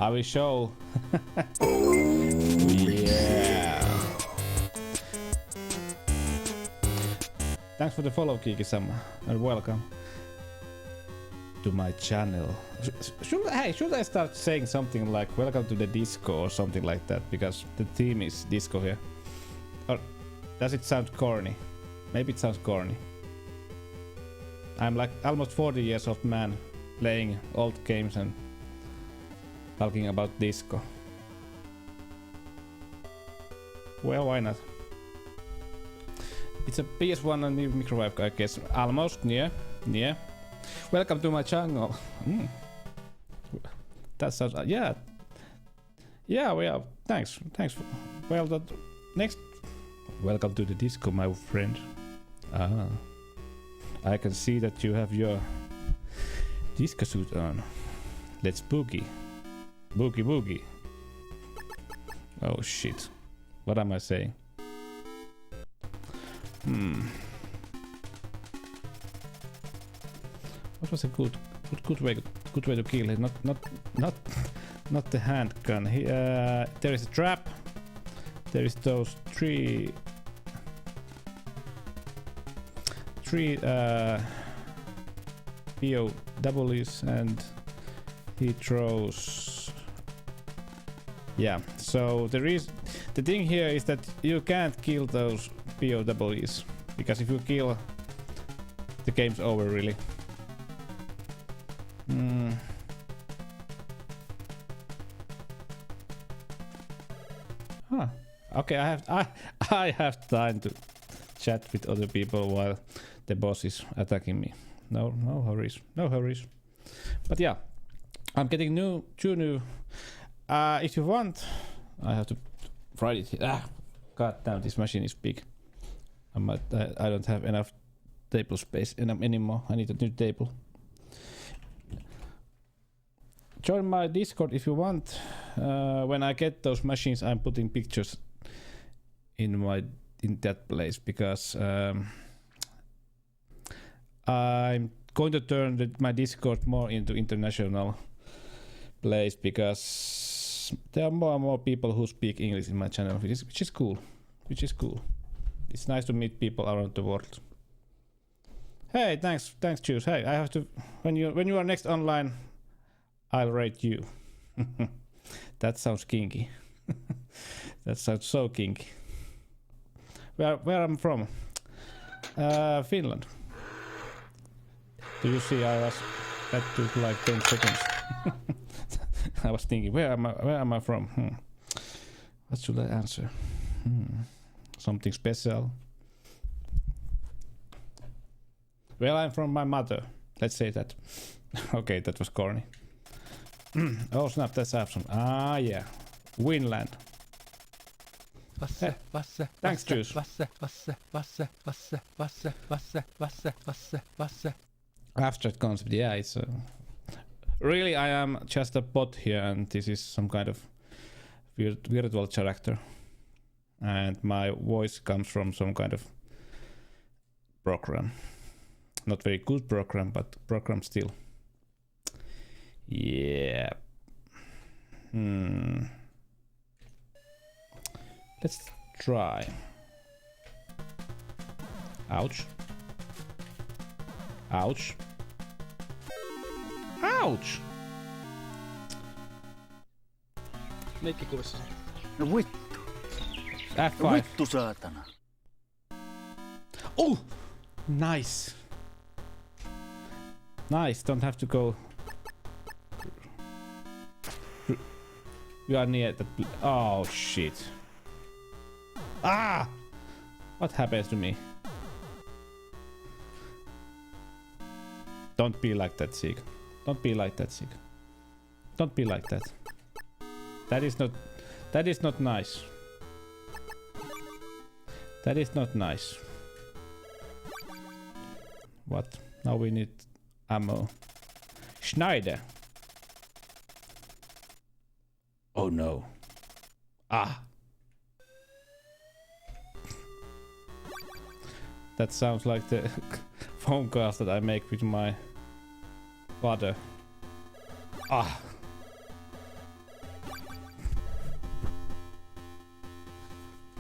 I will show. Yeah. Thanks for the follow, Kiki-sama, and welcome to my channel. Should I start saying something like "Welcome to the disco" or something like that? Because the theme is disco here. Or does it sound corny? Maybe it sounds corny. I'm like almost 40 years old man playing old games and talking about disco. Well, why not? It's a PS1 and new microwave, I guess. Almost near. Welcome to my channel. That sounds yeah. We are. Thanks. Well, that next. Welcome to the disco, my friend. I can see that you have your disco suit on. Let's boogie. Boogie. Oh shit. What am I saying? What was a good way to kill it? Not the handgun. There is a trap. There is those three POWs, and he throws. Yeah. So the thing here is that you can't kill those POWs, because if you kill, the game's over, really. Huh. Okay, I have time to chat with other people while the boss is attacking me. No hurries. But yeah, I'm getting two new. If you want, I have to write it here. God damn, this machine is big. I don't have enough table space anymore. I need a new table. Join my Discord if you want. When I get those machines, I'm putting pictures in that place because I'm going to turn my Discord more into international place because there are more and more people who speak English in my channel, which is cool. It's nice to meet people around the world. Hey, thanks, Juice. Hey, I have to. When you are next online, I'll rate you. That sounds kinky. That sounds so kinky. Where I'm from? Finland. Do you see? That took like 10 seconds. I was thinking, where am I from? What should I answer? Something special. Well, I'm from my mother. Let's say that. Okay, that was corny. Oh snap, that's awesome. Ah yeah. Winland. Thanks, Juice. Abstract concept, yeah, it's really I am just a bot here and this is some kind of virtual character. And my voice comes from some kind of program. Not very good program, but program still. Yeah. Let's try. Ouch. Ouch. Ouch! Leikkikuvissa. No vittu. F5. No vittu saatana. Oh! Nice. Nice, don't have to go. We are near the. Oh shit. Ah! What happens to me? Don't be like that, Sig. Don't be like that, Sig. Don't be like that. That is not nice. That is not nice. What? Now we need ammo. Schneider. Oh no. Ah. That sounds like the phone calls that I make with my father. Ah.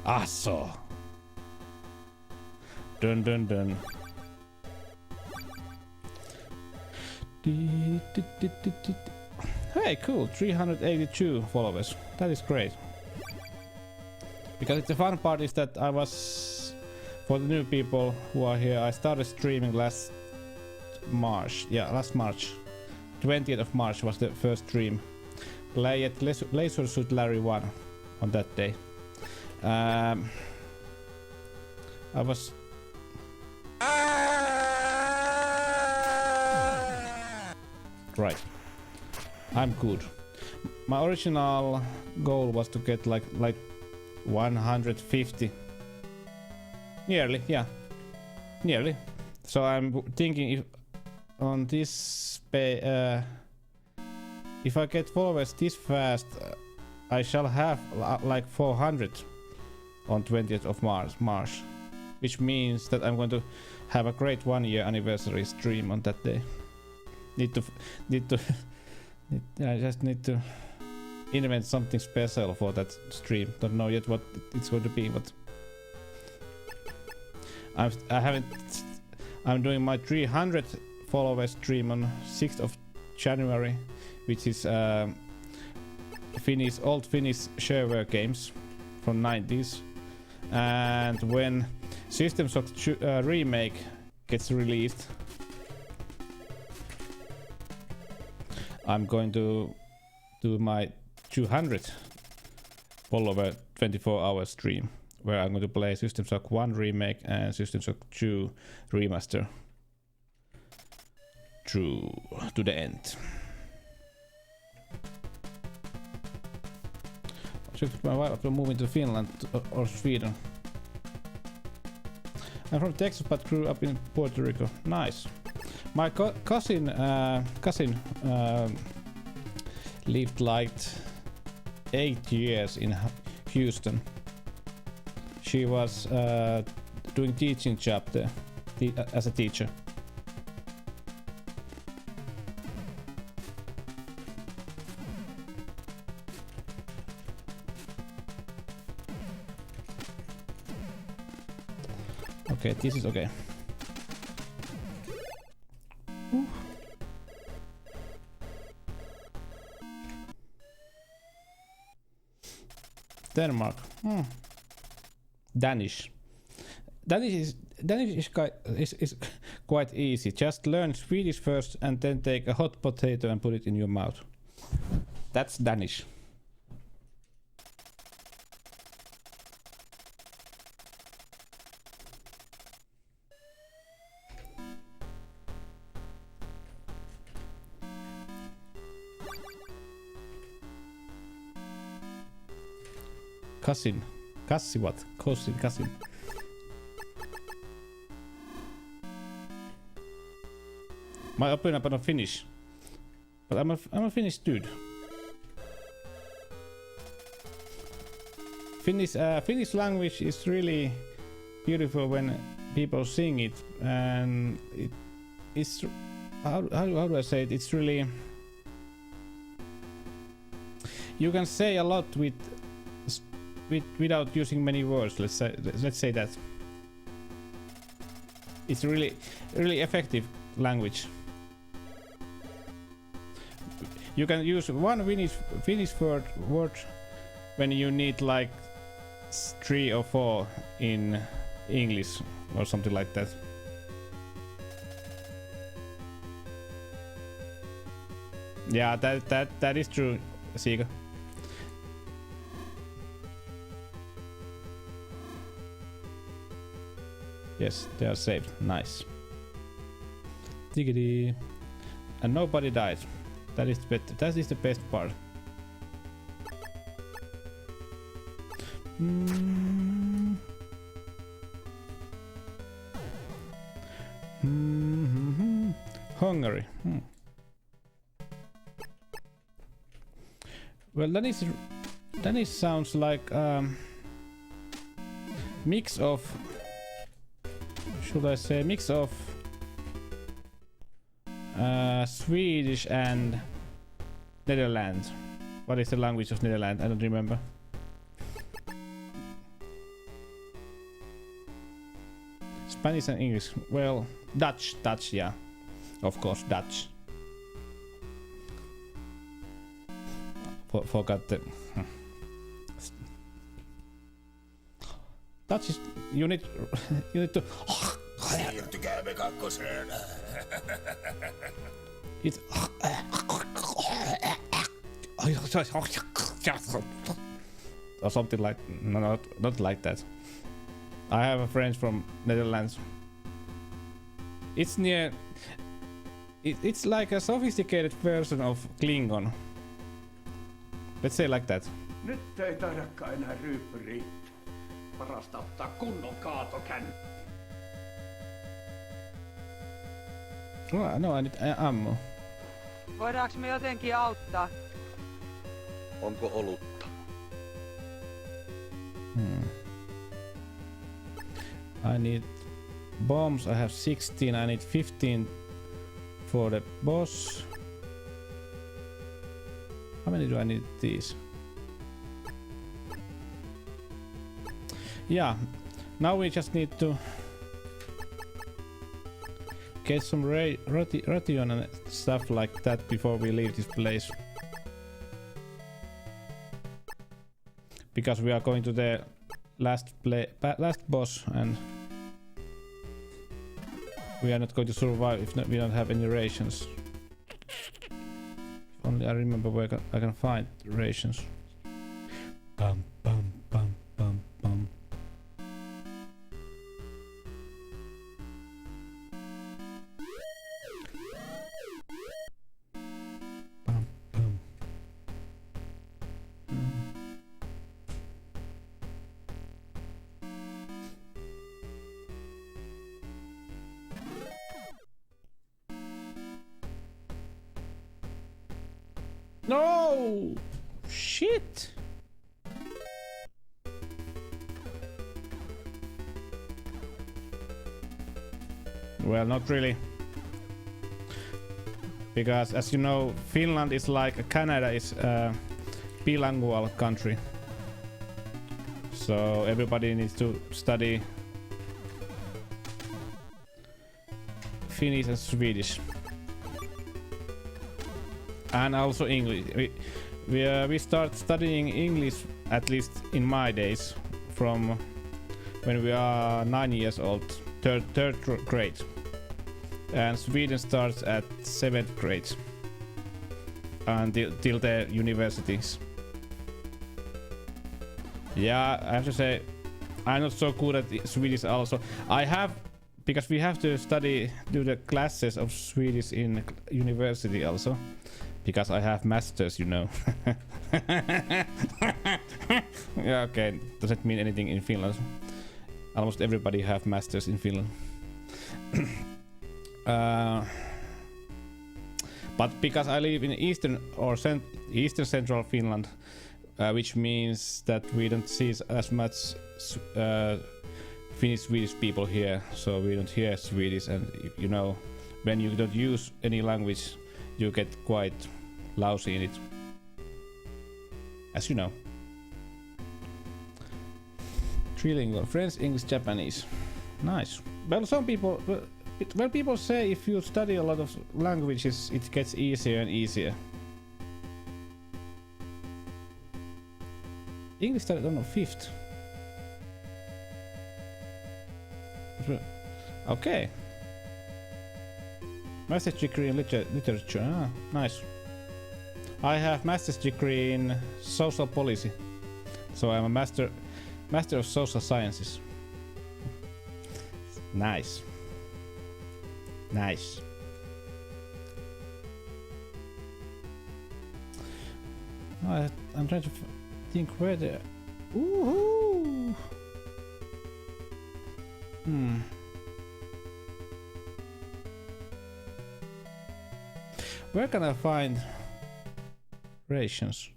Ah, so. Dun dun dun. Hey, cool, 382 followers. That is great. Because the fun part is that I was, for the new people who are here, I started streaming last March. Yeah, last March. 20th of March was the first stream. Play at Laser Suit Larry 1 on that day. I was... Right. I'm good. My original goal was to get like 150. Nearly, yeah. Nearly. So I'm thinking if on this if I get followers this fast, I shall have like 400 on 20th of March, which means that I'm going to have a great 1-year anniversary stream on that day. I just need to invent something special for that stream. Don't know yet what it's going to be, but I'm doing my 300 followers stream on 6th of January, which is old Finnish shareware games from 90s. And when System Shock remake gets released, I'm going to do my 200 follower 24-hour stream where I'm going to play System Shock 1 remake and System Shock 2 remaster to the end. Took my wife after moving to Finland or Sweden. I'm from Texas but grew up in Puerto Rico. Nice. My cousin lived like 8 years in Houston. She was doing teaching job there as a teacher. Okay, this is okay. Denmark. Danish. Danish is quite easy. Just learn Swedish first and then take a hot potato and put it in your mouth. That's Danish. Cousin. Kassi what? Cousin. My opinion upon Finnish. But I'm a Finnish dude. Finnish language is really beautiful when people sing it, and it's how do I say it? It's really, you can say a lot without using many words. Let's say that it's really effective language. You can use one Finnish word when you need like 3 or 4 in English or something like that. Yeah, that is true, Siga. Yes, they are saved. Nice. Diggity. And nobody died. That is better. That is the best part. Hungary. Well, Danish sounds like mix of, should I say, mix of Swedish and Netherlands. What is the language of Netherlands? I don't remember. Spanish and English. Well, Dutch, yeah. Of course, Dutch. Forgot the... Dutch is... You need to... Siirtykäämme kakkoseen. It's... Or something like... No, not like that. I have a friend from Netherlands. It's near... It's like a sophisticated version of Klingon. Let's say like that. Nyt ei taidakaan enää ryyppy riittää. Parasta ottaa kunnon kaatokänni. No, I need ammo. Voidaanko me jotenkin auttaa? Onko olutta? I need bombs. I have 16. I need 15 for the boss. How many do I need these? Yeah, now we just need to get some ration and stuff like that before we leave this place. Because we are going to the last boss and we are not going to survive if we don't have any rations. If only I remember where I can find rations. Bum bum bum bum bum. Bum bum. No! Shit! Well, not really. Because as you know, Finland is like Canada is a bilingual country. So everybody needs to study Finnish and Swedish. And also English. We start studying English, at least in my days, from when we are 9 years old, third grade. And Sweden starts at 7th grade until the universities. Yeah, I have to say, I'm not so good at Swedish also. I have, because we have to do the classes of Swedish in university also. Because I have masters, you know. Yeah, okay, doesn't mean anything in Finland. Almost everybody have masters in Finland. But because I live in eastern central Finland, which means that we don't see as much Finnish Swedish people here, so we don't hear Swedish, and you know, when you don't use any language, you get quite lousy in it, as you know. Trilingual, French, English, Japanese. Nice. Well, some people. Well, people say if you study a lot of languages, it gets easier and easier. English started on the 5th. Okay. Master's degree in literature. Ah, nice. I have master's degree in social policy, so I'm a master of social sciences. Nice. Nice. I'm trying to think where the. Woohoo! Where can I find rations?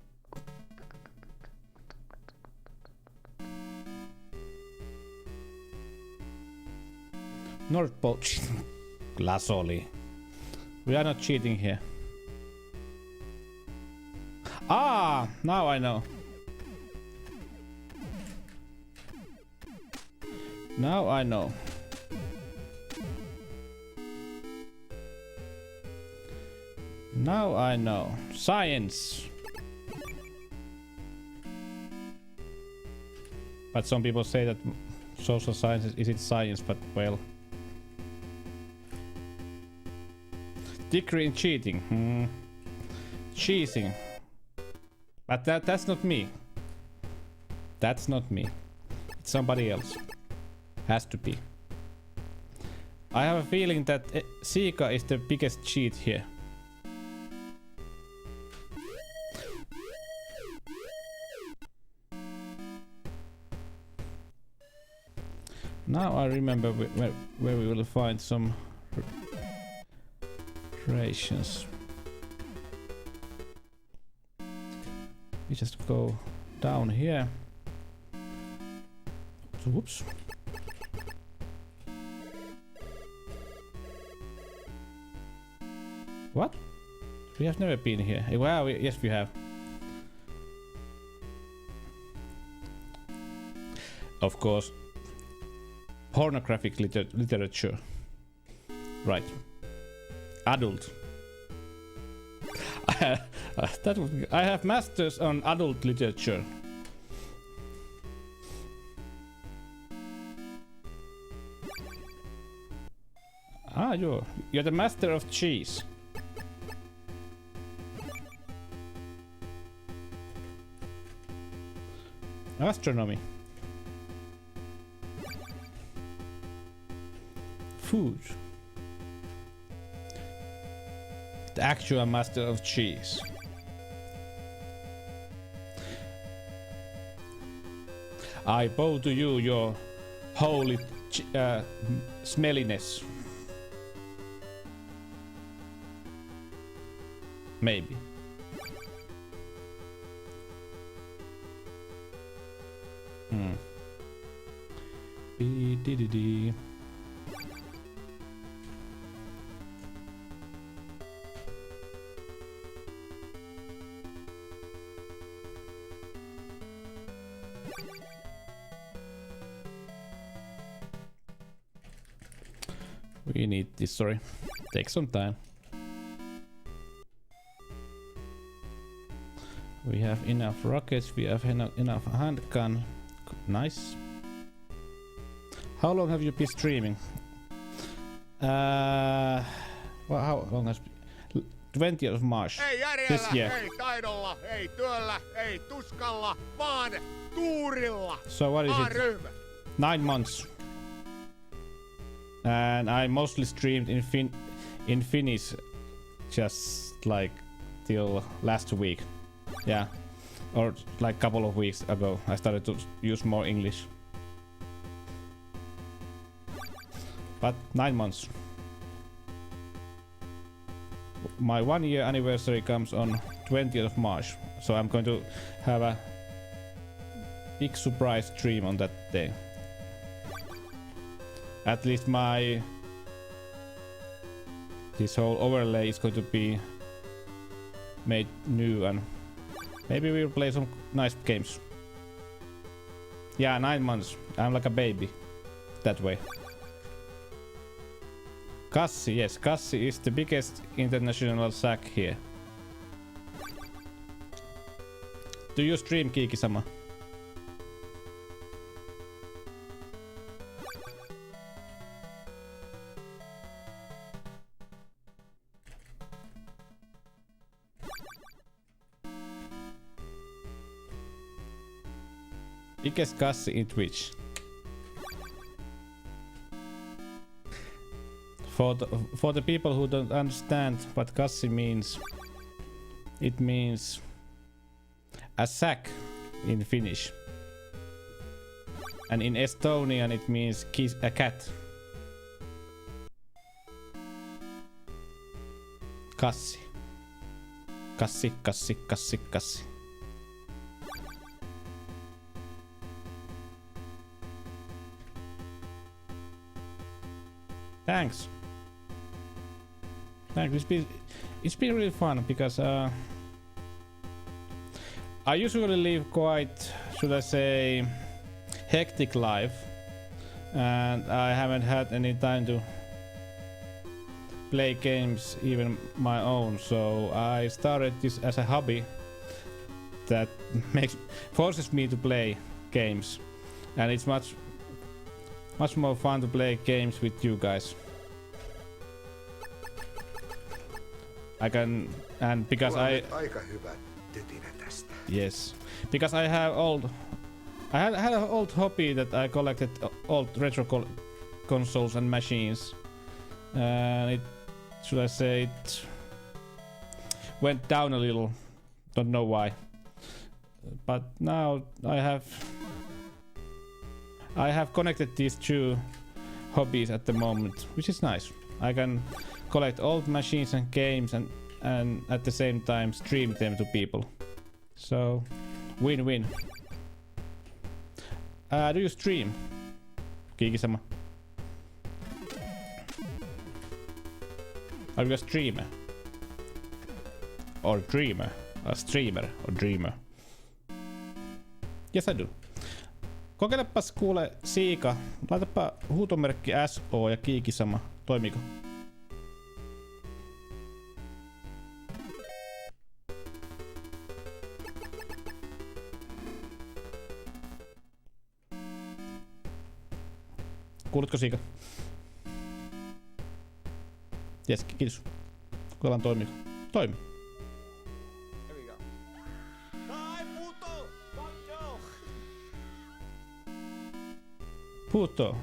North Pole. Lasoli. We are not cheating here. Ah, now I know. Now I know. Now I know. Science. But some people say that social science isn't science, but well. Degree in cheating. Cheating. But that's not me. That's not me. It's somebody else. Has to be. I have a feeling that Sika is the biggest cheat here. Now I remember where we will find some rations. We just go down here. Whoops. What? We have never been here. Wow, yes we have. Of course. Pornographic literature. Right. Adult. I have masters on adult literature. Ah, you're the master of cheese. Astronomy. Food. The actual master of cheese. I bow to you, your holy smelliness. Maybe. Dee. We need this, sorry. Take some time. We have enough rockets, we have enough handgun. Nice. How long have you been streaming? Well, how long has 20th of March this year. Ei taidolla, ei työllä, ei tuskalla, vaan tuurilla. So what is it? 9 months. And I mostly streamed in Finnish just like till last week. Yeah. Or like couple of weeks ago I started to use more English. But 9 months. My 1 year anniversary comes on 20th of March, so I'm going to have a big surprise stream on that day. At least this whole overlay is going to be made new, and maybe we'll play some nice games. Yeah, 9 months. I'm like a baby that way. Kassi, yes, Kassi is the biggest international sack here. Do you stream, Kiiki-sama? Biggest Kassi in Twitch. For the people who don't understand what Kassi means, it means a sack in Finnish. And in Estonian it means a cat. Kassi. Kassi, kassi, kassi, kassi. Thanks. Thanks. It's been really fun because I usually live quite, should I say, hectic life, and I haven't had any time to play games, even my own. So I started this as a hobby that forces me to play games, and it's much more fun to play games with you guys. I can, and because Aika hyvä tytinä tästä. Yes, because I had an old hobby that I collected old retro consoles and machines, and should I say it went down a little. Don't know why, but now I have connected these two hobbies at the moment, which is nice. I can collect old machines and games and at the same time stream them to people. So win-win. Do you stream, Kiiki-sama? Are you a streamer? Or dreamer? A streamer or dreamer? Yes, I do. Kokeilepas kuule Siika, laitapa huutomerkki SO ja Kiiki-sama. Toimiiko? Kuulitko Siika? Jes, kiitos. Kokeillaan toimiiko. Toimi. Puto.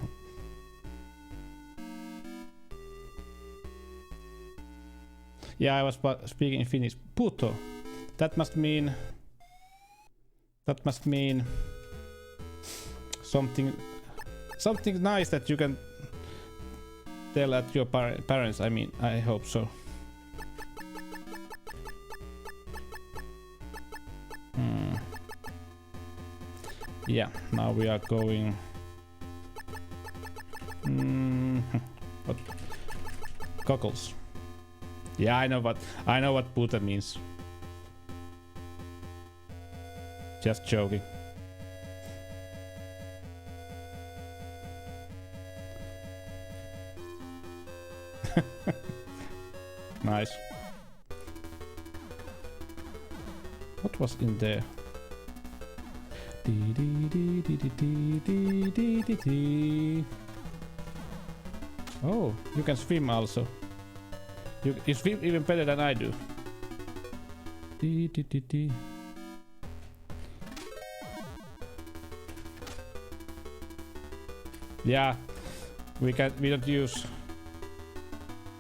Yeah, I was speaking in Finnish. Puto. That must mean something nice that you can tell at your parents. I mean, I hope so. Yeah, now we are going. What? Goggles. Yeah, I know what Buddha means. Just joking. Nice. What was in there? Oh, you can swim also. You swim even better than I do. Yeah, we don't use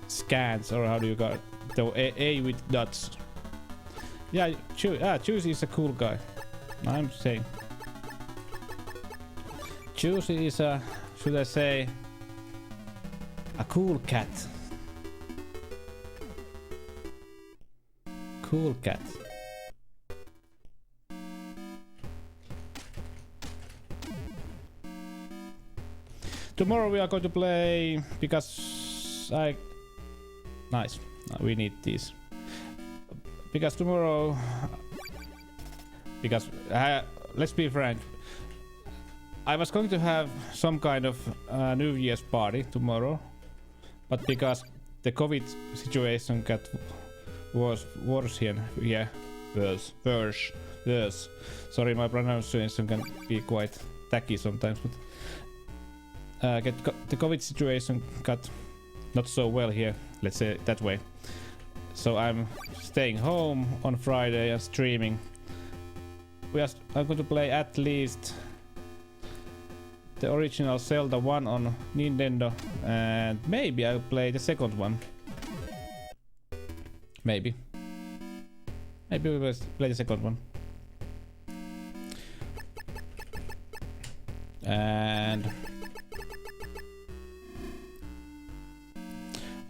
scans, or how do you call it? The A with dots. Yeah, Juicy is a cool guy. I'm saying. Juicy is a, should I say, a cool cat. Cool cat. Tomorrow we are going to play because nice. We need these. Because tomorrow, let's be frank, I was going to have some kind of New Year's party tomorrow, but because the COVID situation was worse here. Worse. Sorry, my pronunciation can be quite tacky sometimes, but the COVID situation got not so well here. Let's say it that way. So I'm staying home on Friday and streaming. I'm going to play at least the original Zelda 1 on Nintendo, and maybe I'll play the second one. Maybe we will play the second one. And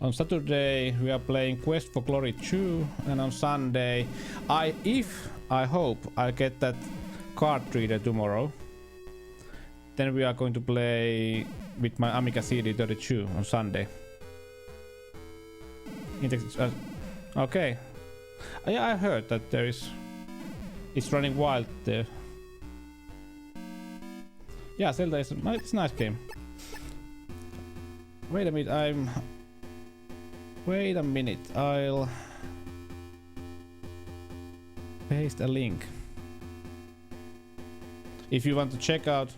on Saturday we are playing Quest for Glory 2, and on Sunday I hope I get that card reader tomorrow. Then we are going to play with my Amiga CD32 on Sunday. Okay. Yeah, I heard that it's running wild there. Yeah, Zelda is it's a nice game. Wait a minute, I'll paste a link. If you want to check out,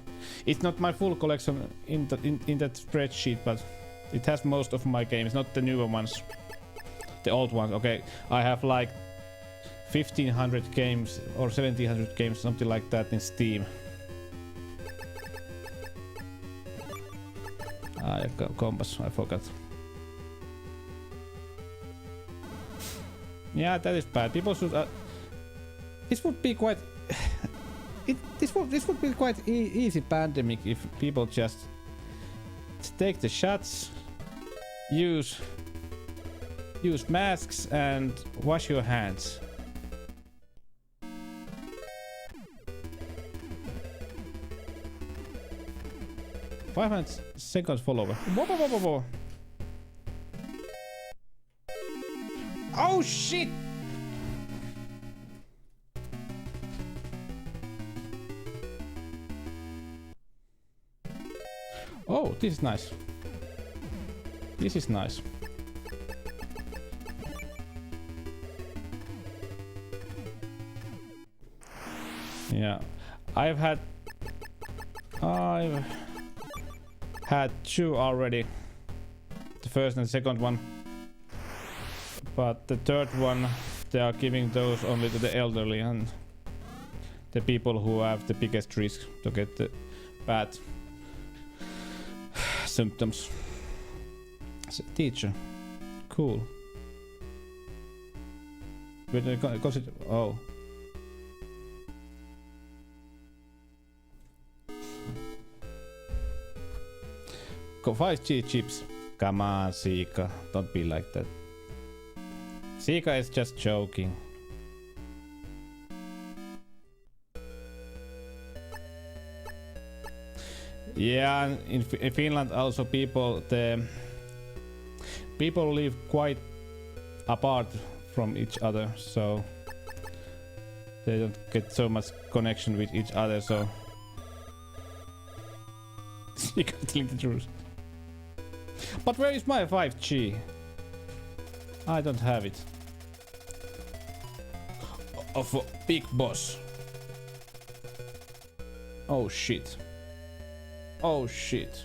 it's not my full collection in that spreadsheet, but it has most of my games, not the newer ones, the old ones. Okay, I have like 1500 games or 1700 games, something like that, in Steam. Compass, I forgot. Yeah, that is bad. People should. This would be quite. This would be quite easy pandemic if people just take the shots, use masks and wash your hands. 500 seconds follower. Whoa. Oh shit! Oh, this is nice. This is nice. Yeah, I've had two already. The first and second one. But the third one, they are giving those only to the elderly and the people who have the biggest risk to get the bad symptoms. As a teacher. Cool. Oh. Go 5G chips. Come on, Sika. Don't be like that. Sika is just joking. Yeah, and in Finland also people live quite apart from each other, so they don't get so much connection with each other. So you can't tell the truth. But where is my 5G? I don't have it. Of a big boss. Oh shit. Oh shit.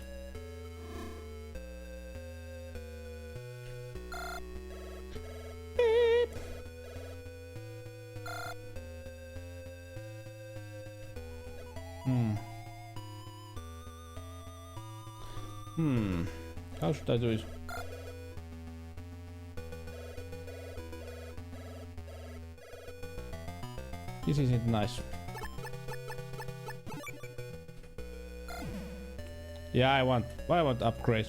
Beep. How should I do it? This isn't nice. Yeah, I want upgrade.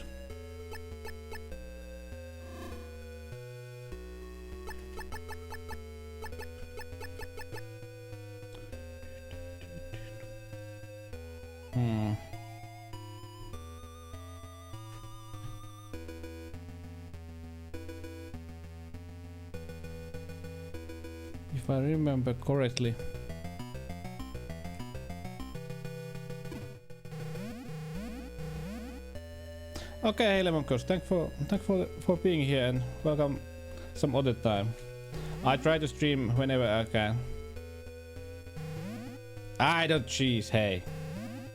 If I remember correctly. Okay, hey Lemonkos, thanks for being here and welcome some other time. I try to stream whenever I can. I don't cheese, hey.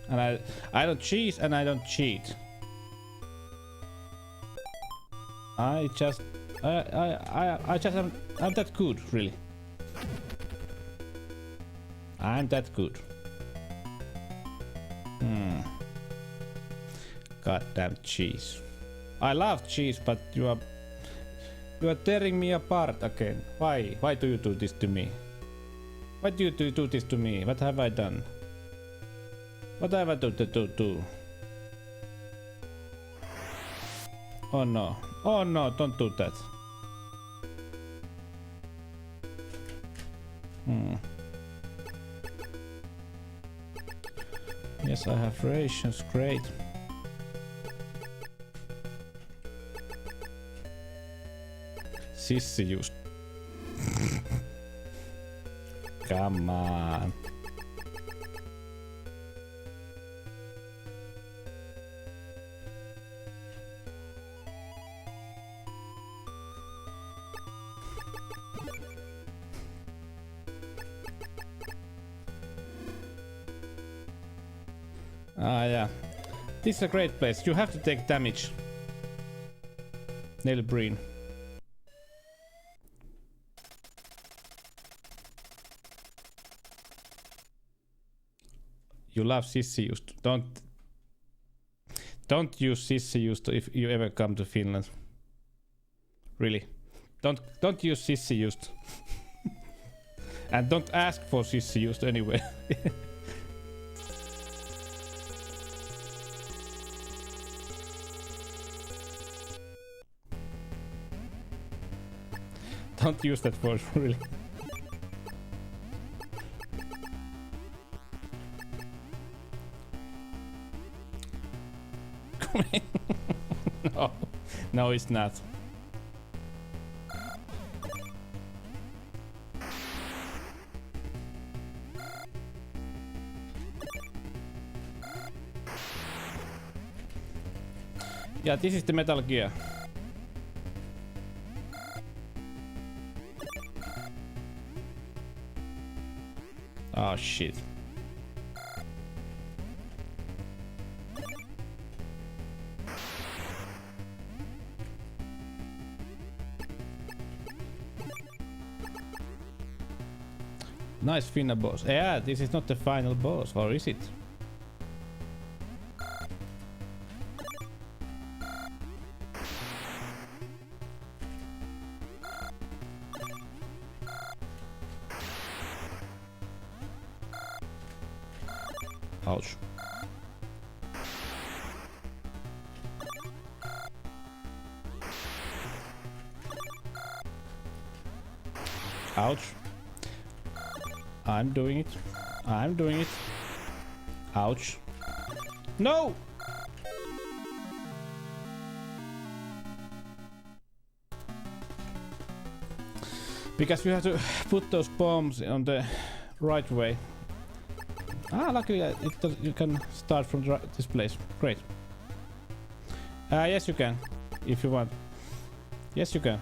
And I don't cheese and I don't cheat. I'm that good, really. I'm that good. Goddamn cheese. I love cheese, but you are tearing me apart again. Why? Why do you do this to me? Why do you do this to me? What have I done? What have I do? Oh no. Oh no, don't do that. Yes, I have rations, great. Sissi just. Come on. Yeah. This is a great place. You have to take damage. Nail Breen. You love Sissi just. Don't use Sissi just if you ever come to Finland. Really. Don't use Sissi just. And don't ask for Sissi just anyway. Don't use that word, really. No, it's not. Yeah, this is the Metal Gear. Oh shit. Nice Finna boss. Yeah, this is not the final boss, or is it? Ouch. Ouch. I'm doing it. I'm doing it. Ouch. No! Because you have to put those bombs on the right way. Ah, luckily you can start from this place. Great. Yes, you can, if you want. Yes, you can.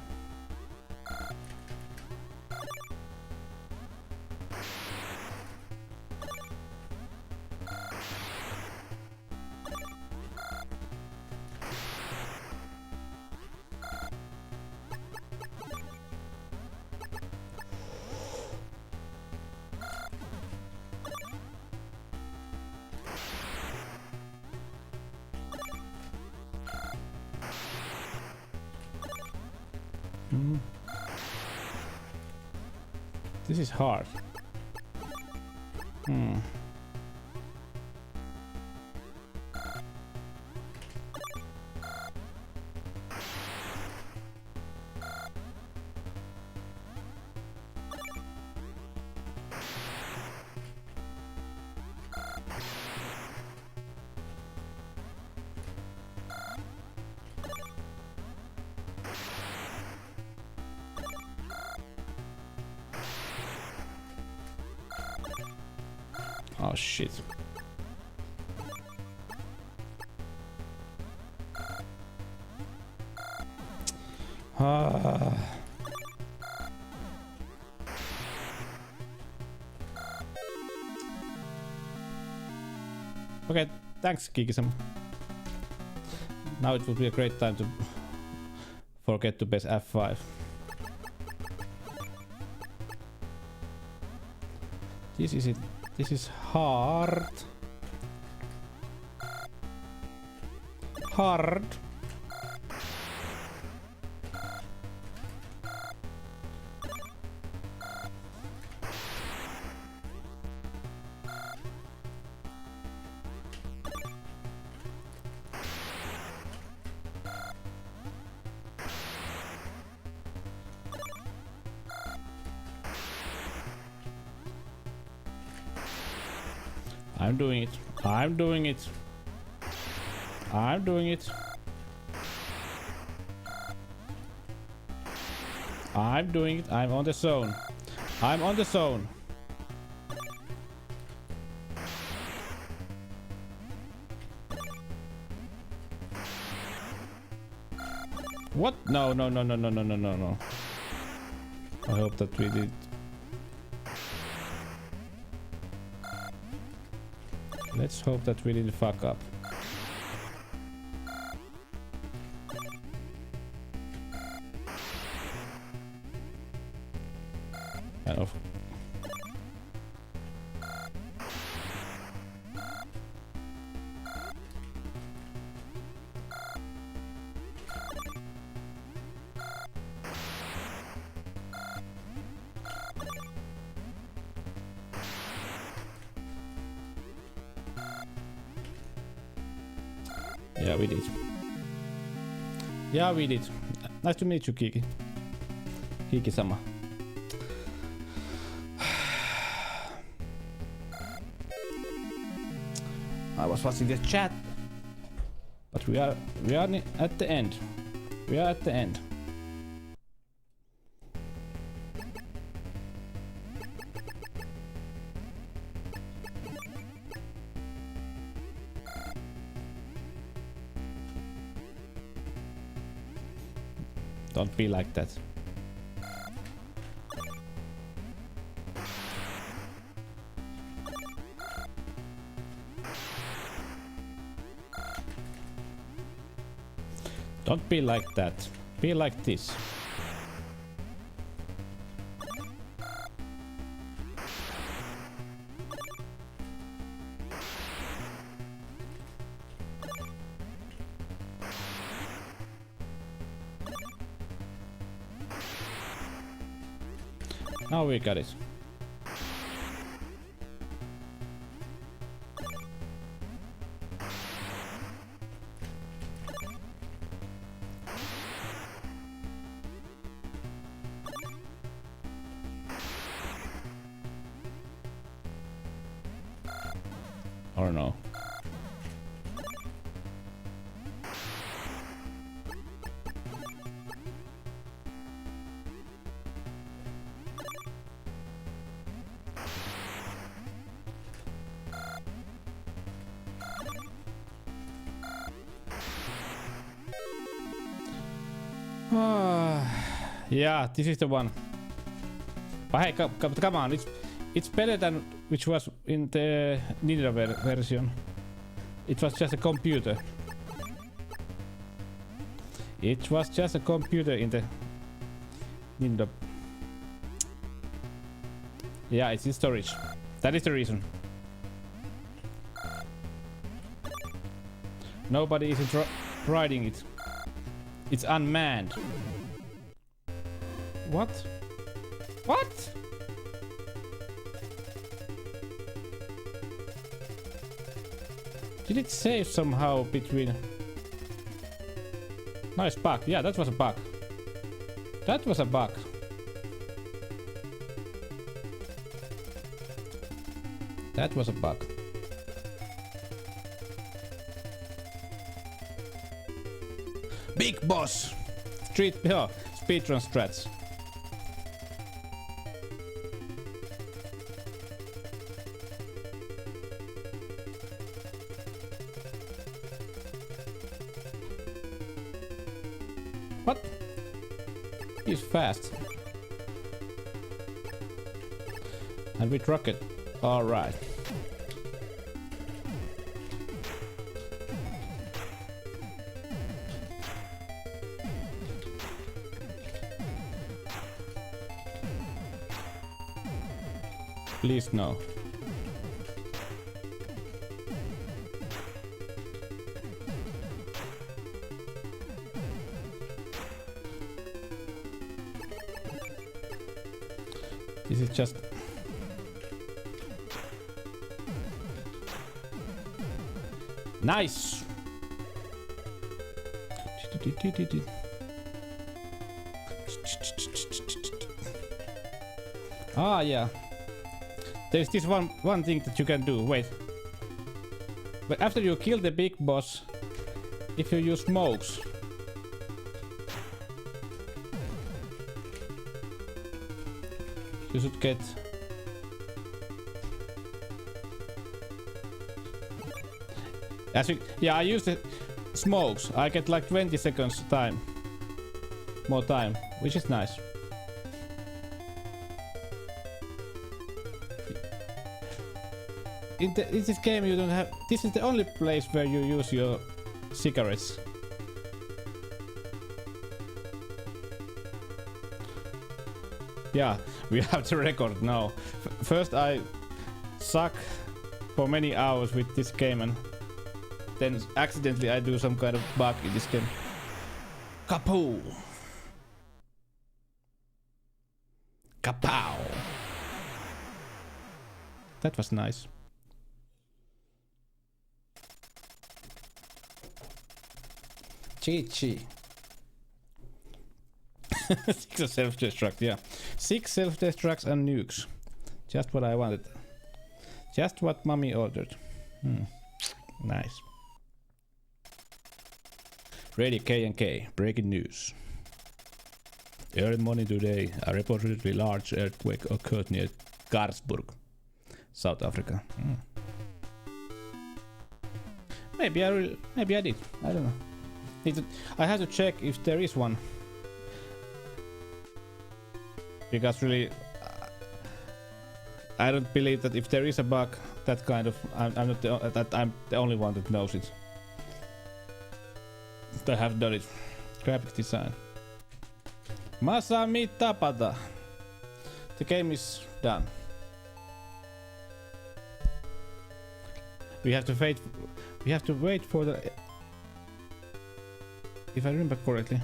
This is hard. Oh shit. Okay, thanks, Kikisama. Now it would be a great time to forget to press F5. This is it. This is hard. Hard. I'm doing it. I'm doing it. I'm doing it. I'm doing it. I'm on the zone. I'm on the zone. What? No, no, no, no, no, no, no, no, no. I hope that we did. Let's hope that we didn't fuck up. Kind of. Yeah, we did. Yeah, we did. Nice to meet you, Kiki. Kiki-sama. I was watching the chat, but we are at the end. We are at the end. Don't be like that. Don't be like that. Be like this. Now we got it. Or no. Yeah, this is the one. But hey, come on, it's better than which was in the Nintendo version. It was just a computer. It was just a computer in the Nintendo. Yeah, it's in storage. That is the reason. Nobody is riding it. It's unmanned. What? What? Did it save somehow between? Nice bug. Yeah, that was a bug. That was a bug. That was a bug. Big boss! Speedrun strats. What? He's fast. And with rocket. Alright. Please no. This is just nice. Ah, yeah. There's this one thing that you can do. Wait. But after you kill the big boss, if you use smokes, you should get yeah, I use the smokes. I get like 20 seconds time. More time, which is nice. In this game you don't have... This is the only place where you use your cigarettes. Yeah, we have the record now. First I suck for many hours with this game and then accidentally I do some kind of bug in this game. Kapoo! Kapow! That was nice. Chi. 6 self-destruct, yeah. 6 self-destructs and nukes. Just what I wanted. Just what mommy ordered. Nice. Ready K&K, breaking news. Early morning today, a reportedly large earthquake occurred near Garsburg, South Africa. Maybe I did. I don't know. I have to check if there is one. Because really, I don't believe that if there is a bug, that kind of, I'm the only one that knows it. I have done it. Graphic design. Masami Tapata. The game is done. We have to wait. We have to wait for the. If I remember correctly.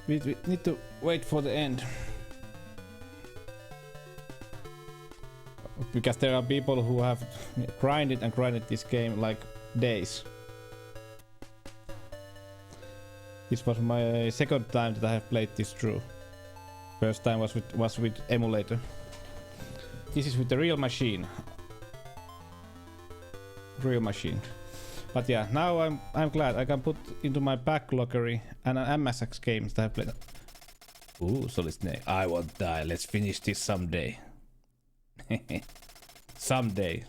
We need to wait for the end. Because there are people who have grinded this game like days. This was my second time that I have played this through. First time was with emulator. This is with the real machine. Real machine. But yeah, now I'm glad I can put into my backloggery an MSX games that I've played. Ooh, Solid Snake. I won't die. Let's finish this someday. Someday.